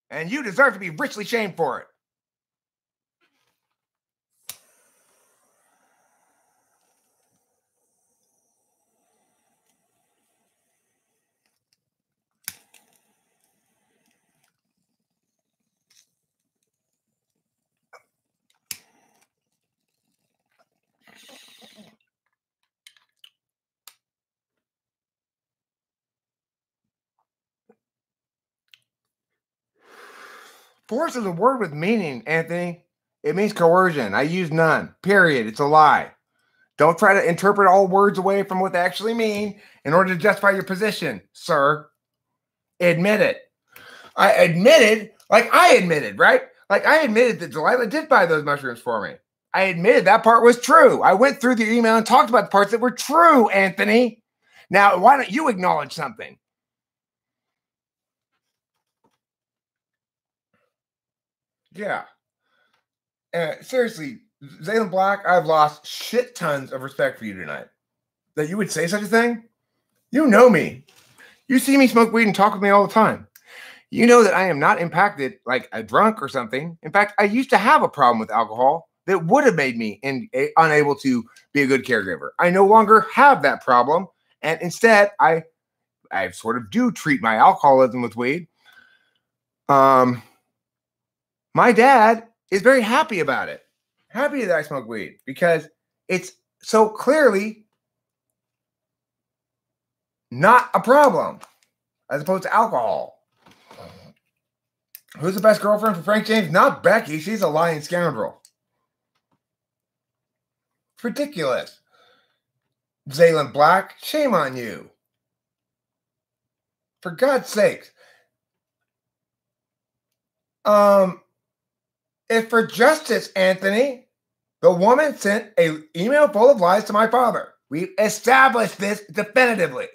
And you deserve to be richly shamed for it. Force is a word with meaning, Anthony. It means coercion. I use none. Period. It's a lie. Don't try to interpret all words away from what they actually mean in order to justify your position, sir. Admit it. I admitted, right? Like I admitted that Delilah did buy those mushrooms for me. I admitted that part was true. I went through the email and talked about the parts that were true, Anthony. Now, why don't you acknowledge something? Yeah. Seriously, Zaylen Black, I've lost shit tons of respect for you tonight. That you would say such a thing? You know me. You see me smoke weed and talk with me all the time. You know that I am not impacted like a drunk or something. In fact, I used to have a problem with alcohol that would have made me unable to be a good caregiver. I no longer have that problem. And instead, I sort of do treat my alcoholism with weed. My dad is very happy about it. Happy that I smoke weed because it's so clearly not a problem as opposed to alcohol. Who's the best girlfriend for Frank James? Not Becky. She's a lying scoundrel. It's ridiculous. Zaylen Black, shame on you. For God's sakes. If for justice, Anthony, the woman sent an email full of lies to my father. We've established this definitively.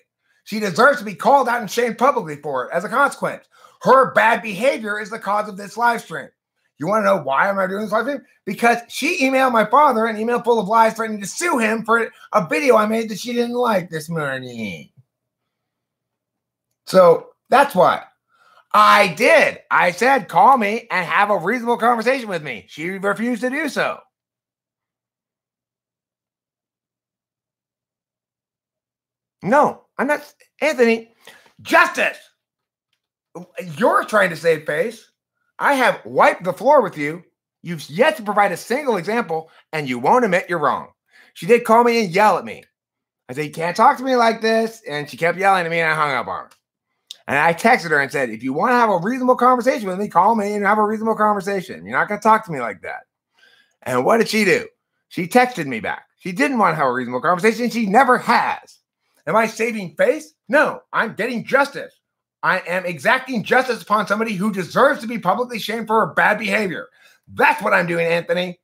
She deserves to be called out and shamed publicly for it as a consequence. Her bad behavior is the cause of this live stream. You want to know why am I doing this live stream? Because she emailed my father an email full of lies threatening to sue him for a video I made that she didn't like this morning. So that's why. I did. I said, call me and have a reasonable conversation with me. She refused to do so. No, I'm not. Anthony, justice. You're trying to save face. I have wiped the floor with you. You've yet to provide a single example, and you won't admit you're wrong. She did call me and yell at me. I said, you can't talk to me like this. And she kept yelling at me, and I hung up on her. And I texted her and said, if you want to have a reasonable conversation with me, call me and have a reasonable conversation. You're not going to talk to me like that. And what did she do? She texted me back. She didn't want to have a reasonable conversation. She never has. Am I saving face? No, I'm getting justice. I am exacting justice upon somebody who deserves to be publicly shamed for her bad behavior. That's what I'm doing, Anthony.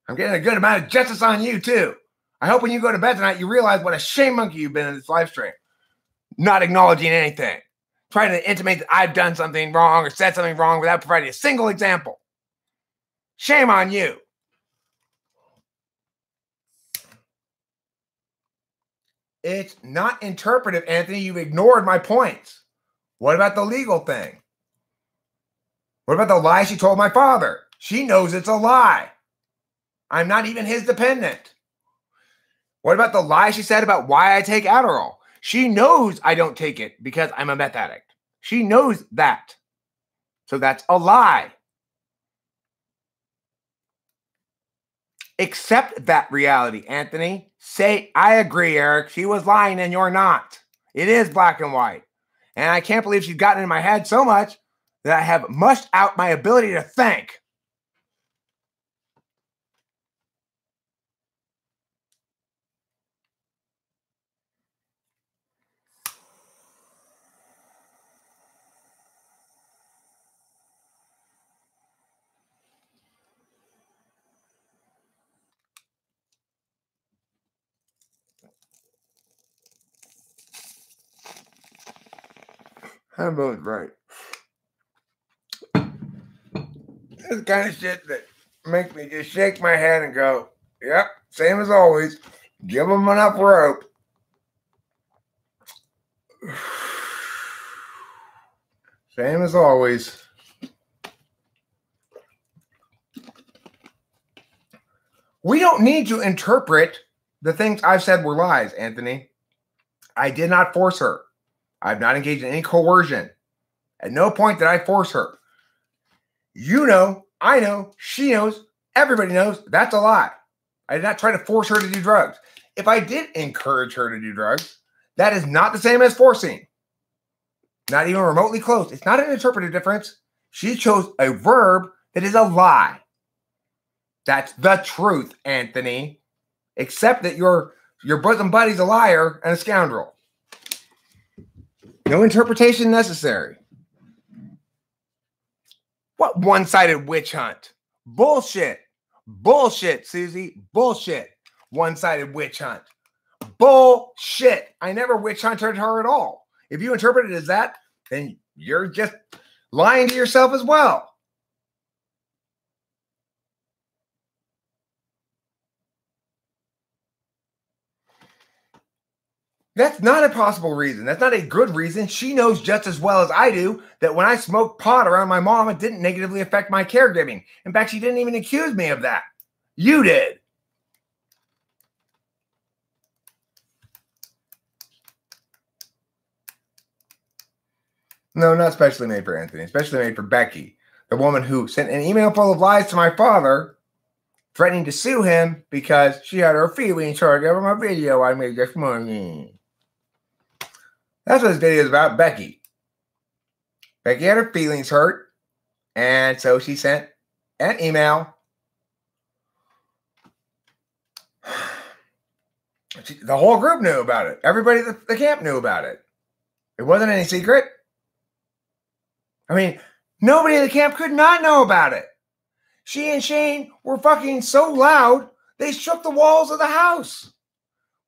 I'm getting a good amount of justice on you, too. I hope when you go to bed tonight, you realize what a shame monkey you've been in this live stream. Not acknowledging anything. Trying to intimate that I've done something wrong or said something wrong without providing a single example. Shame on you. It's not interpretive, Anthony. You've ignored my points. What about the legal thing? What about the lie she told my father? She knows it's a lie. I'm not even his dependent. What about the lie she said about why I take Adderall? She knows I don't take it because I'm a meth addict. She knows that. So that's a lie. Accept that reality, Anthony. Say, I agree, Eric. She was lying and you're not. It is black and white. And I can't believe she's gotten in my head so much that I have mushed out my ability to think. I'm both right. This kind of shit that makes me just shake my head and go, yep, same as always. Give them enough rope. Same as always. We don't need to interpret the things I've said were lies, Anthony. I did not force her. I've not engaged in any coercion. At no point did I force her. You know, I know, she knows, everybody knows that's a lie. I did not try to force her to do drugs. If I did encourage her to do drugs, that is not the same as forcing. Not even remotely close. It's not an interpretive difference. She chose a verb that is a lie. That's the truth, Anthony. Except that your bosom buddy's a liar and a scoundrel. No interpretation necessary. What one-sided witch hunt? Bullshit. Bullshit, Susie. Bullshit. One-sided witch hunt. Bullshit. I never witch hunted her at all. If you interpret it as that, then you're just lying to yourself as well. That's not a possible reason. That's not a good reason. She knows just as well as I do that when I smoked pot around my mom, it didn't negatively affect my caregiving. In fact, she didn't even accuse me of that. You did. No, not specially made for Anthony. Specially made for Becky, the woman who sent an email full of lies to my father, threatening to sue him because she had her feelings hurt over my video I made this morning. That's what this video is about, Becky. Becky had her feelings hurt, and so she sent an email. The whole group knew about it. Everybody at the camp knew about it. It wasn't any secret. I mean, nobody at the camp could not know about it. She and Shane were fucking so loud, they shook the walls of the house.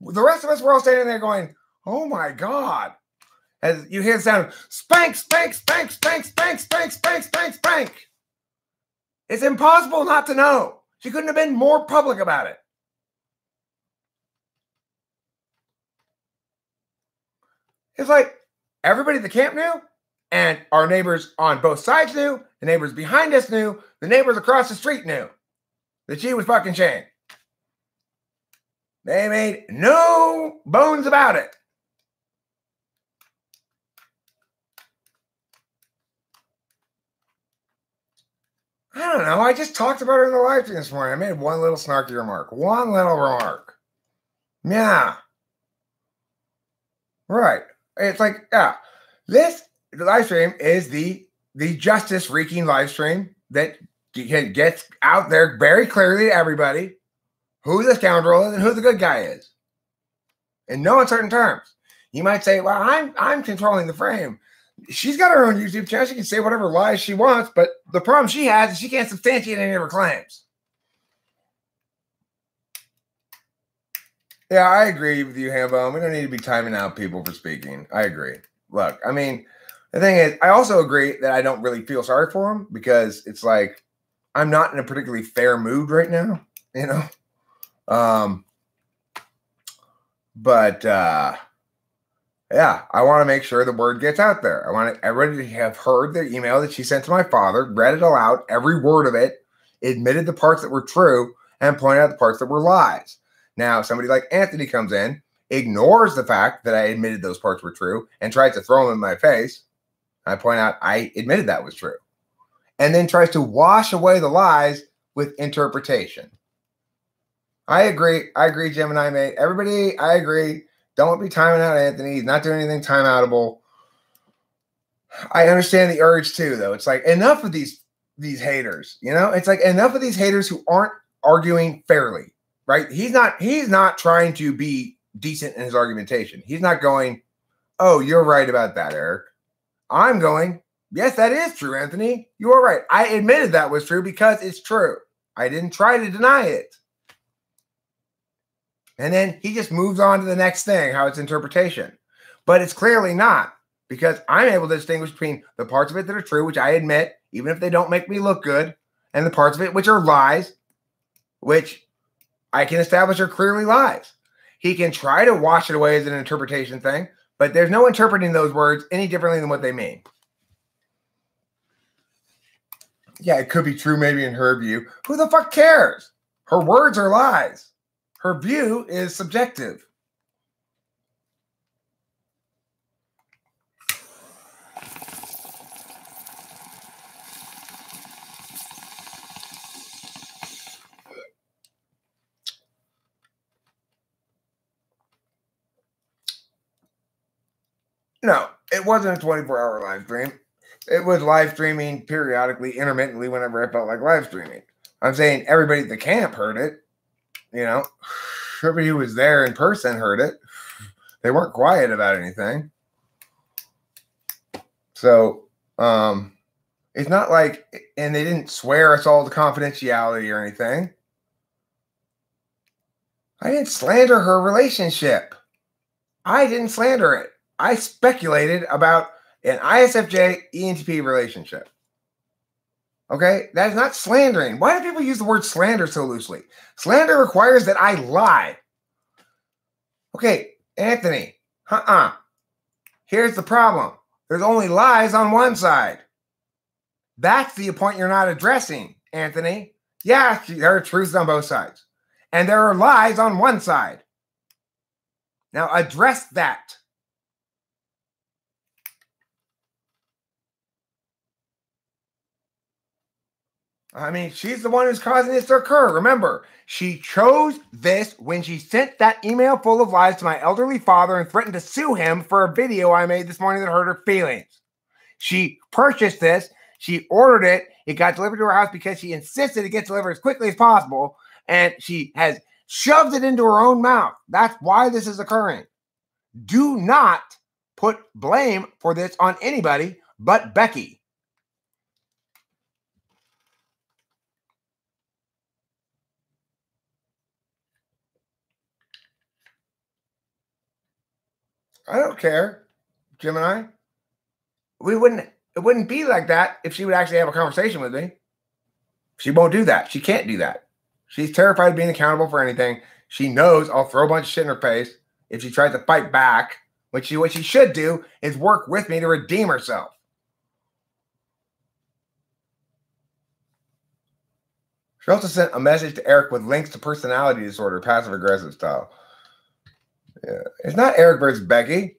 The rest of us were all standing there going, oh my God. As you hear the sound of spank, spank, spank, spank, spank, spank, spank, spank, spank. It's impossible not to know. She couldn't have been more public about it. It's like everybody at the camp knew, and our neighbors on both sides knew, the neighbors behind us knew, the neighbors across the street knew that she was fucking Shane. They made no bones about it. I don't know. I just talked about her in the live stream this morning. I made one little snarky remark. One little remark. Yeah. Right. It's like, yeah. The live stream is the justice-wreaking live stream that gets out there very clearly to everybody who the scoundrel is and who the good guy is. In no uncertain terms. You might say, well, I'm controlling the frame. She's got her own YouTube channel. She can say whatever lies she wants, but the problem she has is she can't substantiate any of her claims. Yeah, I agree with you, Hambone. We don't need to be timing out people for speaking. I agree. Look, I mean, the thing is, I also agree that I don't really feel sorry for him because it's like I'm not in a particularly fair mood right now, you know? Yeah, I want to make sure the word gets out there. I want everybody to have heard the email that she sent to my father, read it all out, every word of it, admitted the parts that were true, and pointed out the parts that were lies. Now, somebody like Anthony comes in, ignores the fact that I admitted those parts were true, and tries to throw them in my face. I point out I admitted that was true. And then tries to wash away the lies with interpretation. I agree. I agree, Gemini mate. Everybody, I agree. Don't be timing out Anthony. He's not doing anything timeoutable. I understand the urge too, though. It's like enough of these haters, you know? It's like enough of these haters who aren't arguing fairly, right? He's not trying to be decent in his argumentation. He's not going, oh, you're right about that, Eric. I'm going, yes, that is true, Anthony. You are right. I admitted that was true because it's true. I didn't try to deny it. And then he just moves on to the next thing, how it's interpretation. But it's clearly not, because I'm able to distinguish between the parts of it that are true, which I admit, even if they don't make me look good, and the parts of it which are lies, which I can establish are clearly lies. He can try to wash it away as an interpretation thing, but there's no interpreting those words any differently than what they mean. Yeah, it could be true maybe in her view. Who the fuck cares? Her words are lies. Her view is subjective. No, it wasn't a 24-hour live stream. It was live streaming periodically, intermittently, whenever I felt like live streaming. I'm saying everybody at the camp heard it. You know, everybody who was there in person heard it. They weren't quiet about anything. So, it's not like, and they didn't swear us all to confidentiality or anything. I didn't slander her relationship. I didn't slander it. I speculated about an ISFJ ENTP relationship. Okay, that is not slandering. Why do people use the word slander so loosely? Slander requires that I lie. Okay, Anthony, Here's the problem. There's only lies on one side. That's the point you're not addressing, Anthony. Yeah, there are truths on both sides. And there are lies on one side. Now address that. I mean, she's the one who's causing this to occur. Remember, she chose this when she sent that email full of lies to my elderly father and threatened to sue him for a video I made this morning that hurt her feelings. She purchased this. She ordered it. It got delivered to her house because she insisted it gets delivered as quickly as possible. And she has shoved it into her own mouth. That's why this is occurring. Do not put blame for this on anybody but Becky. I don't care, Gemini. It wouldn't be like that if she would actually have a conversation with me. She won't do that. She can't do that. She's terrified of being accountable for anything. She knows I'll throw a bunch of shit in her face if she tries to fight back. What she should do is work with me to redeem herself. She also sent a message to Eric with links to personality disorder, passive-aggressive style. Yeah. It's not Eric versus Becky.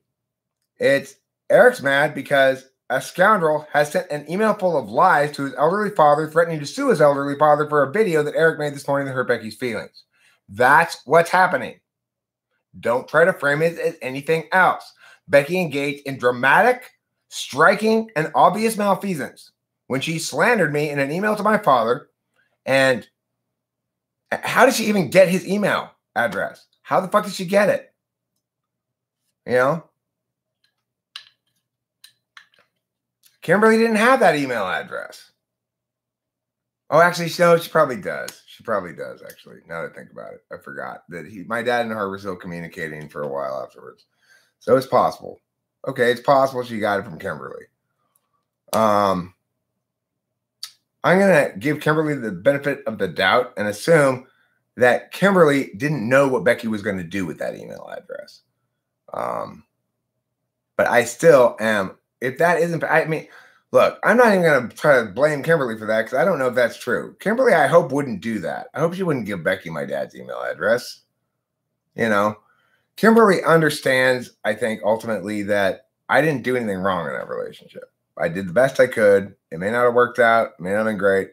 It's Eric's mad because a scoundrel has sent an email full of lies to his elderly father, threatening to sue his elderly father for a video that Eric made this morning that hurt Becky's feelings. That's what's happening. Don't try to frame it as anything else. Becky engaged in dramatic, striking, and obvious malfeasance when she slandered me in an email to my father. And how did she even get his email address? How the fuck did she get it? You know? Kimberly didn't have that email address. Oh, actually, no, she probably does. She probably does, actually, now that I think about it. I forgot that my dad and her were still communicating for a while afterwards. So it's possible. Okay, it's possible she got it from Kimberly. I'm going to give Kimberly the benefit of the doubt and assume that Kimberly didn't know what Becky was going to do with that email address. But I still am, if that isn't, I mean, look, I'm not even going to try to blame Kimberly for that because I don't know if that's true. Kimberly, I hope, wouldn't do that. I hope she wouldn't give Becky my dad's email address. You know, Kimberly understands, I think, ultimately that I didn't do anything wrong in that relationship. I did the best I could. It may not have worked out. It may not have been great.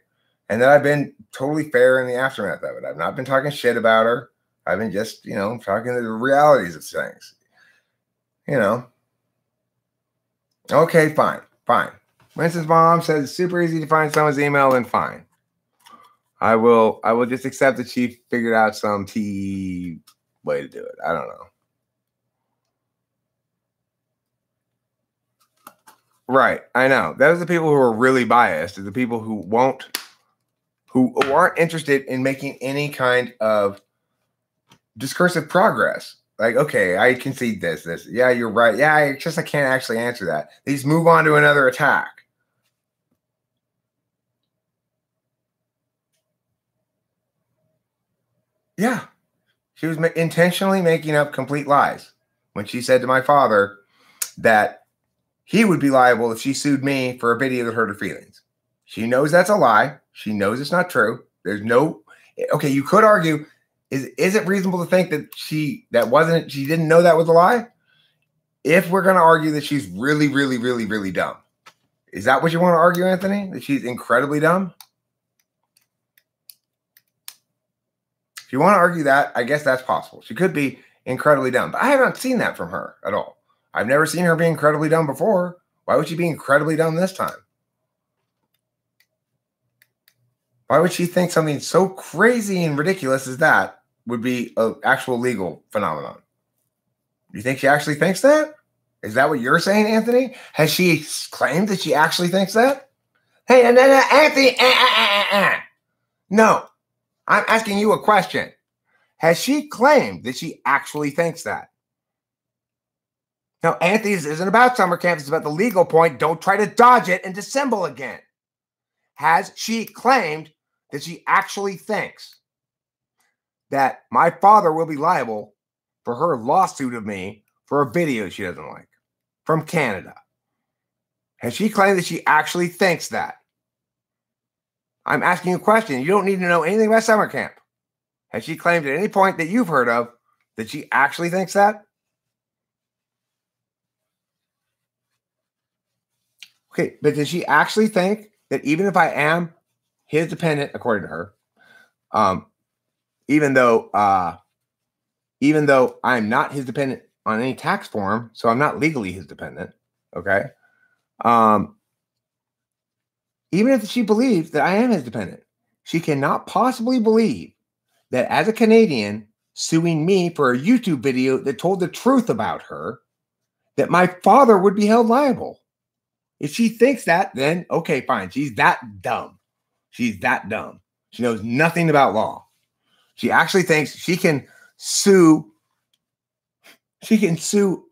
And that I've been totally fair in the aftermath of it. I've not been talking shit about her. I've been just, you know, talking to the realities of things. You know. Okay, fine. Winston's mom says it's super easy to find someone's email, then fine. I will just accept that she figured out some way to do it. I don't know. Right, I know. Those are the people who are really biased, are the people who aren't interested in making any kind of discursive progress. Like, okay, I concede this. Yeah, you're right. Yeah, I can't actually answer that. They just move on to another attack. Yeah. She was intentionally making up complete lies when she said to my father that he would be liable if she sued me for a video that hurt her feelings. She knows that's a lie. She knows it's not true. There's no, okay, you could argue, is it reasonable to think that she didn't know that was a lie? If we're going to argue that she's really, really, really, really dumb. Is that what you want to argue, Anthony? That she's incredibly dumb? If you want to argue that, I guess that's possible. She could be incredibly dumb. But I haven't seen that from her at all. I've never seen her be incredibly dumb before. Why would she be incredibly dumb this time? Why would she think something so crazy and ridiculous as that would be an actual legal phenomenon? Do you think she actually thinks that? Is that what you're saying, Anthony? Has she claimed that she actually thinks that? Hey, Anthony, No, I'm asking you a question. Has she claimed that she actually thinks that? Now, Anthony, this isn't about summer camp. It's about the legal point. Don't try to dodge it and dissemble again. Has she claimed that she actually thinks that my father will be liable for her lawsuit of me for a video she doesn't like from Canada. Has she claimed that she actually thinks that? I'm asking you a question. You don't need to know anything about summer camp. Has she claimed at any point that you've heard of that she actually thinks that? Okay, but does she actually think that even if I am his dependent, according to her, even though I'm not his dependent on any tax form, so I'm not legally his dependent, okay? Even if she believes that I am his dependent, she cannot possibly believe that as a Canadian suing me for a YouTube video that told the truth about her, that my father would be held liable. If she thinks that, then okay, fine. She's that dumb. She's that dumb. She knows nothing about law. She actually thinks she can sue. She can sue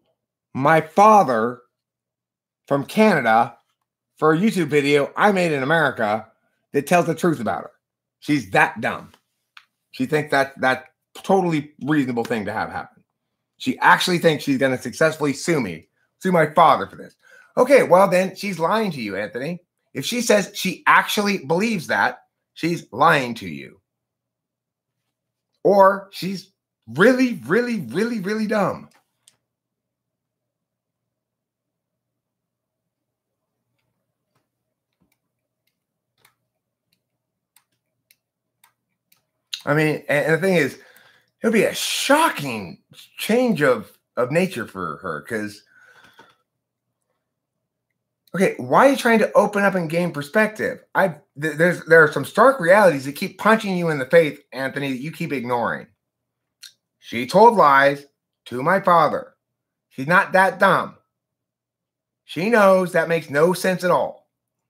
my father from Canada for a YouTube video I made in America that tells the truth about her. She's that dumb. She thinks that's totally reasonable thing to have happen. She actually thinks she's going to successfully sue my father for this. Okay, well then she's lying to you, Anthony. If she says she actually believes that, she's lying to you. Or she's really, really, really, really dumb. I mean, and the thing is, it'll be a shocking change of nature for her because, okay, why are you trying to open up and gain perspective? There are some stark realities that keep punching you in the face, Anthony, that you keep ignoring. She told lies to my father. She's not that dumb. She knows that makes no sense at all.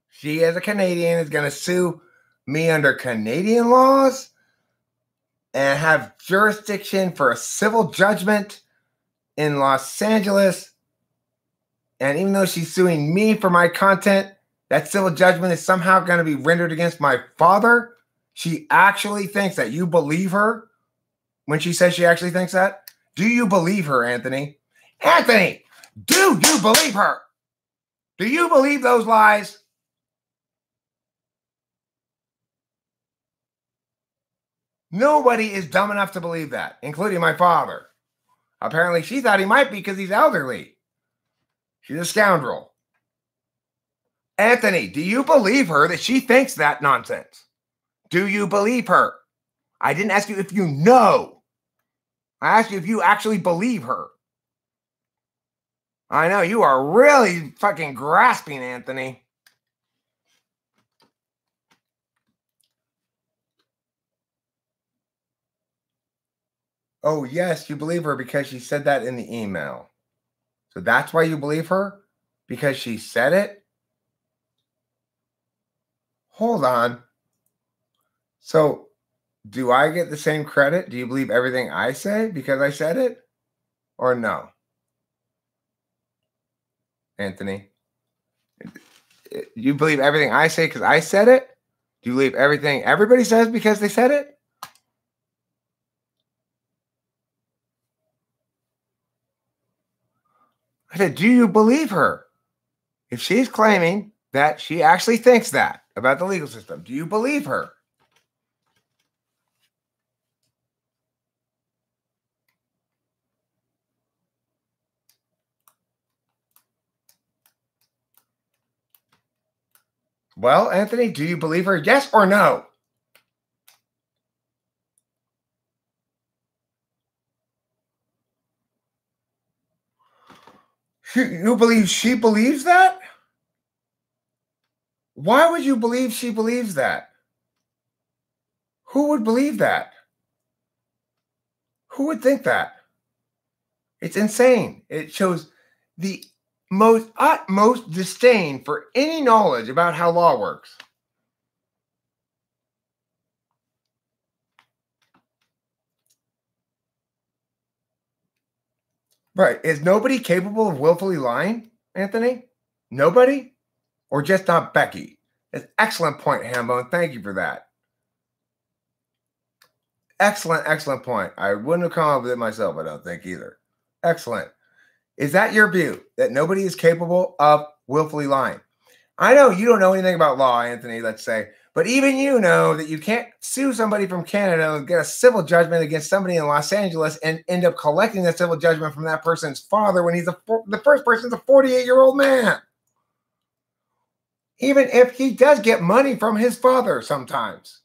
She, as a Canadian, is going to sue me under Canadian laws and have jurisdiction for a civil judgment in Los Angeles. And even though she's suing me for my content, that civil judgment is somehow going to be rendered against my father. She actually thinks that. You believe her when she says she actually thinks that? Do you believe her, Anthony? Anthony, do you believe her? Do you believe those lies? Nobody is dumb enough to believe that, including my father. Apparently, she thought he might be because he's elderly. She's a scoundrel. Anthony, do you believe her that she thinks that nonsense? Do you believe her? I didn't ask you if you know. I asked you if you actually believe her. I know, you are really fucking grasping, Anthony. Oh, yes, you believe her because she said that in the email. So that's why you believe her? Because she said it? Hold on. So, do I get the same credit? Do you believe everything I say because I said it? Or no? Anthony? You believe everything I say because I said it? Do you believe everything everybody says because they said it? I said, do you believe her? If she's claiming that she actually thinks that about the legal system, do you believe her? Well, Anthony, do you believe her? Yes or no? You believe she believes that? Why would you believe she believes that? Who would believe that? Who would think that? It's insane. It shows the utmost disdain for any knowledge about how law works. Right. Is nobody capable of willfully lying, Anthony? Nobody? Or just not Becky? That's an excellent point, Hambone. Thank you for that. Excellent, excellent point. I wouldn't have come up with it myself, I don't think, either. Excellent. Is that your view, that nobody is capable of willfully lying? I know you don't know anything about law, Anthony, let's say, but even you know that you can't sue somebody from Canada and get a civil judgment against somebody in Los Angeles and end up collecting the civil judgment from that person's father when he's the first person's a 48-year-old man. Even if he does get money from his father sometimes.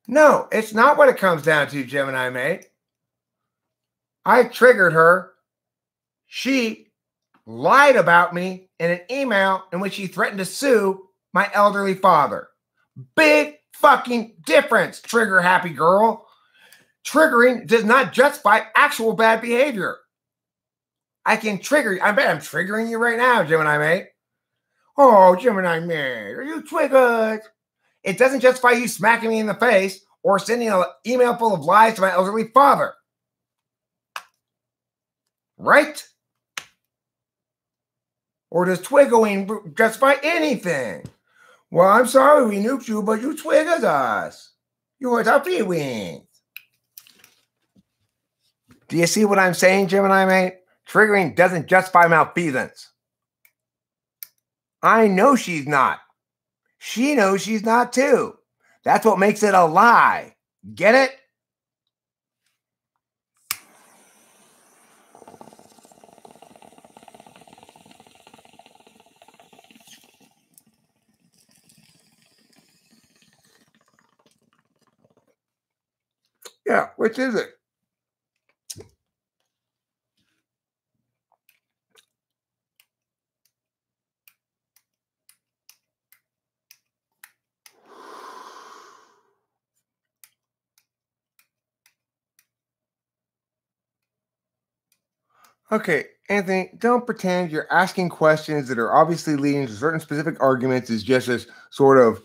No, it's not what it comes down to, Gemini mate. I triggered her. She lied about me in an email in which she threatened to sue my elderly father. Big fucking difference, trigger happy girl. Triggering does not justify actual bad behavior. I can trigger you. I bet I'm triggering you right now, Gemini mate. Oh, Gemini mate, are you triggered? It doesn't justify you smacking me in the face or sending an email full of lies to my elderly father. Right? Or does twiggling justify anything? Well, I'm sorry we nuked you, but you triggered us. You hurt our feelings. Do you see what I'm saying, Gemini mate? Triggering doesn't justify malfeasance. I know she's not. She knows she's not too. That's what makes it a lie. Get it? Yeah, which is it? Okay, Anthony, don't pretend you're asking questions that are obviously leading to certain specific arguments is just this sort of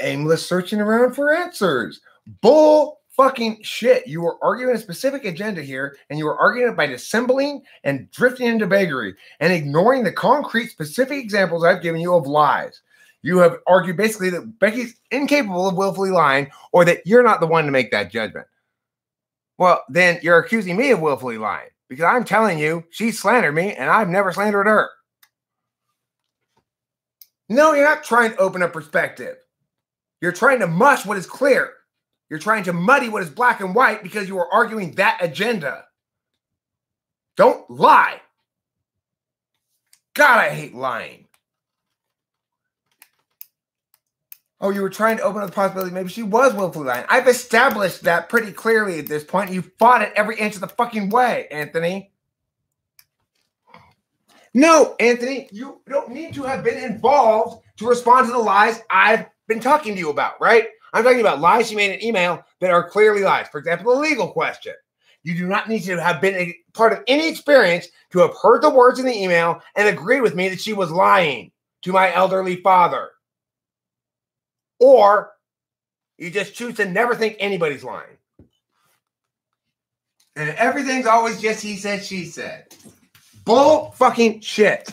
aimless searching around for answers. Bull fucking shit. You were arguing a specific agenda here, and you were arguing it by dissembling and drifting into vagary and ignoring the concrete specific examples I've given you of lies. You have argued basically that Becky's incapable of willfully lying or that you're not the one to make that judgment. Well, then you're accusing me of willfully lying because I'm telling you she slandered me and I've never slandered her. No, you're not trying to open up perspective. You're trying to mush what is clear. You're trying to muddy what is black and white because you are arguing that agenda. Don't lie. God, I hate lying. Oh, you were trying to open up the possibility maybe she was willfully lying. I've established that pretty clearly at this point. You fought it every inch of the fucking way, Anthony. No, Anthony, you don't need to have been involved to respond to the lies I've been talking to you about, right? I'm talking about lies she made in an email that are clearly lies. For example, the legal question. You do not need to have been a part of any experience to have heard the words in the email and agree with me that she was lying to my elderly father. Or you just choose to never think anybody's lying. And everything's always just he said, she said. Bull fucking shit.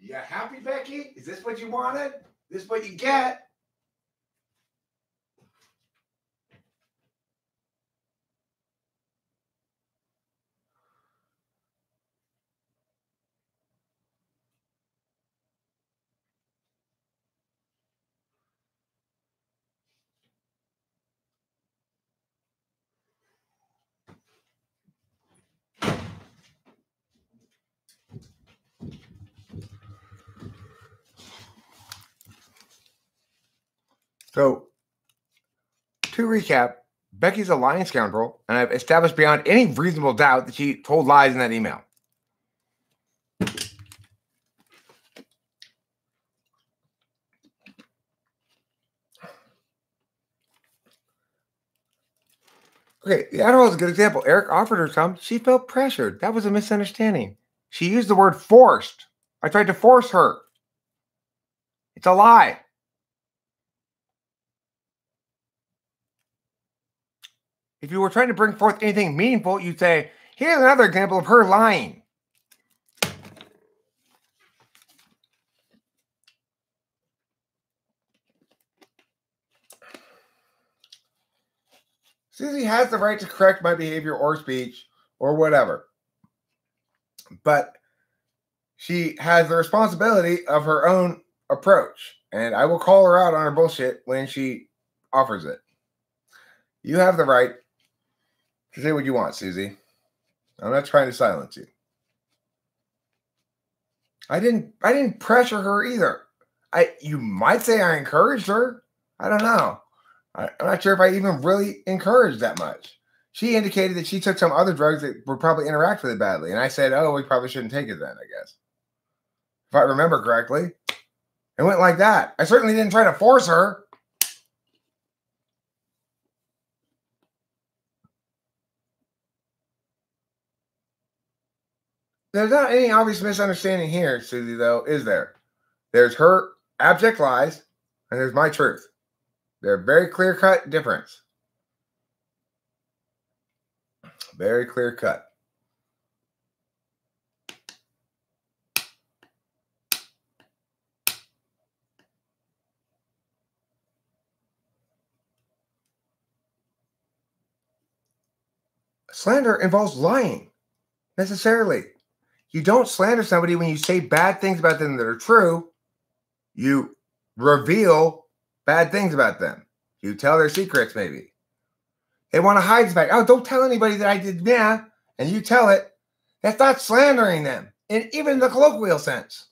You happy, Becky? Is this what you wanted? Is this what you get? So, to recap, Becky's a lying scoundrel, and I've established beyond any reasonable doubt that she told lies in that email. Okay, the Adderall is a good example. Eric offered her some. She felt pressured. That was a misunderstanding. She used the word forced. I tried to force her. It's a lie. If you were trying to bring forth anything meaningful, you'd say, here's another example of her lying. Susie has the right to correct my behavior or speech or whatever. But she has the responsibility of her own approach. And I will call her out on her bullshit when she offers it. You have the right to say what you want, Susie. I'm not trying to silence you. I didn't pressure her either. You might say I encouraged her. I don't know. I'm not sure if I even really encouraged that much. She indicated that she took some other drugs that would probably interact with it badly. And I said, oh, we probably shouldn't take it then, I guess. If I remember correctly. It went like that. I certainly didn't try to force her. There's not any obvious misunderstanding here, Susie, though, is there? There's her abject lies, and there's my truth. They're very clear-cut difference. Very clear-cut. Slander involves lying, necessarily. You don't slander somebody when you say bad things about them that are true. You reveal bad things about them. You tell their secrets, maybe. They want to hide the fact. Oh, don't tell anybody that I did that. And you tell it. That's not slandering them, in even the colloquial sense.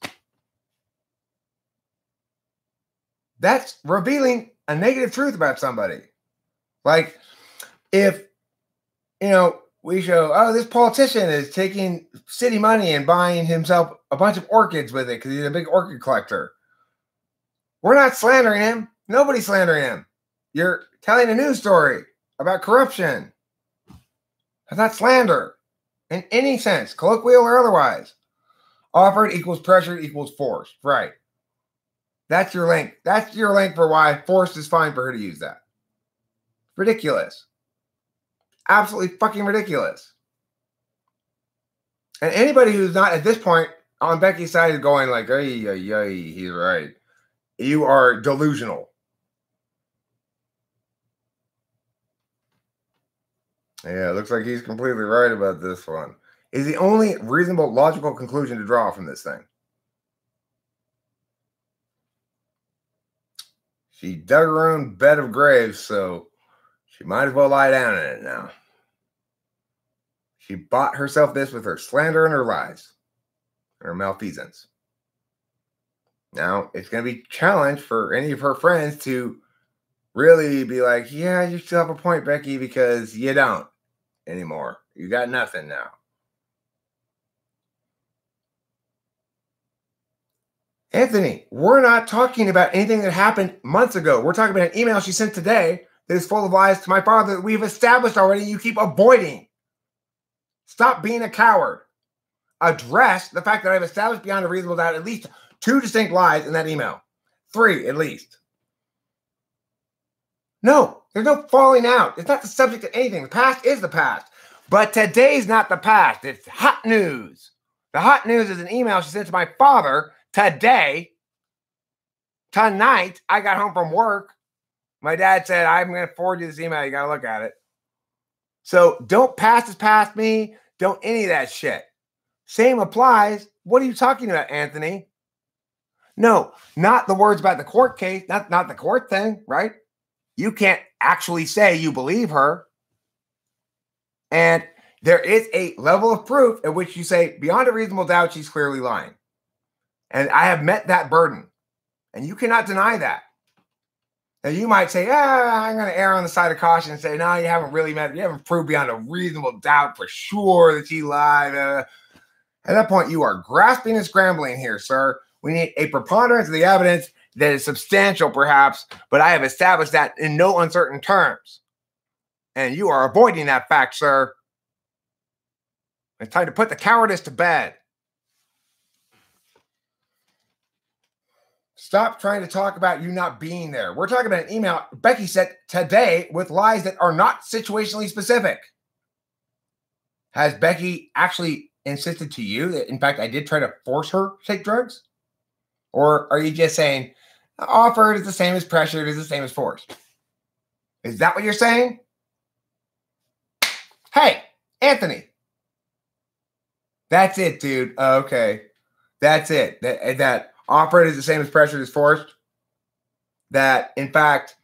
That's revealing a negative truth about somebody. Like, if, we show, oh, this politician is taking city money and buying himself a bunch of orchids with it because he's a big orchid collector. We're not slandering him. Nobody's slandering him. You're telling a news story about corruption. That's not slander in any sense, colloquial or otherwise. Offered equals pressured equals forced. Right. That's your link. That's your link for why forced is fine for her to use that. Ridiculous. Absolutely fucking ridiculous. And anybody who's not at this point on Becky's side is going like, he's right. You are delusional. Yeah, it looks like he's completely right about this one. Is the only reasonable, logical conclusion to draw from this thing. She dug her own bed of graves, so she might as well lie down in it now. She bought herself this with her slander and her lies. And her malfeasance. Now, it's going to be a challenge for any of her friends to really be like, yeah, you still have a point, Becky, because you don't anymore. You got nothing now. Anthony, we're not talking about anything that happened months ago. We're talking about an email she sent today that is full of lies to my father that we've established already. You keep avoiding. Stop being a coward. Address the fact that I've established beyond a reasonable doubt at least 2 distinct lies in that email. 3 at least. No, there's no falling out. It's not the subject of anything. The past is the past. But today's not the past. It's hot news. The hot news is an email she sent to my father today. Tonight, I got home from work. My dad said, I'm going to forward you this email. You got to look at it. So don't pass this past me. Don't any of that shit. Same applies. What are you talking about, Anthony? No, not the words about the court case. Not the court thing, right? You can't actually say you believe her. And there is a level of proof at which you say, beyond a reasonable doubt, she's clearly lying. And I have met that burden. And you cannot deny that. Now, you might say, I'm going to err on the side of caution and say, no, you haven't really met, you haven't proved beyond a reasonable doubt for sure that she lied. At that point, you are grasping and scrambling here, sir. We need a preponderance of the evidence that is substantial, perhaps, but I have established that in no uncertain terms. And you are avoiding that fact, sir. It's time to put the cowardice to bed. Stop trying to talk about you not being there. We're talking about an email Becky sent today with lies that are not situationally specific. Has Becky actually insisted to you that, in fact, I did try to force her to take drugs? Or are you just saying, offered is the same as pressured is the same as forced? Is that what you're saying? Hey, Anthony. That's it, dude. Okay. That's it. That offered is the same as pressured is forced. That, in fact,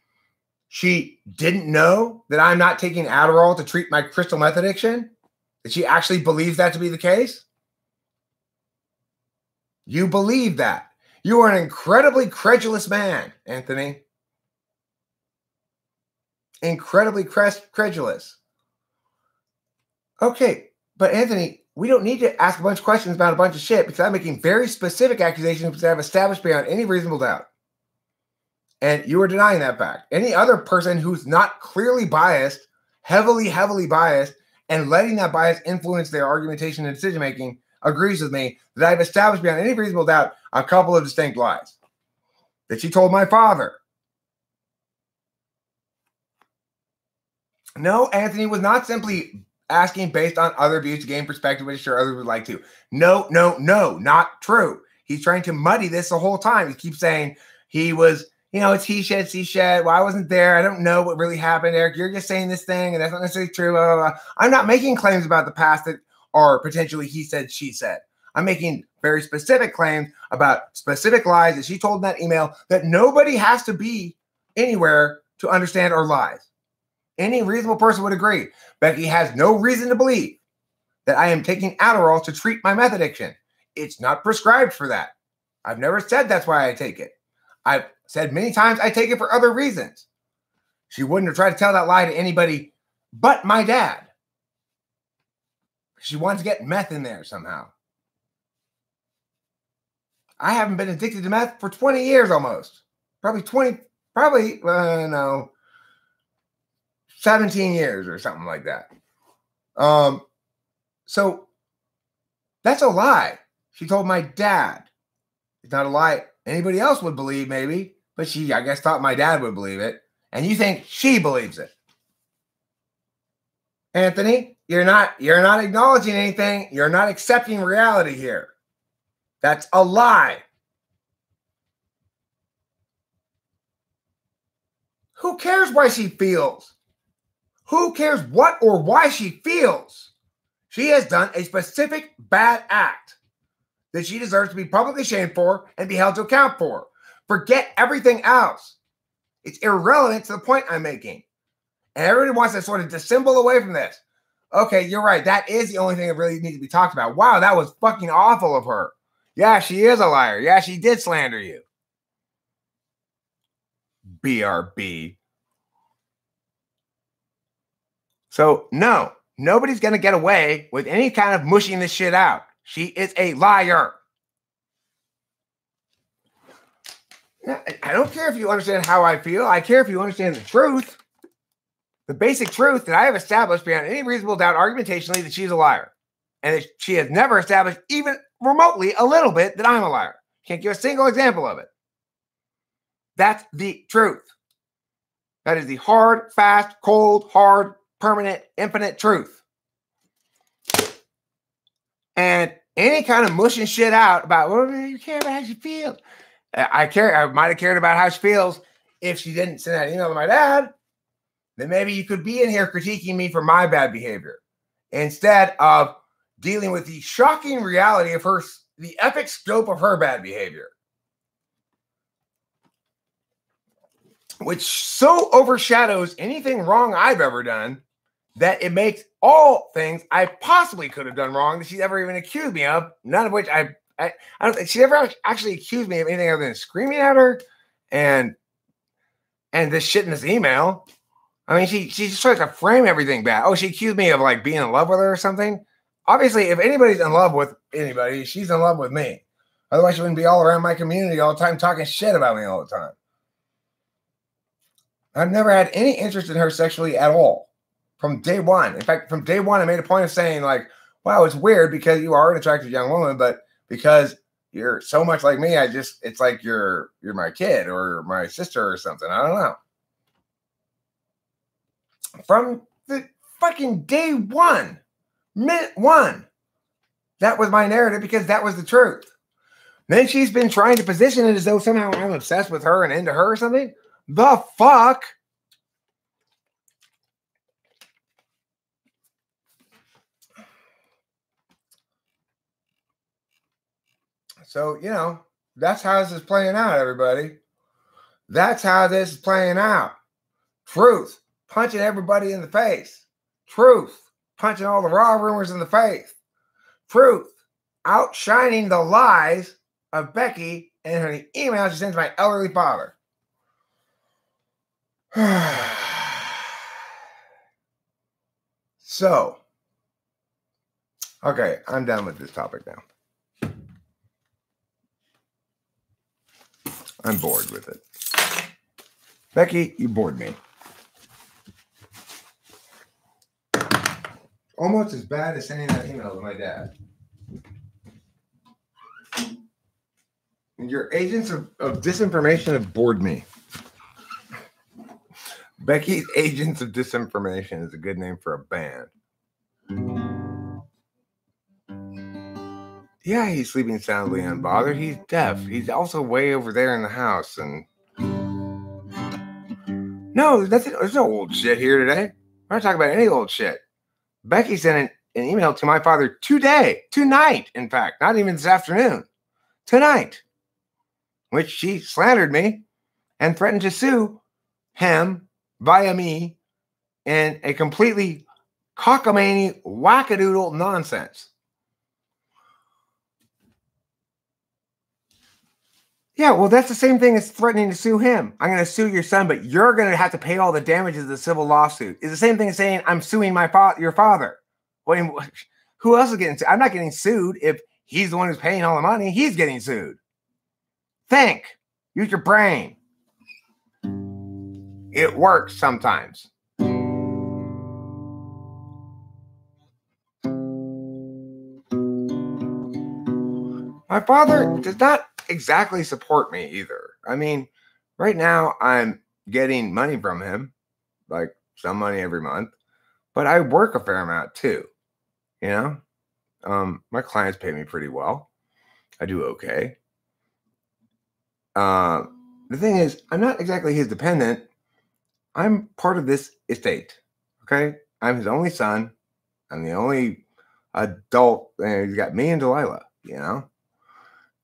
she didn't know that I'm not taking Adderall to treat my crystal meth addiction. That she actually believes that to be the case. You believe that. You are an incredibly credulous man, Anthony. Incredibly credulous. Okay, but Anthony, we don't need to ask a bunch of questions about a bunch of shit because I'm making very specific accusations that I've established beyond any reasonable doubt. And you are denying that fact. Any other person who's not clearly biased, heavily biased, and letting that bias influence their argumentation and decision-making agrees with me that I've established beyond any reasonable doubt a couple of distinct lies. That she told my father. No, Anthony was not simply asking based on other views to gain perspective, which sure others would like to. No, not true. He's trying to muddy this the whole time. He keeps saying he was, it's he said, she said. Well, I wasn't there. I don't know what really happened, Eric. You're just saying this thing, and that's not necessarily true. Blah, blah, blah. I'm not making claims about the past that are potentially he said, she said. I'm making very specific claims about specific lies that she told in that email that nobody has to be anywhere to understand are lies. Any reasonable person would agree. Becky has no reason to believe that I am taking Adderall to treat my meth addiction. It's not prescribed for that. I've never said that's why I take it. I've said many times I take it for other reasons. She wouldn't have tried to tell that lie to anybody but my dad. She wanted to get meth in there somehow. I haven't been addicted to meth for 20 years almost. Probably 17 years or something like that. So that's a lie. She told my dad. It's not a lie anybody else would believe, maybe, but she, I guess, thought my dad would believe it. And you think she believes it. Anthony, you're not acknowledging anything. You're not accepting reality here. That's a lie. Who cares why she feels? Who cares what or why she feels? She has done a specific bad act that she deserves to be publicly shamed for and be held to account for. Forget everything else. It's irrelevant to the point I'm making. And everybody wants to sort of dissemble away from this. Okay, you're right. That is the only thing that really needs to be talked about. Wow, that was fucking awful of her. Yeah, she is a liar. Yeah, she did slander you. BRB. So, no, nobody's going to get away with any kind of mushing this shit out. She is a liar. I don't care if you understand how I feel. I care if you understand the truth. The basic truth that I have established beyond any reasonable doubt argumentationally that she's a liar. And that she has never established even remotely a little bit that I'm a liar. Can't give a single example of it. That's the truth. That is the hard, fast, cold, hard, permanent, infinite truth. And any kind of mushing shit out about, well, you care about how she feels. I might have cared about how she feels if she didn't send that email to my dad. Then maybe you could be in here critiquing me for my bad behavior instead of dealing with the shocking reality of the epic scope of her bad behavior, which so overshadows anything wrong I've ever done that it makes all things I possibly could have done wrong that she's ever even accused me of, none of which I don't think she ever actually accused me of anything other than screaming at her and this shit in this email. I mean, she just tries to frame everything bad. Oh, she accused me of like being in love with her or something. Obviously, if anybody's in love with anybody, she's in love with me. Otherwise, she wouldn't be all around my community all the time talking shit about me all the time. I've never had any interest in her sexually at all from day one. In fact, from day one, I made a point of saying like, wow, it's weird because you are an attractive young woman, but because you're so much like me. It's like you're my kid or my sister or something. I don't know. From the fucking day one, minute one, that was my narrative because that was the truth. Then she's been trying to position it as though somehow I'm obsessed with her and into her or something. The fuck? So, you know, that's how this is playing out, everybody. That's how this is playing out. Truth. Punching everybody in the face. Truth. Punching all the raw rumors in the face. Truth. Outshining the lies of Becky and her email she sends to my elderly father. So, okay, I'm done with this topic now. I'm bored with it. Becky, you bored me. Almost as bad as sending that email to my dad. Your agents of disinformation have bored me. Becky's Agents of Disinformation is a good name for a band. Yeah, he's sleeping soundly unbothered. He's deaf. He's also way over there in the house. And no, there's no old shit here today. We're not talking about any old shit. Becky sent an email to my father tonight, in fact, not even this afternoon, tonight, which she slandered me and threatened to sue him via me in a completely cockamamie, wackadoodle nonsense. Yeah, well, that's the same thing as threatening to sue him. I'm going to sue your son, but you're going to have to pay all the damages of the civil lawsuit. It's the same thing as saying I'm suing your father. Well, who else is getting sued? I'm not getting sued if he's the one who's paying all the money. He's getting sued. Think. Use your brain. It works sometimes. My father does not exactly support me either. I mean, right now I'm getting money from him, like some money every month, but I work a fair amount too. You know, my clients pay me pretty well. I do okay. The thing is, I'm not exactly his dependent. I'm part of this estate. Okay, I'm his only son. I'm the only adult, and he's got me and Delilah. You know.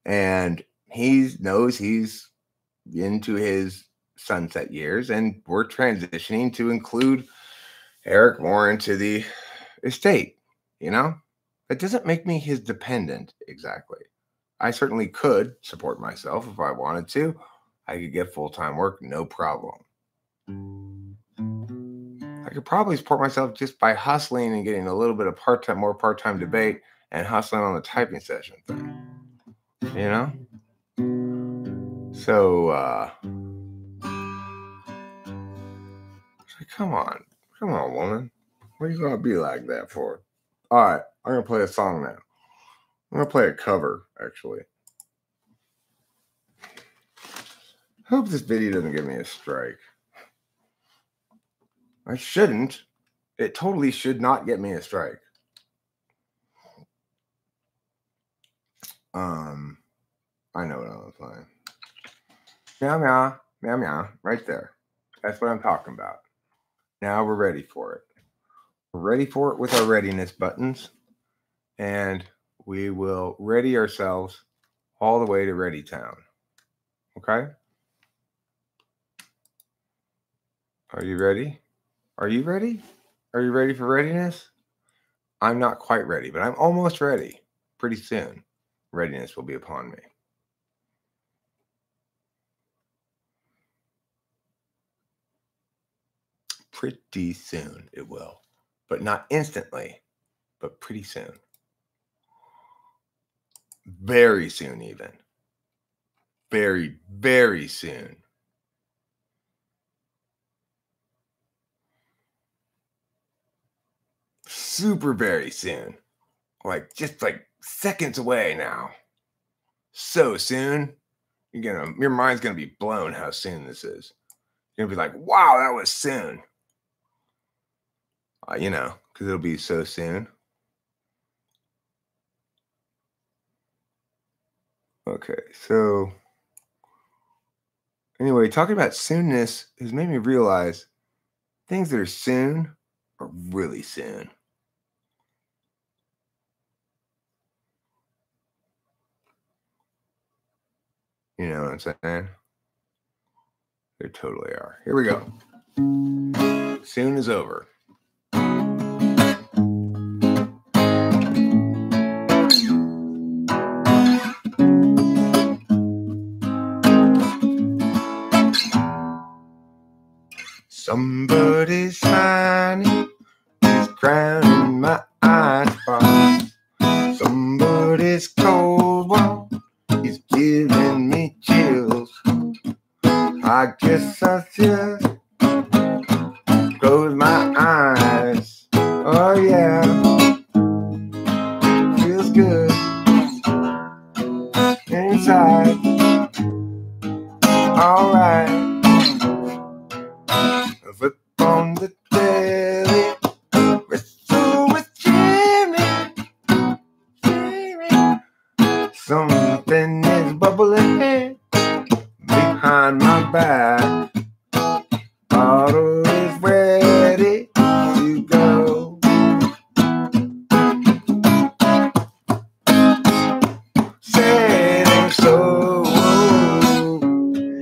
And he knows he's into his sunset years, and we're transitioning to include Eric more into the estate. You know, that doesn't make me his dependent exactly. I certainly could support myself if I wanted to. I could get full-time work, no problem. I could probably support myself just by hustling and getting a little bit of more part-time debate and hustling on the typing session thing. You know? So, come on, woman. What are you gonna be like that for? All right, I'm gonna play a song now. I'm gonna play a cover, actually. Hope this video doesn't give me a strike. I shouldn't. It totally should not get me a strike. I know what I'm playing. Meow, meow, meow, meow, right there. That's what I'm talking about. Now we're ready for it. We're ready for it with our readiness buttons, and we will ready ourselves all the way to Ready Town. Okay? Are you ready? Are you ready? Are you ready for readiness? I'm not quite ready, but I'm almost ready. Pretty soon, readiness will be upon me. Pretty soon it will, but not instantly, but pretty soon. Very soon, even. Very, very soon. Super very soon. Just like seconds away now. so soon. Your mind's gonna be blown how soon this is. You're gonna be like, wow, that was soon. Because it'll be so soon. Okay, so anyway, talking about soonness has made me realize things that are soon are really soon. You know what I'm saying? They totally are. Here we go. Soon is over. Somebody's shining his crown in my icebox. Somebody's cold one, he's giving me chills. I guess I should close my eyes. Oh yeah, feels good inside. Alright, flip on the telly, whistle with Jimmy. Something is bubbling behind my back. Bottle is ready to go. Say it ain't so.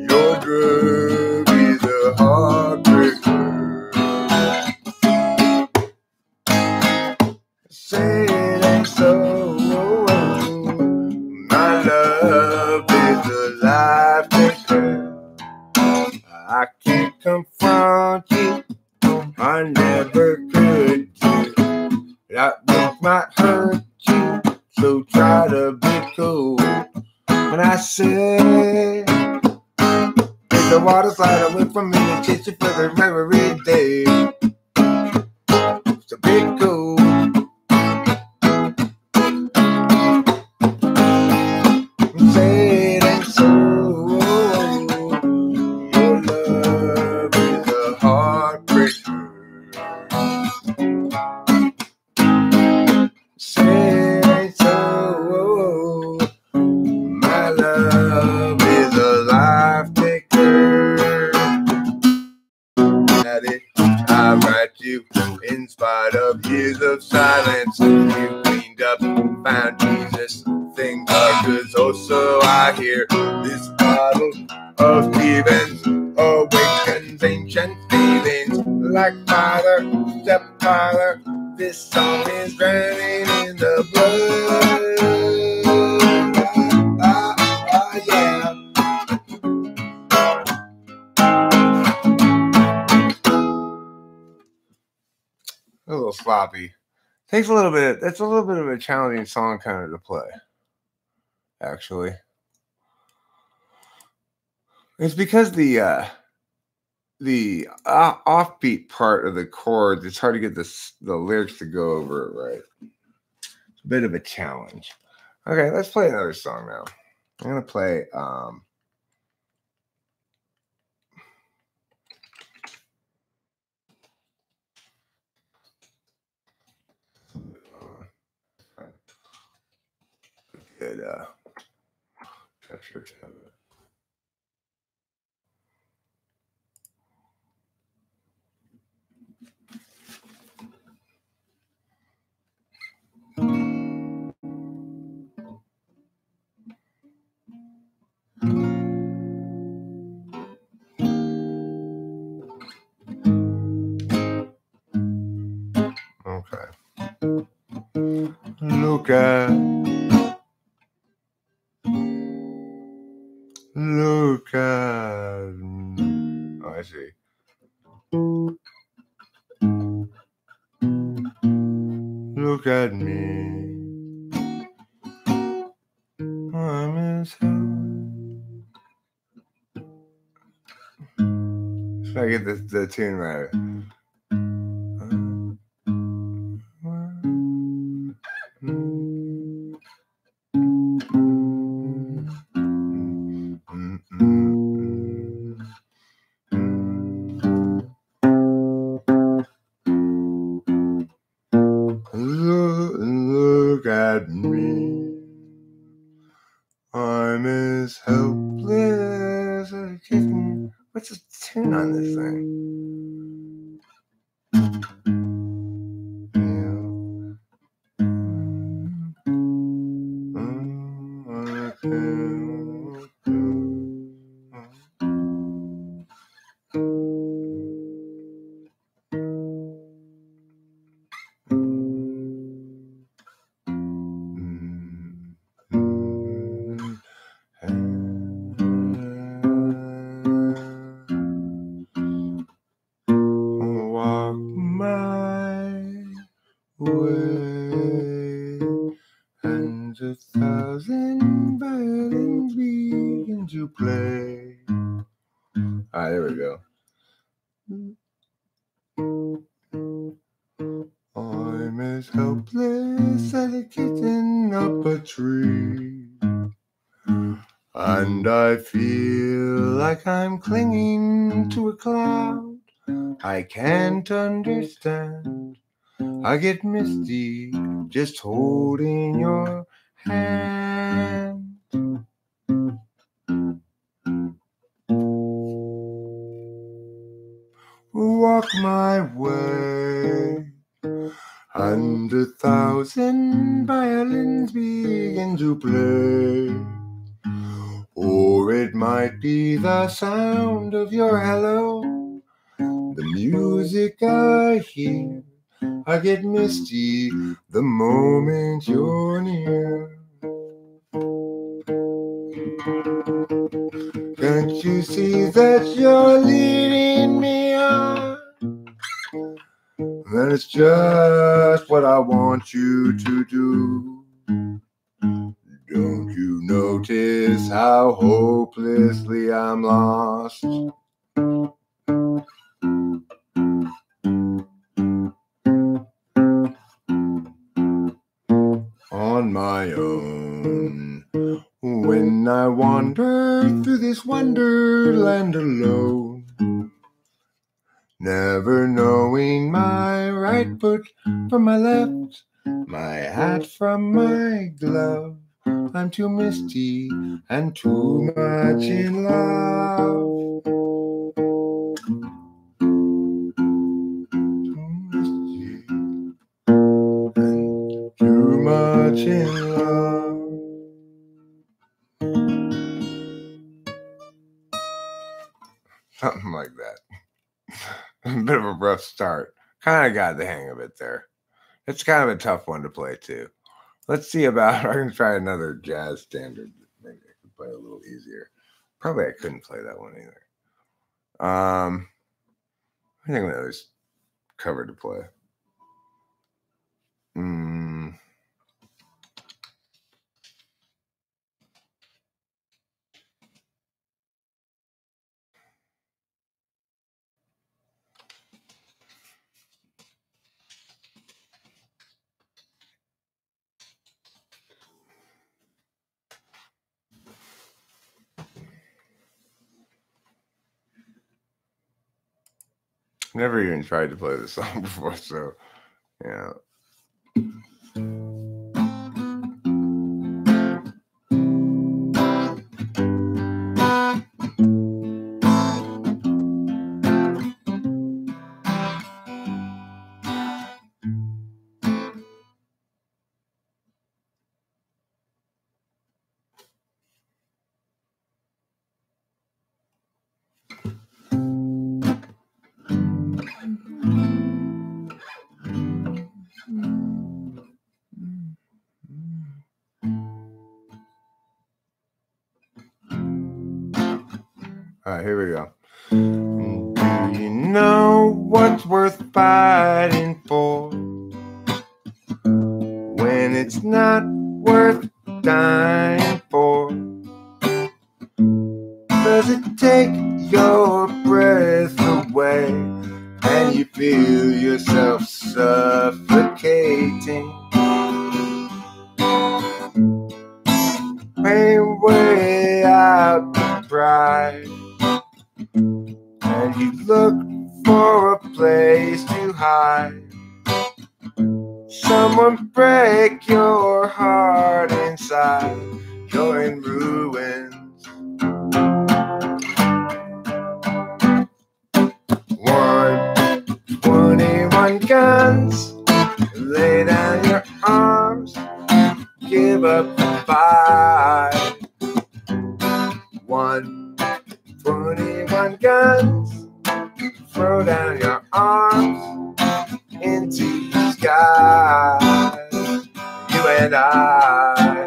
Your drug is a heartbreaker. Say it ain't so. My love is a life taker. I can't confront you, I never could do. That look might hurt you, so try to be cool. When I say, take the water slide away from me and chase you for the every day. So be cool. Say it ain't so. Your love is a heartbreaker. Say it ain't so. My love is a life taker. At it, I write you in spite of years of silence. You cleaned up, found Jesus. Things are good, so I hear this bottle of Stevens awakens ancient feelings like father, stepfather. This song is drowning in the blood. Yeah. A little sloppy. Takes a little bit. It's a little bit of a challenging song kind of to play. Actually, it's because the offbeat part of the chords, it's hard to get the lyrics to go over it right. It's a bit of a challenge. Okay, let's play another song now. I'm gonna play good texture of it. Okay. Look at oh, I see. Look at me. I'm as if I get the tune right. tune on this thing. Walk my way, and 1,000 violins begin to play. All right, there we go. I'm as helpless as a kitten up a tree, and I feel like I'm clinging to a cloud. I can't understand. I get misty just holding your hand. Walk my way, and 1,000 violins begin to play. Or it might be the sound of your hello, the music I hear. I get misty the moment you're near. Can't you see that you're leading me on? And it's just what I want you to do. Don't you notice how hopelessly I'm lost? On my own, when I wander through this wonderland alone, never knowing my right foot from my left, my hat from my glove. I'm too misty and too much in love. Too misty and too much in love. Something like that. A bit of a rough start. Kind of got the hang of it there. It's kind of a tough one to play too. Let's see about, I'm going to try another jazz standard. Maybe I could play a little easier. Probably I couldn't play that one either. I think another cover to play. Never even tried to play this song before, so yeah. All right, here we go. Do you know what's worth fighting for when it's not worth dying for? Does it take your breath away and you feel yourself suffocating? Way out the pride, and you look for a place to hide. Someone break your heart inside. You're in ruins. guns, lay down your arms, give up the fight. 21 guns, throw down your arms into the sky. You and I.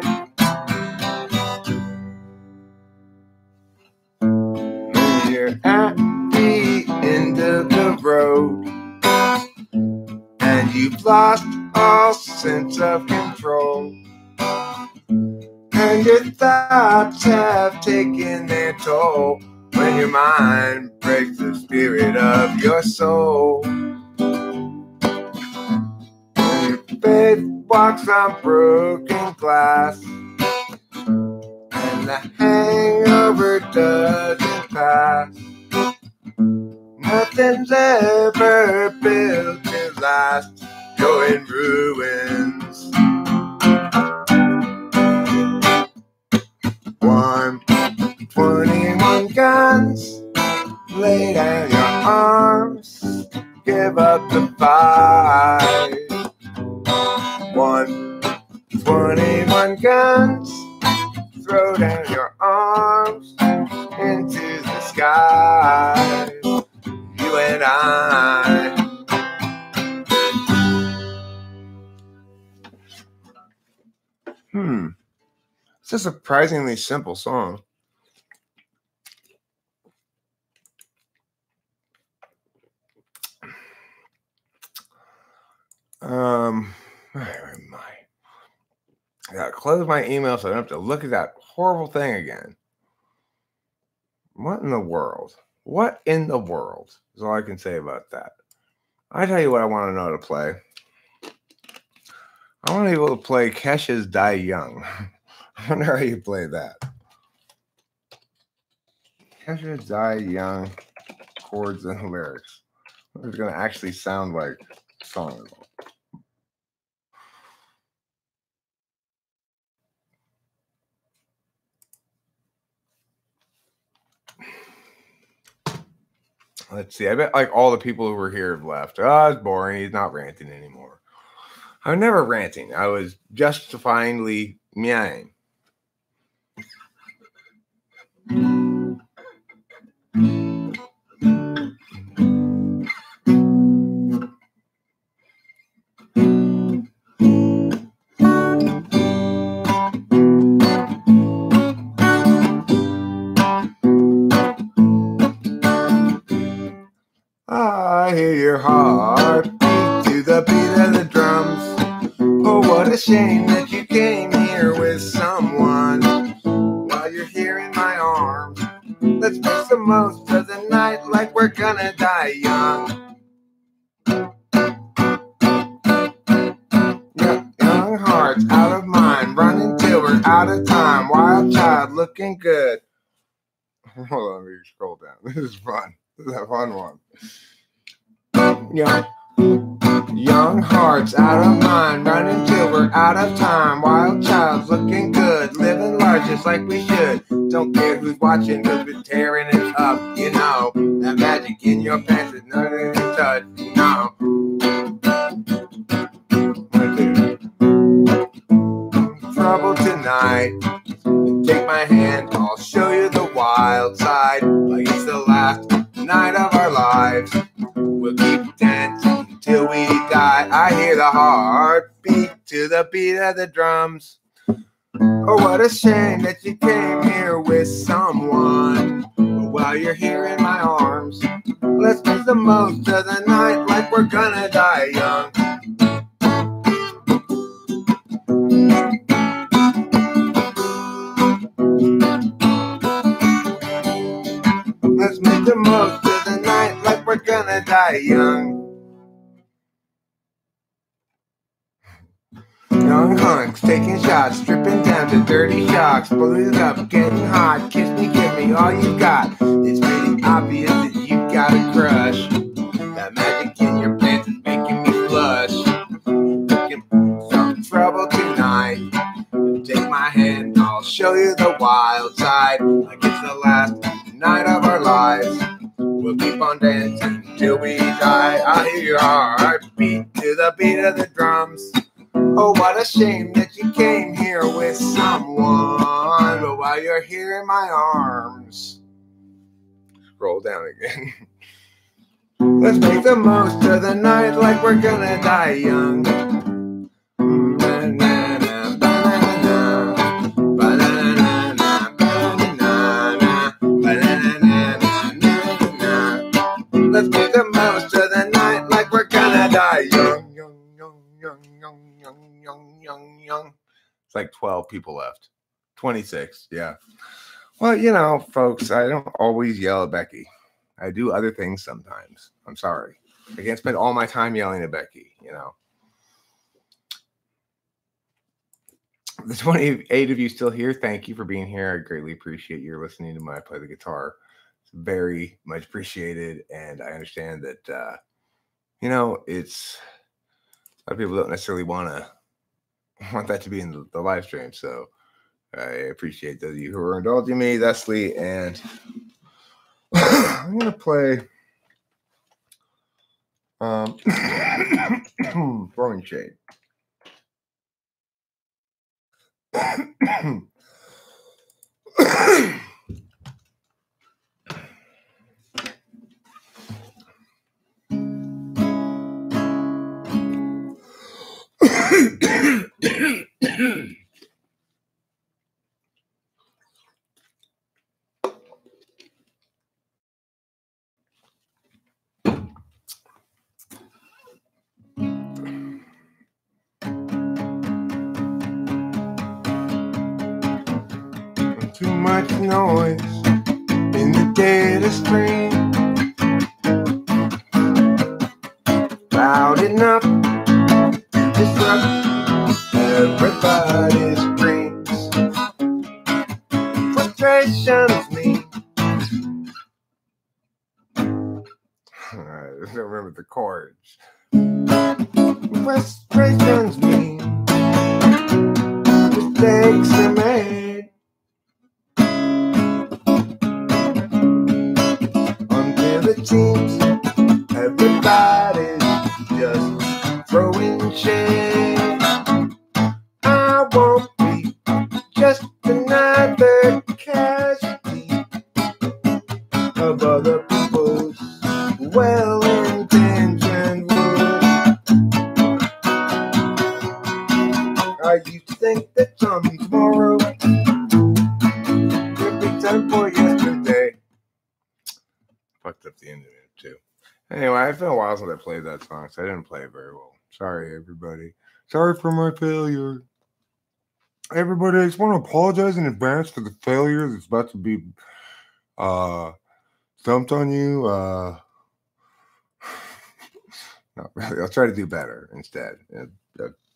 When you're at the end of the road and you've lost all sense of control, and your thoughts have taken their toll, when your mind breaks the spirit of your soul, when your faith walks on broken glass, and the hangover doesn't pass, nothing's ever built to last, you're in ruins. 21 guns, lay down your arms, give up the fight. 21 guns, throw down your arms into the sky. You and I. It's a surprisingly simple song. Where am I? I gotta close my email so I don't have to look at that horrible thing again. What in the world? What in the world is all I can say about that. I tell you what I want to know to play. I want to be able to play Kesha's Die Young. I wonder how you play that. Kesha's Die Young, chords and lyrics. It's going to actually sound like a song. Let's see. I bet like all the people who were here have left. Oh, it's boring. He's not ranting anymore. I'm never ranting. I was justifiably meowing. I hear your heart beat to the beat of the drums. Oh, what a shame that you came here with someone. While you're here in my arms, let's make the most of the night like we're gonna die young. Young hearts out of mind, running till we're out of time. Wild child looking good. Hold on, let me scroll down. This is fun. This is a fun one. Young hearts out of mind, running till we're out of time. Wild child looking good, living large just like we should. Don't care who's watching, cause we're tearing it up. You know, that magic in your pants is nothing to touch. No. Trouble tonight. Take my hand, I'll show you the wild side. Like it's the last night of our lives. We'll keep dancing until we die. I hear the heartbeat to the beat of the drums. Oh, what a shame that you came here with someone. But while you're here in my arms, let's make the most of the night like we're gonna die young. Let's make the most of the night like we're gonna die young. Young hunks taking shots, stripping down to dirty shocks. Bullied up, getting hot, kiss me, give me all you got. It's pretty obvious that you got a crush. That magic in your pants is making me blush. Looking for some trouble tonight. Take my hand, I'll show you the wild side. Like it's the last night of our lives. We'll keep on dancing till we die. I hear your heart beat to the beat of the drums. Oh, what a shame that you came here with someone, but while you're here in my arms, roll down again. Let's make the most of the night like we're gonna die young. Let's make the most of the night like we're gonna die young, young, young, young, young, young, young, young, young. It's like 12 people left. 26, yeah. Well, you know, folks, I don't always yell at Becky. I do other things sometimes. I'm sorry. I can't spend all my time yelling at Becky, you know. The 28 of you still here, thank you for being here. I greatly appreciate your listening to my play the guitar. It's very much appreciated, and I understand that, you know, it's a lot of people don't necessarily want that to be in the live stream, so I appreciate those of you who are indulging me, thusly, and I'm going to play Throwing Shade. Too much noise in the dead of spring, loud enough to disrupt everybody's dreams. Frustration's me. I don't remember the chords. Frustration's me. Mistakes are made. It seems everybody's just throwing shade. I won't be just another casualty of other people's well-intentioned words. I used to think that tomorrow could be time for yesterday. Fucked up the end of it too. Anyway, it's been a while since I played that song, so I didn't play it very well. Sorry, everybody. Sorry for my failure. Everybody, I just want to apologize in advance for the failure that's about to be dumped on you. Not really. I'll try to do better instead.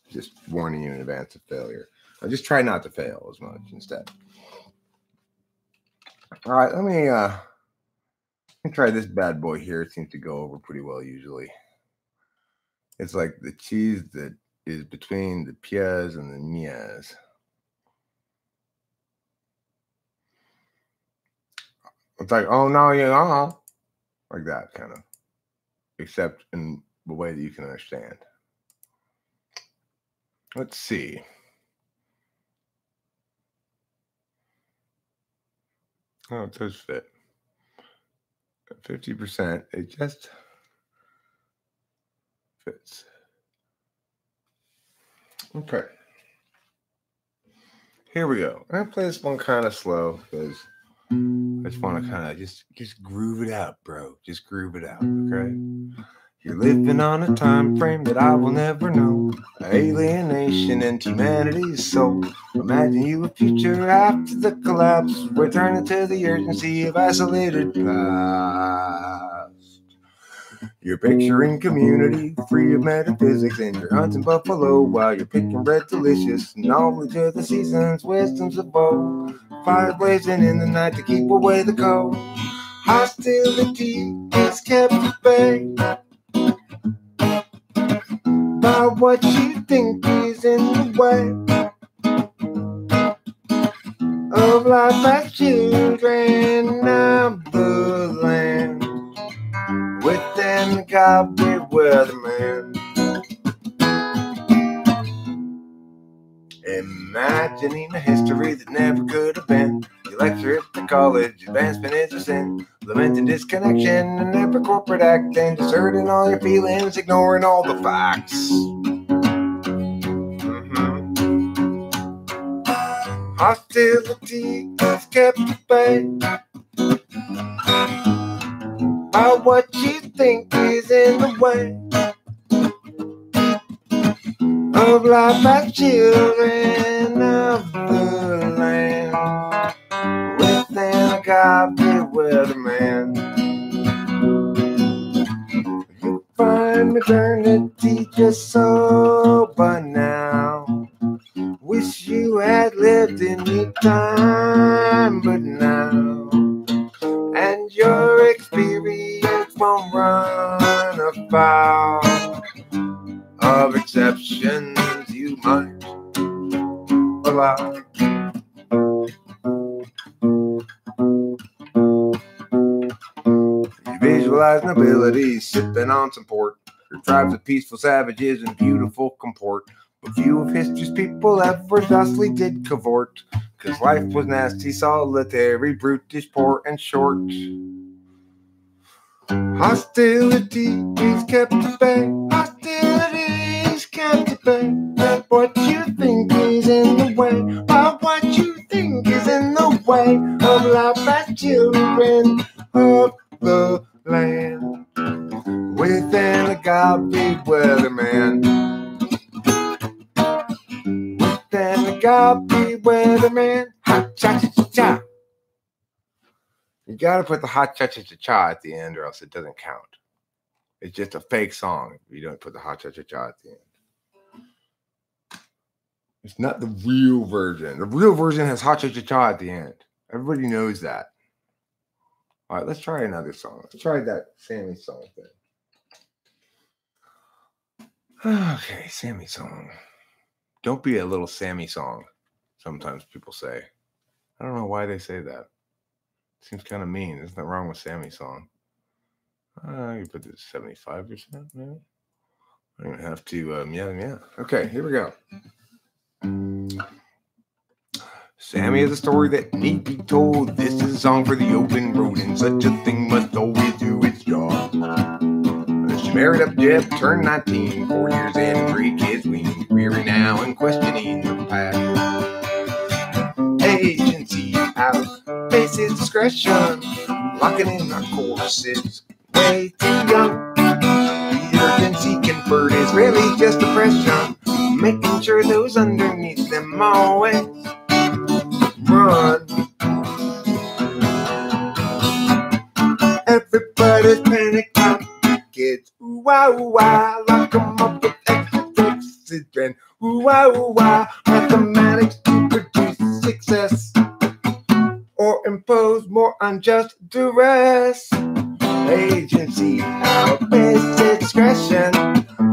Just warning you in advance of failure. I'll just try not to fail as much instead. All right, let me try this bad boy here. It seems to go over pretty well usually. It's like the cheese that is between the pies and the mias. It's like, oh no, you know, like that kind of, except in the way that you can understand. Let's see. Oh, it does fit. 50%, it just fits. Okay. Here we go. I'm gonna play this one kind of slow because I just want to kind of just groove it out, bro. Just groove it out, okay? You're living on a time frame that I will never know. Alienation into humanity's soul. Imagine you a future after the collapse, returning to the urgency of isolated past. You're picturing community, free of metaphysics, and you're hunting buffalo while you're picking red delicious. Knowledge of the seasons, wisdoms of old. Fire blazing in the night to keep away the cold. Hostility is kept at bay by what you think is in the way of life as children of the land. Within God we weatherman. Imagining a history that never could have been. You lecture at the college, advancement is a sin. Lamenting disconnection and every corporate act, and deserting all your feelings, ignoring all the facts. Hostility is kept at bay by what you think is in the way of life as children of the land. Within a godly weatherman, you find modernity just so banal. Wish you had lived in your time, but now, and your experience won't run afoul of exceptions you might allow. You visualize nobility sipping on some port, your tribes of peaceful savages in beautiful comport. But few of history's people ever thusly did cavort, 'cause life was nasty, solitary, brutish, poor, and short. Hostility is kept at bay. Hostility is kept at bay. That's what you think is in the way. But what you think is in the way of life as children of the land. Within a godly weatherman. Then the godly weatherman. Ha cha cha cha cha. You gotta put the hot cha cha cha cha at the end, or else it doesn't count. It's just a fake song if you don't put the hot cha cha cha at the end. It's not the real version. The real version has hot cha cha cha at the end. Everybody knows that. All right, let's try another song. Let's try that Sammy song thing. Okay, Sammy song. Don't be a little Sammy song, sometimes people say. I don't know why they say that. Seems kind of mean. There's nothing wrong with Sammy song. You put this 75%, maybe? I don't even have to, yeah. Okay, here we go. Sammy is a story that need be told. This is a song for the open road, and such a thing must always do its job. She married up Jeff, turned 19, 4 years in, 3 kids weaned, weary now and questioning the past. Agency out, faces discretion, locking in our courses, way too young. The urgency conferred is really just depression, making sure those underneath them always run. Everybody's panicked out. Kids, ooh wah, lock 'em up with oxygen. Ooh wah, mathematics to produce success or impose more unjust duress. Agency outpaces discretion,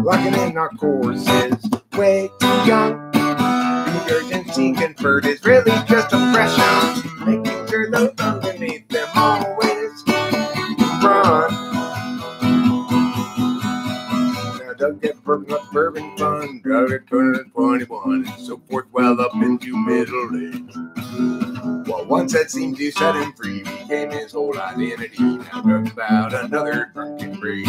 locking in our courses, way too young. The urgency conferred is really just oppression, making sure those underneath them always run. Duck that bourbon fun, drug it turn at 21, and so forth well up into middle age. What once had seemed to set him free became his whole identity. Now talking about another drunken breed.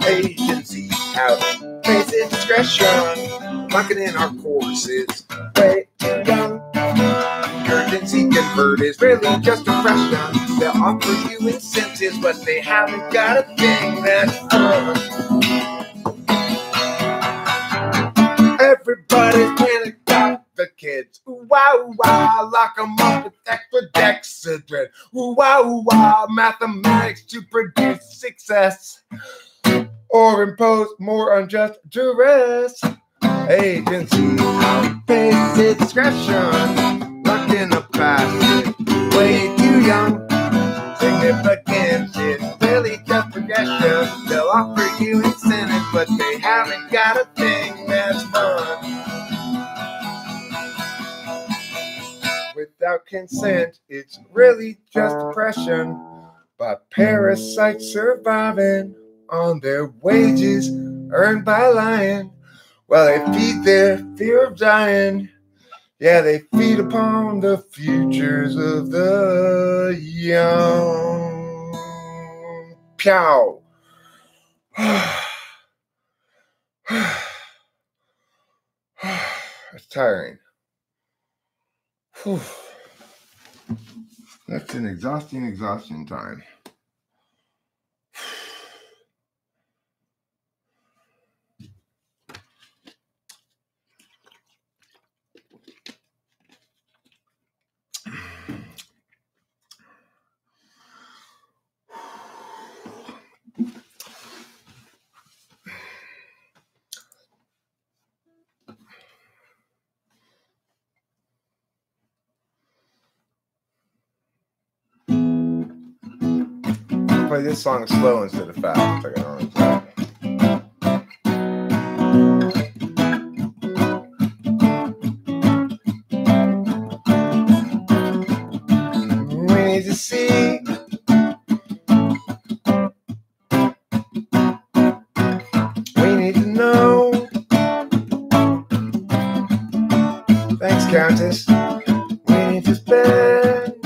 Agency out, faces discretion, locking in our courses, way too young. Urgency conferred is really just oppression. They'll offer you incentives, but they haven't got a thing that's fun. Everybody's panicked out the kids. Ooh wah, lock 'em up with extra dexedrine. Ooh wah, mathematics to produce success or impose more unjust duress. Agency outpaces discretion, locked in a passive, way too young. Significance is really just progression. They'll offer you incentives, but they haven't got a thing that's fun. Without consent, it's really just oppression by parasites surviving on their wages earned by lying, while they feed their fear of dying. Yeah, they feed upon the futures of the young. Pow. It's tiring. Whew. That's an exhaustion time. Play this song slow instead of fast. Like I normally play. We need to see. We need to know. Thanks, Countess. We need to spend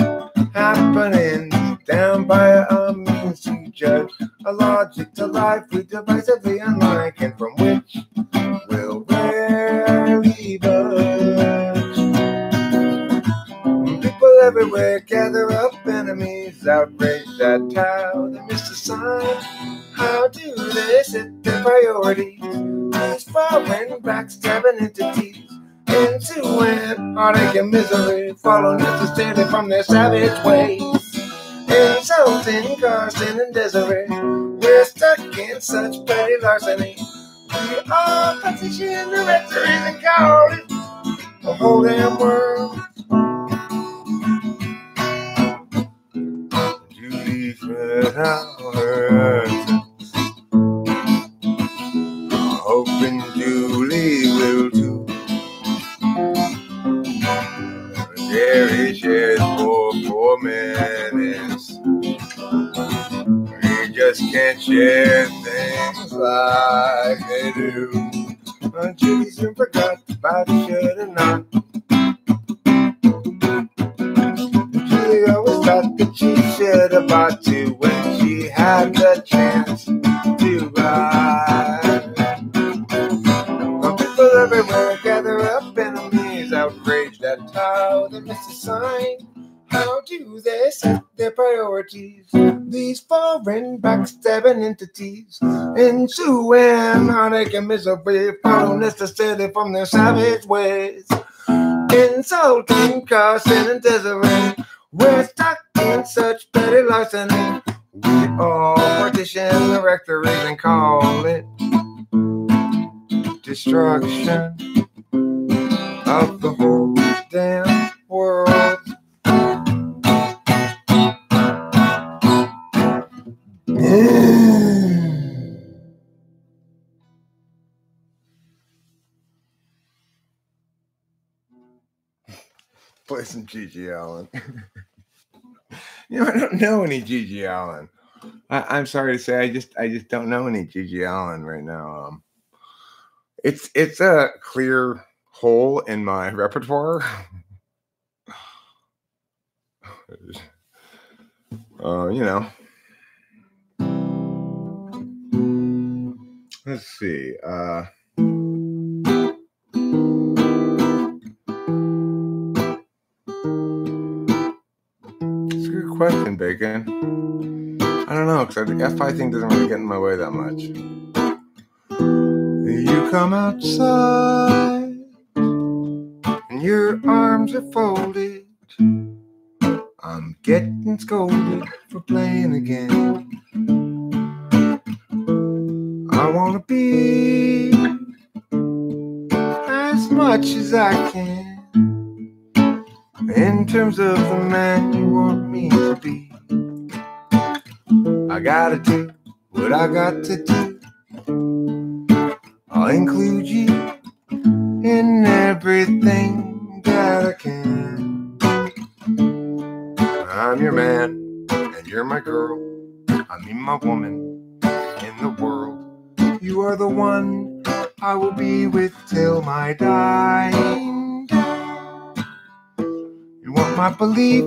happenings down by a means to judge, a logic to life we divisively unlike, and from which will rarely budge. People everywhere gather up enemies, outraged at how they miss the sign. How do they set their priorities? These foreign backstabbing entities into an heartache and misery, follow necessarily from their savage ways. Insulting Carson and Desiree, we're stuck in such petty larceny. We are petition directories and call it the whole damn world. Julie Fred Howard, hoping Julie will too. Jerry shares poor minutes. We just can't share things like they do. Julie soon forgot about it, should have not. Julie always thought that she should have bought to when she had the chance to ride. People everywhere gather up enemies, outraged at how they miss a sign. How do they set their priorities? These foreign backstabbing entities into an heartache and misery, follow necessarily from their savage ways. Insulting Carson and Desiree, we're stuck in such petty larceny. We all partition the rectories and call it destruction of the whole damn world. Play some Gigi Allen. You know, I don't know any Gigi Allen. I'm sorry to say, I just don't know any Gigi Allen right now. It's a clear hole in my repertoire. You know. Let's see. It's a good question, Bacon. I don't know, because the F5 thing doesn't really get in my way that much. You come outside and your arms are folded. I'm getting scolded for playing again. I wanna be as much as I can in terms of the man you want me to be. I gotta do what I got to do. I'll include you in everything that I can. I'm your man and you're my girl. I mean my woman in the world. one I will be with till my dying day. You want my belief,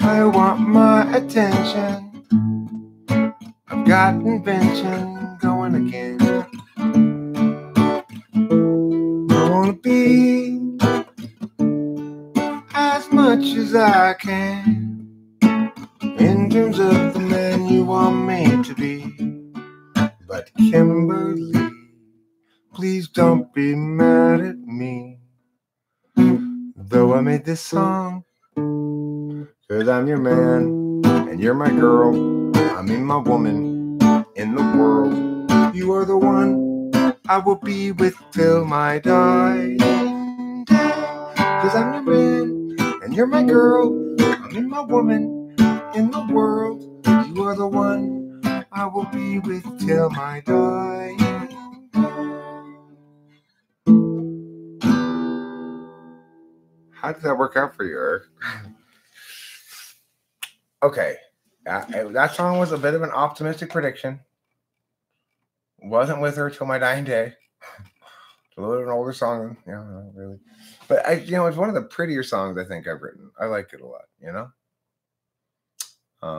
I want my attention. I've got invention going again. I wanna be as much as I can in terms of the man you are made to be. But Kimberly, please don't be mad at me. Though I made this song, 'cause I'm your man and you're my girl. I mean my woman in the world. You are the one I will be with till my dying day. 'Cause I'm your man and you're my girl. I mean my woman in the world. You are the one I will be with till my dying day. How did that work out for you, Eric? Okay. That song was a bit of an optimistic prediction. Wasn't with her till my dying day. It's a little bit of an older song. Yeah, not really. But it's one of the prettier songs I think I've written. I like it a lot,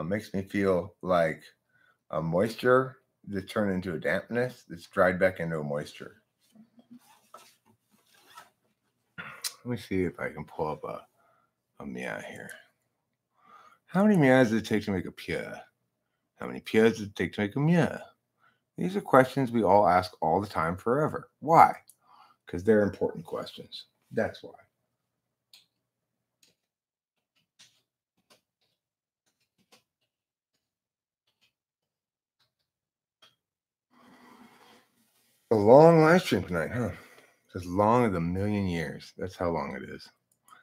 makes me feel like a moisture that turned into a dampness that's dried back into a moisture. Let me see if I can pull up a meow here. How many meows does it take to make a pia? How many pias does it take to make a meow? These are questions we all ask all the time forever. Why? Because they're important questions. That's why. A long live stream tonight, huh? It's as long as 1,000,000 years. That's how long it is.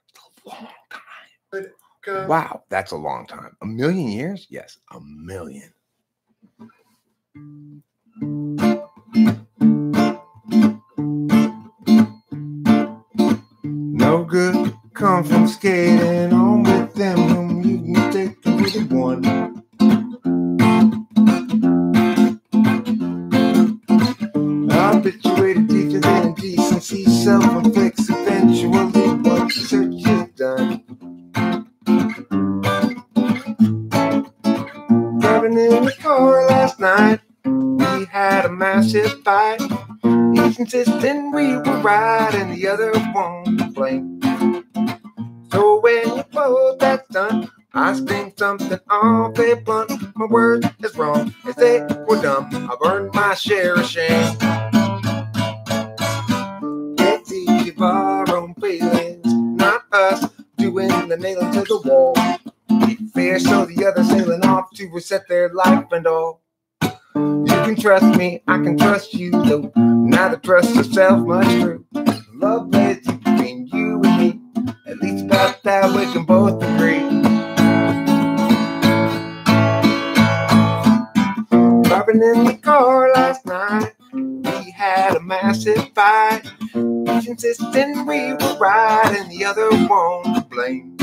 It's a long time. Wow, that's a long time. 1,000,000 years? Yes, 1,000,000. No good come from skating on with them whom you can take to be the one. Habituated teacher than decency, self-inflicts eventually once the search is done. Driving in the car last night, we had a massive fight. He's insisting we were right and the other one to blame. So when you both that's done, I scream something awfully blunt. My word is wrong as they were dumb. I've earned my share of shame. It's each of our own feelings, not us doing the nailing to the wall. Be fair, so the other sailing off to reset their life and all. You can trust me, I can trust you, though neither trust yourself much true. Love lays between you and me, at least about that we can both agree. Driving in the car last night, we had a massive fight. Each insisting we were right and the other one to blame.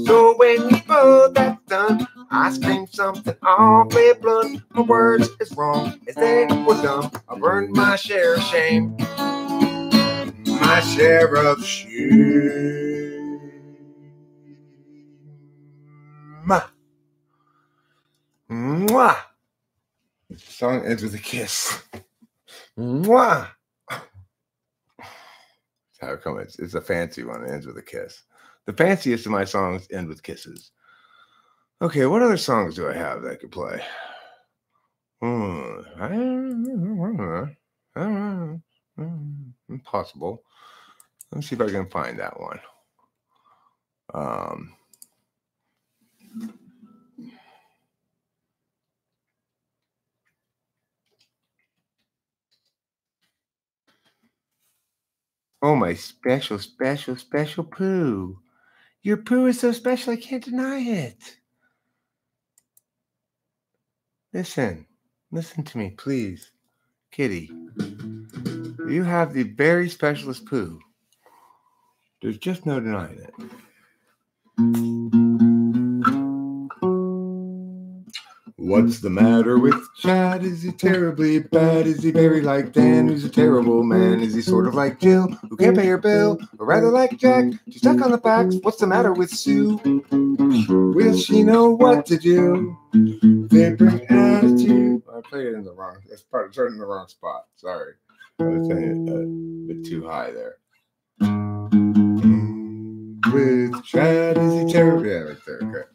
So when you both that's done, I scream something awfully blunt. My words is wrong as they were dumb. I've earned my share of shame. My share of shame. Mwah. The song ends with a kiss. Mwah. That's how it comes. It's a fancy one. It ends with a kiss. The fanciest of my songs end with kisses. Okay, what other songs do I have that I could play? Impossible. Let me see if I can find that one. Oh, my special, special, special poo. Your poo is so special, I can't deny it. Listen to me, please. Kitty, you have the very specialist poo. There's just no denying it. What's the matter with Chad? Is he terribly bad? Is he very like Dan, who's a terrible man? Is he sort of like Jill, who can't pay her bill? Or rather like Jack, she's stuck on the facts? What's the matter with Sue? Will she know what to do? They bring attitude. I played it in the wrong. That's part of turning in the wrong spot. Sorry, I was playing it a bit too high there. With Chad, is he terrible? Yeah, right there. Okay.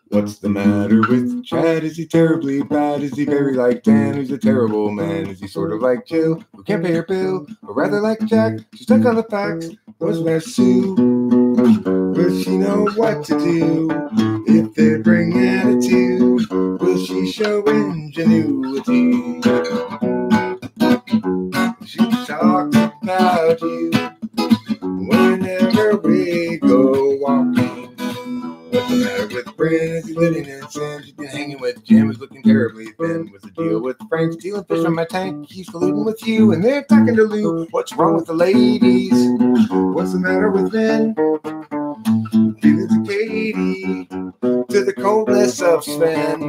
What's the matter with Chad? Is he terribly bad? Is he very like Dan, who's a terrible man? Is he sort of like Jill, who can't pay her bill? Or rather like Jack, she's stuck on the facts? What's that Sue? Will she know what to do if they bring attitude? Will she show ingenuity? She talks about you whenever we go walking. What's the matter with Brent? Is he living in sin? She's been hanging with Jim, who's looking terribly thin. What's the deal with Frank? Stealing fish from my tank. He's colluding with you, and they're talking to Lou. What's wrong with the ladies? What's the matter with Ben? Feelings of Katie to the coldness of Sven.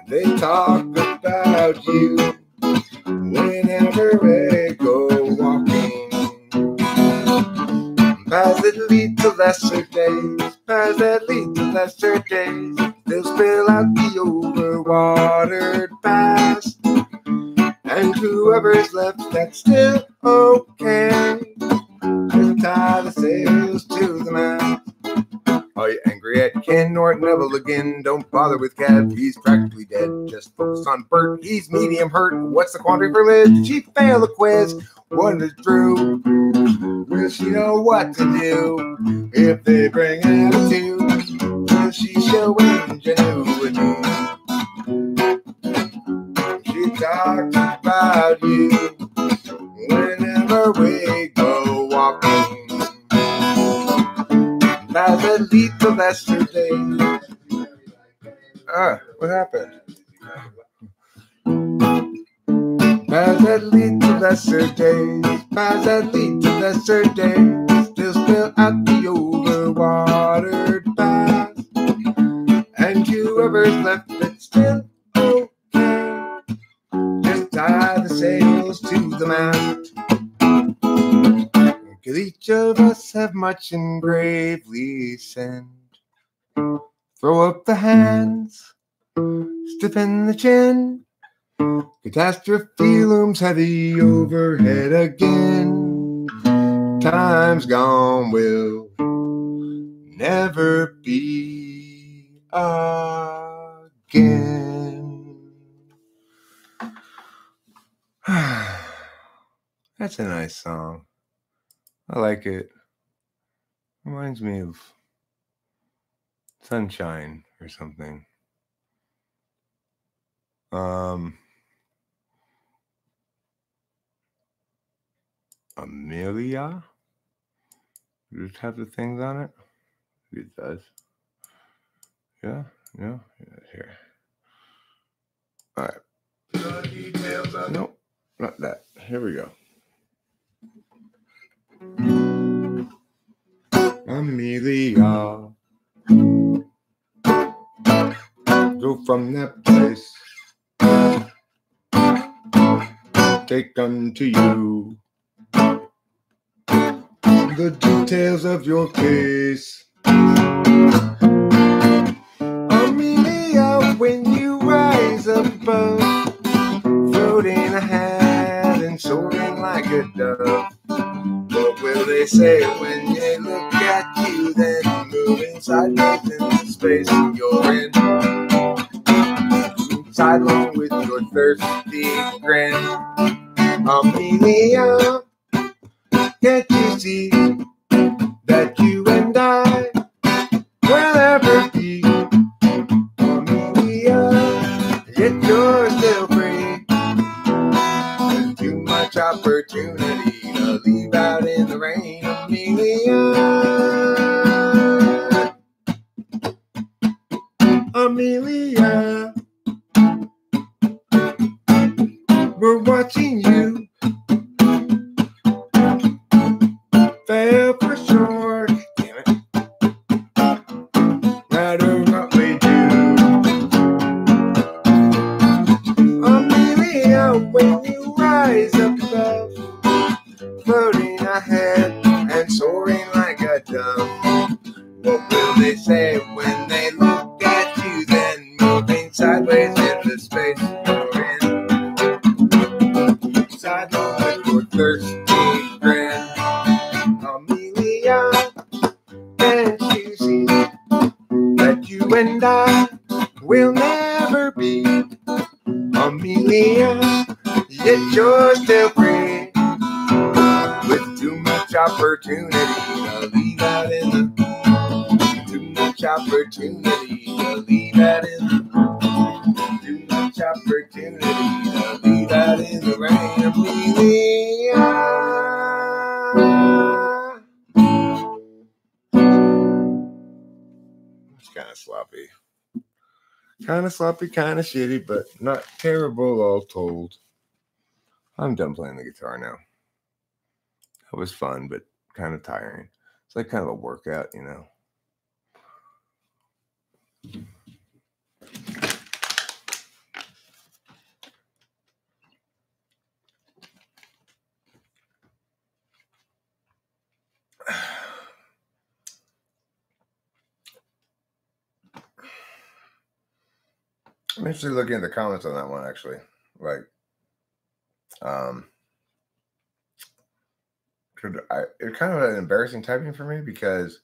They talk about you whenever they go walking. Paths that lead to lesser days, paths that lead to lesser days. They'll spill out the overwatered past, and whoever's left, that's still okay. Just tie the sails to the mast. Are you angry at Ken or at Neville again? Don't bother with Kev, he's practically dead. Just focus on Bert, he's medium hurt. What's the quandary for Liz? Did she fail the quiz? What is Drew? Will she know what to do if they bring attitude? Will she show ingenuity? She talks about you whenever we go walking. Paths that lead to lesser days. What happened? Paths that lead to lesser days. Paths that lead to lesser days. They'll spill out the overwatered past, and whoever's left, it's still okay. Just tie the sails to the mast. 'Cause each of us have much and bravely sinned. Throw up the hands, stiffen the chin. Catastrophe looms heavy overhead again. Time's gone will never be again. That's a nice song. I like it. Reminds me of Sunshine or something. Amelia? Does it have the things on it? It does. Yeah, here. All right. Nope, not that. Here we go. Amelia, go from that place, take unto you the details of your case. Amelia, when you rise above, floating ahead and soaring like a dove, what will they say when they look at you, then moving sideways into space you're in? Sidelong with your thirsty grin. Amelia, can't you see that you and I will ever be? Amelia, yet you're still free. There's too much opportunity to leave out in the rain. Amelia, we're watching you fail for sure. Damn it. place you're in. Side home with your thirsty grin. Amelia, can't you see that you and I will never be? Amelia, yet you're still free. With too much opportunity to leave out in the too much opportunity to leave out in the too much opportunity to leave out in the rain. Amelia. It's kind of sloppy. Kind of sloppy, kind of shitty, but not terrible all told. I'm done playing the guitar now. It was fun, but kind of tiring. It's like kind of a workout, you know. I'm interested in looking at the comments on that one, actually. Like, it's kind of an embarrassing typing for me because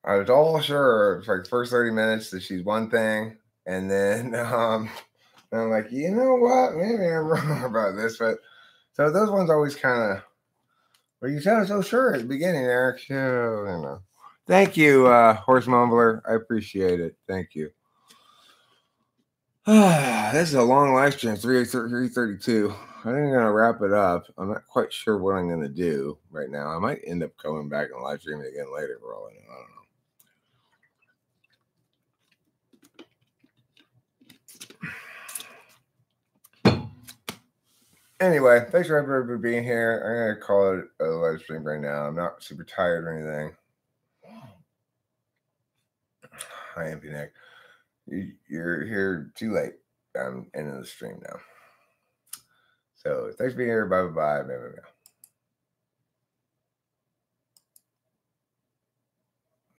I was all sure it's like the first 30 minutes that she's one thing, and then I'm like, you know what? Maybe I'm wrong about this, but so those ones always kind of. Well, you sounded so sure at the beginning, Eric. So, you know. Thank you, Horse Mumbler. I appreciate it. Thank you. This is a long live stream, 332. I think I'm going to wrap it up. I'm not quite sure what I'm going to do right now. I might end up coming back and live streaming again later for all I know. I don't know. Anyway, thanks for everybody being here. I'm going to call it a live stream right now. I'm not super tired or anything. Hi, Empty Neck. You're here too late. I'm ending the stream now. So thanks for being here. Bye.